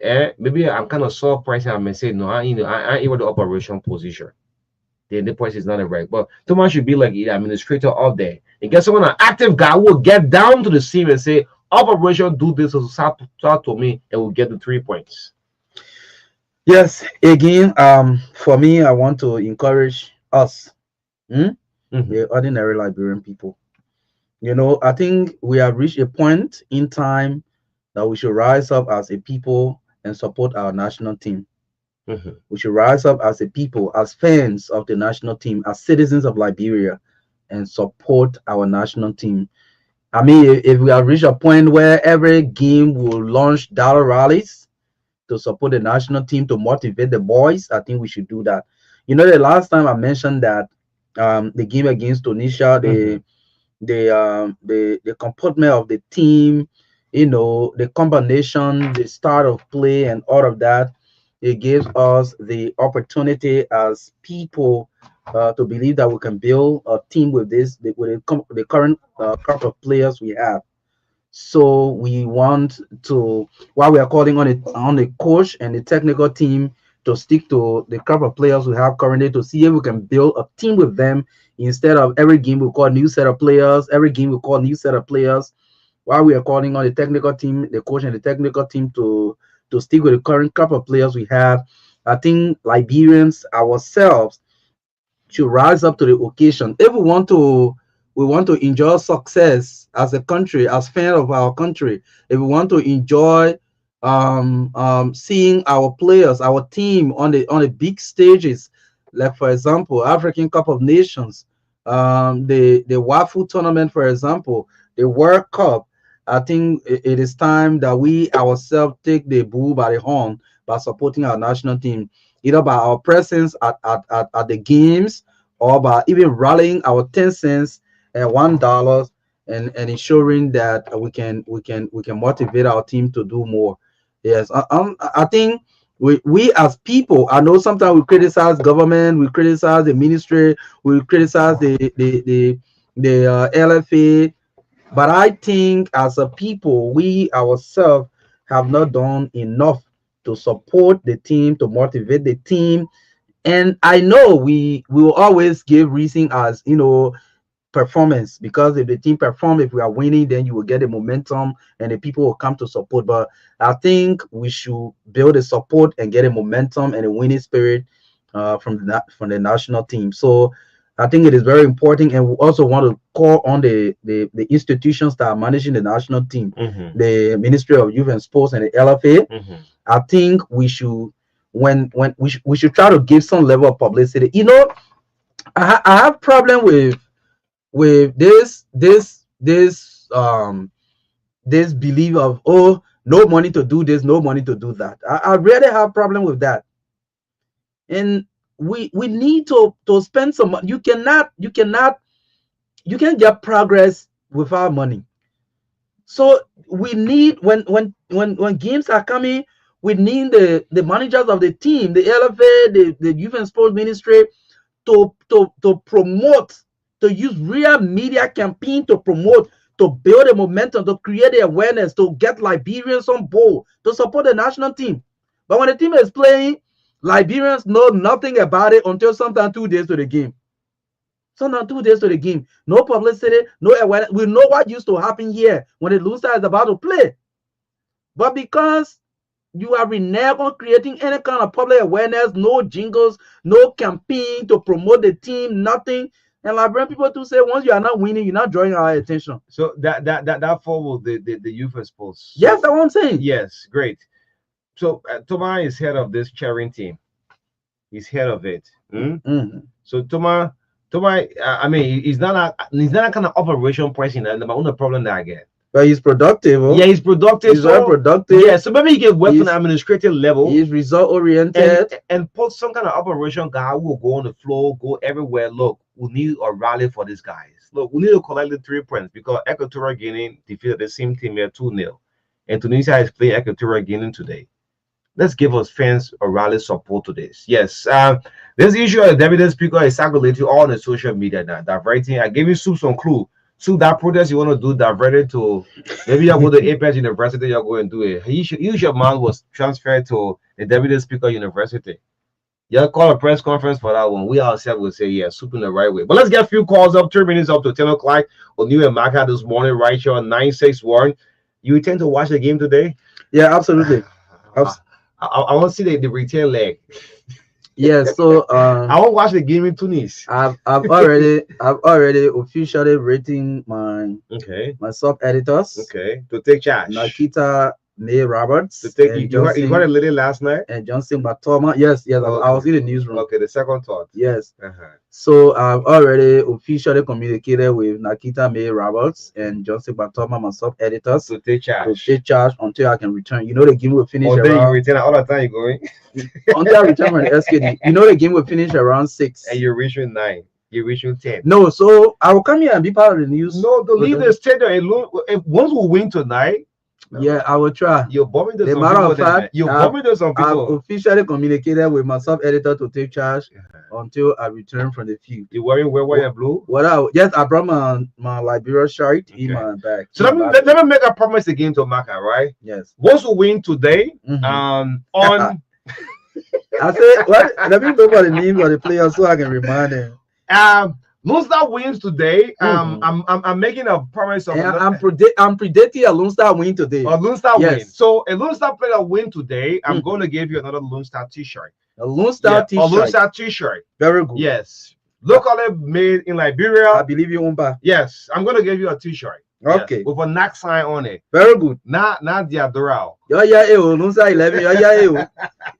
in. Maybe I'm kind of soft pricing. I may say no, I ain't even the operation position. Then the price is not right. But Thomas should be like the administrator up there. And get someone, an active guy who will get down to the scene and say, operation, do this, so start to me, and we'll get the 3 points. Yes, again, for me, I want to encourage us, the ordinary Liberian people. You know, I think we have reached a point in time that we should rise up as a people and support our national team. We should rise up as a people, as fans of the national team, as citizens of Liberia, and support our national team. I mean, if we have reached a point where every game will launch dollar rallies to support the national team, to motivate the boys, I think we should do that. You know, the last time I mentioned that the game against Tunisia, the comportment of the team, you know, the combination, the start of play, and all of that, it gives us the opportunity as people to believe that we can build a team with the current crop of players we have. So we want to, while we are calling on the coach and the technical team to stick to the crop of players we have currently, to see if we can build a team with them instead of every game we call new set of players, every game we call new set of players. While we are calling on the technical team, the coach and the technical team to stick with the current crop of players we have, I think Liberians ourselves should rise up to the occasion. If we want to enjoy success as a country, as fans of our country, if we want to enjoy seeing our players, our team on the big stages, like for example, African Cup of Nations, the WAFU tournament, for example, the World Cup, I think it is time that we ourselves take the bull by the horn by supporting our national team, either by our presence at the games or by even rallying our 10 cents and $1 and ensuring that we can motivate our team to do more. Yes, I think we as people, I know sometimes we criticize government, we criticize the ministry, we criticize the LFA, but I think as a people, we ourselves have not done enough to support the team, to motivate the team. And I know we will always give reason as, you know, performance, because if the team perform, if we are winning, then you will get the momentum and the people will come to support. But I think we should build a support and get a momentum and a winning spirit from the national team. So I think it is very important, and we also want to call on the institutions that are managing the national team, the Ministry of Youth and Sports and the LFA. I think we should we should try to give some level of publicity. You know, I have problem with this belief of, oh, no money to do this, no money to do that. I really have problem with that. And we need to spend some money. You can't get progress without money. So we need, when games are coming, we need the managers of the team, the LFA, the Youth and Sports Ministry, to promote, to use real media campaign to promote, to build a momentum, to create the awareness, to get Liberians on board, to support the national team. But when the team is playing, Liberians know nothing about it until sometime 2 days to the game. Sometimes 2 days to the game. No publicity, no awareness. We know what used to happen here when the loser is about to play. But because you are reneged on creating any kind of public awareness, no jingles, no campaign to promote the team, nothing. And Liberian people to say, once you are not winning, you're not drawing our attention. So that follows the Youth and Sports. Yes, that's what I'm saying. Yes, great. So Thomas is head of this cheering team. He's head of it. So Thomas, I mean, he's not a kind of operation person. And the only problem that I get. But he's productive. Yeah, he's productive. He's very productive. Yeah, so maybe he can work on the administrative level. He's result oriented and put some kind of operation guy who will go on the floor, go everywhere. Look, we need a rally for these guys. Look, we need to collect the 3 points because Equatorial Guinea defeated the same team here 2-0. And Tunisia is playing Equatorial Guinea today. Let's give us fans a rally support to this. Yes, this issue of the deputy speaker is circulating all on the social media now. Diverting. I gave you some clue. So that protest you want to do diverted to maybe you go to Apex University, you're going to do it. Your man was transferred to the deputy speaker university. You'll call a press conference for that one. We ourselves will say, yeah, soup in the right way. But let's get a few calls up, 3 minutes up to 10 o'clock on New and Maka this morning, right here on 961. You intend to watch the game today? Yeah, absolutely. I want to see the return leg. Yeah, so I want to watch the game in Tunis. I've already officially rating my sub editors. Okay, to take charge. Nakita May Roberts. To take you heard a lady last night and Johnson Batoma. Yes, I was in the newsroom. Okay, the second thought. Yes. So I've already officially communicated with Nakita May Roberts and Johnson Batoma, my sub editors, to take charge. Until I can return. You know the game will finish around. You return all the time you're going. Until I return from the SKD. You know the game will finish around 6. And you're reaching 9. You're reaching 10. No, so I will come here and be part of the news. No, to leave the stadium alone. Once we win tonight. Yeah, I will try. You're bombing to some matter people. Of fact, you're bombing to some people. I've officially communicated with my sub-editor to take charge until I return from the field. You wearing where blue? Yes, I brought my Liberia shirt in my bag. So let me make a promise again to Maka, right? Yes. Once we win today, on I said, let me look at the names of the players so I can remind them. Lone Star wins today. I'm making a promise of. I'm predicting a Lone Star win today. A Lone Star win. So a Lone Star player win today. I'm going to give you another Lone Star T-shirt. A Lone Star T-shirt. A Lone Star T-shirt. Very good. Yes. Locally made in Liberia. I believe you, Umba. Yes, I'm going to give you a T-shirt. Okay. Yes, with a NAC sign on it. Very good. Not the Adoral. Lone Star 11.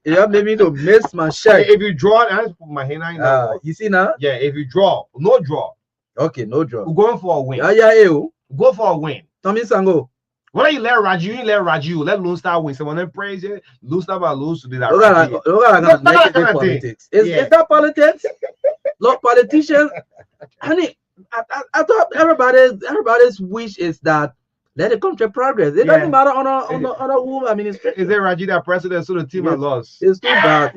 You have made me to miss my shirt. If you draw, I just put my hand in. You see now? Yeah, if you draw, no draw. Okay, no draw. We're going for a win. Go for a win. Tommy Sango. Why you let Raju? You let Raju. Let Lone Star win. Someone praise it. Lone Star will lose to do that. Look at that politics. Is that politics? Look, politicians. Honey, I thought everybody's wish is that let the country progress. It doesn't matter on a whom administration. Is it Raju that president so the team has lost? It's too bad.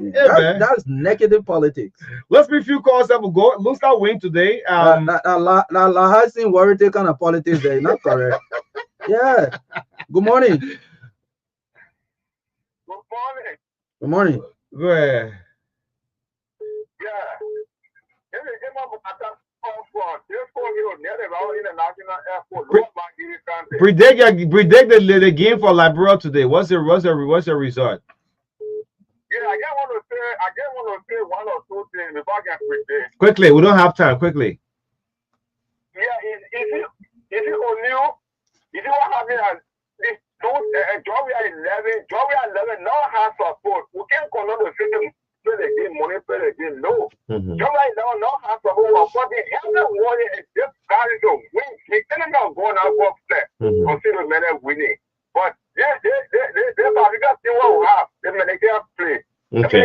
That's negative politics. Let's be few calls that will go. Lone Star win today. Lahasin worry take kind of politics there. Not correct. Yeah. Good morning. Good morning. Good morning. Yeah. Predict the game for Liberia today. What's the result? Yeah, I just want to say one or two things before I can predict. Quickly, we don't have time. Quickly. Yeah, if you what happened at this Georgia 11 now has support. We can't connect the system. Play the game, money play the game. No. Right now, no has to hold but the everyone is just carrying the win. He cannot go now go upset. Consider men winning. But yeah, they got see what we have. They can't play. Okay.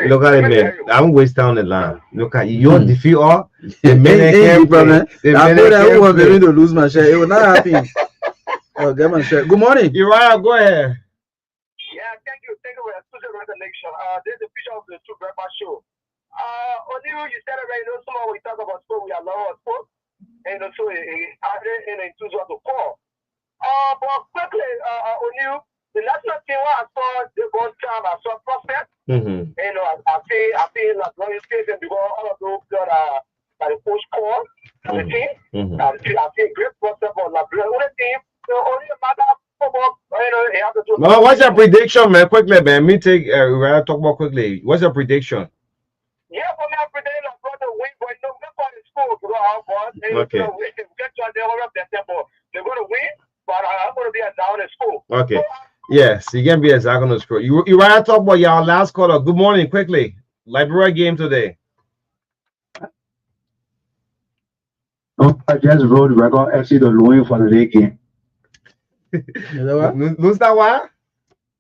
Look at it, man. I won't waste time on the line. Look at you. You defeat all the men can't play. I know that I was going to lose my share. It will not happen. Oh, get my share. Good morning. Uriah, go ahead. Yeah, thank you. Thank you for your social recollection. There's a picture of the two breakfast show. O'Neil, you said already, someone we talk about sport, we are low on sport. And also, and choose what to call. But quickly, O'Neil, the national team I saw the ball time, I saw Prophet. You know, I feel like Royal Station because all of those got the coach call for the team. I feel great process for Liberia. Only team, only matter. No, what's your prediction, man? Quickly, man. Me take talk about quickly. What's your prediction? Yeah, for me, I'm predicting I'm going to win, but no, that's why it's school to go out for. Okay. They're going to win, but I'm going to be down in school. Okay. Yes, you can be a second on school. You want to talk about your last caller? Good morning, quickly. Liberia game today. I just wrote record FC the lowing for the league game. Lose that one?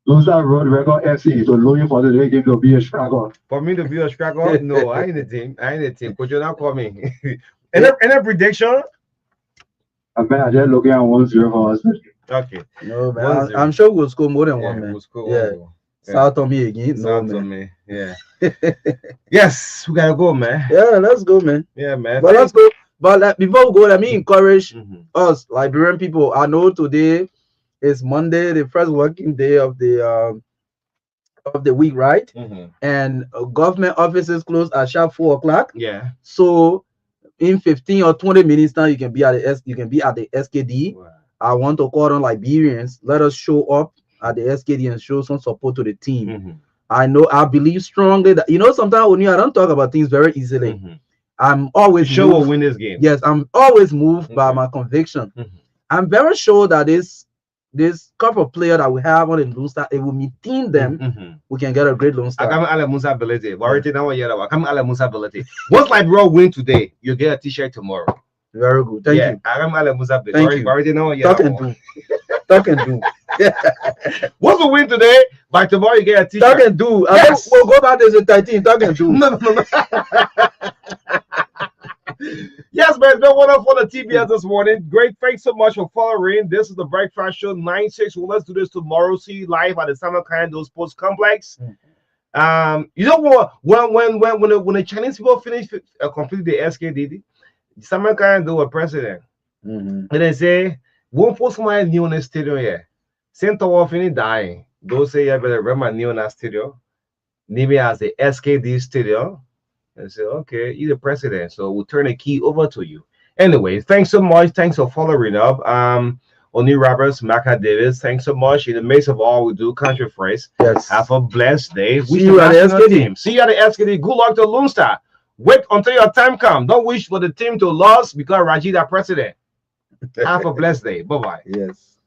Lone Star Road record FC. So looking for the game to be a struggle. For me to be a struggle? No, I ain't the team. Could you not call me? Any prediction? I just looking at 1-0 for us. Okay. No, man. I'm sure we'll score more than one, man. We'll score South Tommy again. South Tommy. Yeah. Yes, we gotta go, man. Yeah, let's go, man. Yeah, man. But let's go. But before we go, let me encourage us Liberian people. I know today is Monday, the first working day of the week, right? And government offices close at sharp 4 o'clock. Yeah. So in 15 or 20 minutes now, you can be at the SKD. Wow. I want to call on Liberians. Let us show up at the SKD and show some support to the team. I believe strongly that sometimes when I don't talk about things very easily. I'm always sure we'll win this game. Yes, I'm always moved by my conviction. I'm very sure that this couple of players that we have on the Lone Star, it will maintain them. We can get a great Lone Star. Once Liberia win today, you get a t-shirt tomorrow. Very good. Thank you. Thank you. Talk and do. Talk and do. Once we win today, by tomorrow you get a t-shirt. Talk and do. Yes. We'll go back to the 13. Talk and do. No. Yes, man, it's been wonderful on the TBS this morning. Great, thanks so much for following. This is the Breakfast Show 9-6. Well, let's do this tomorrow. See you live at the Summer Kind Sports Complex. When the Chinese people finish complete the SKD, Summer Kind were president, and they say won't post my new in the studio here. Sent off any dying. Those say you better remember new in that studio. Name it as the SKD studio. And say, okay, you're the president, so we'll turn the key over to you. Anyway, thanks so much. Thanks for following up. Oni Roberts, Maka Davis, thanks so much. In the midst of all we do, country phrase. Yes. Have a blessed day. See you at the SKD. See you at the SKD. Good luck to Lone Star. Wait until your time comes. Don't wish for the team to lose because Rajid are president. Have a blessed day. Bye-bye. Yes.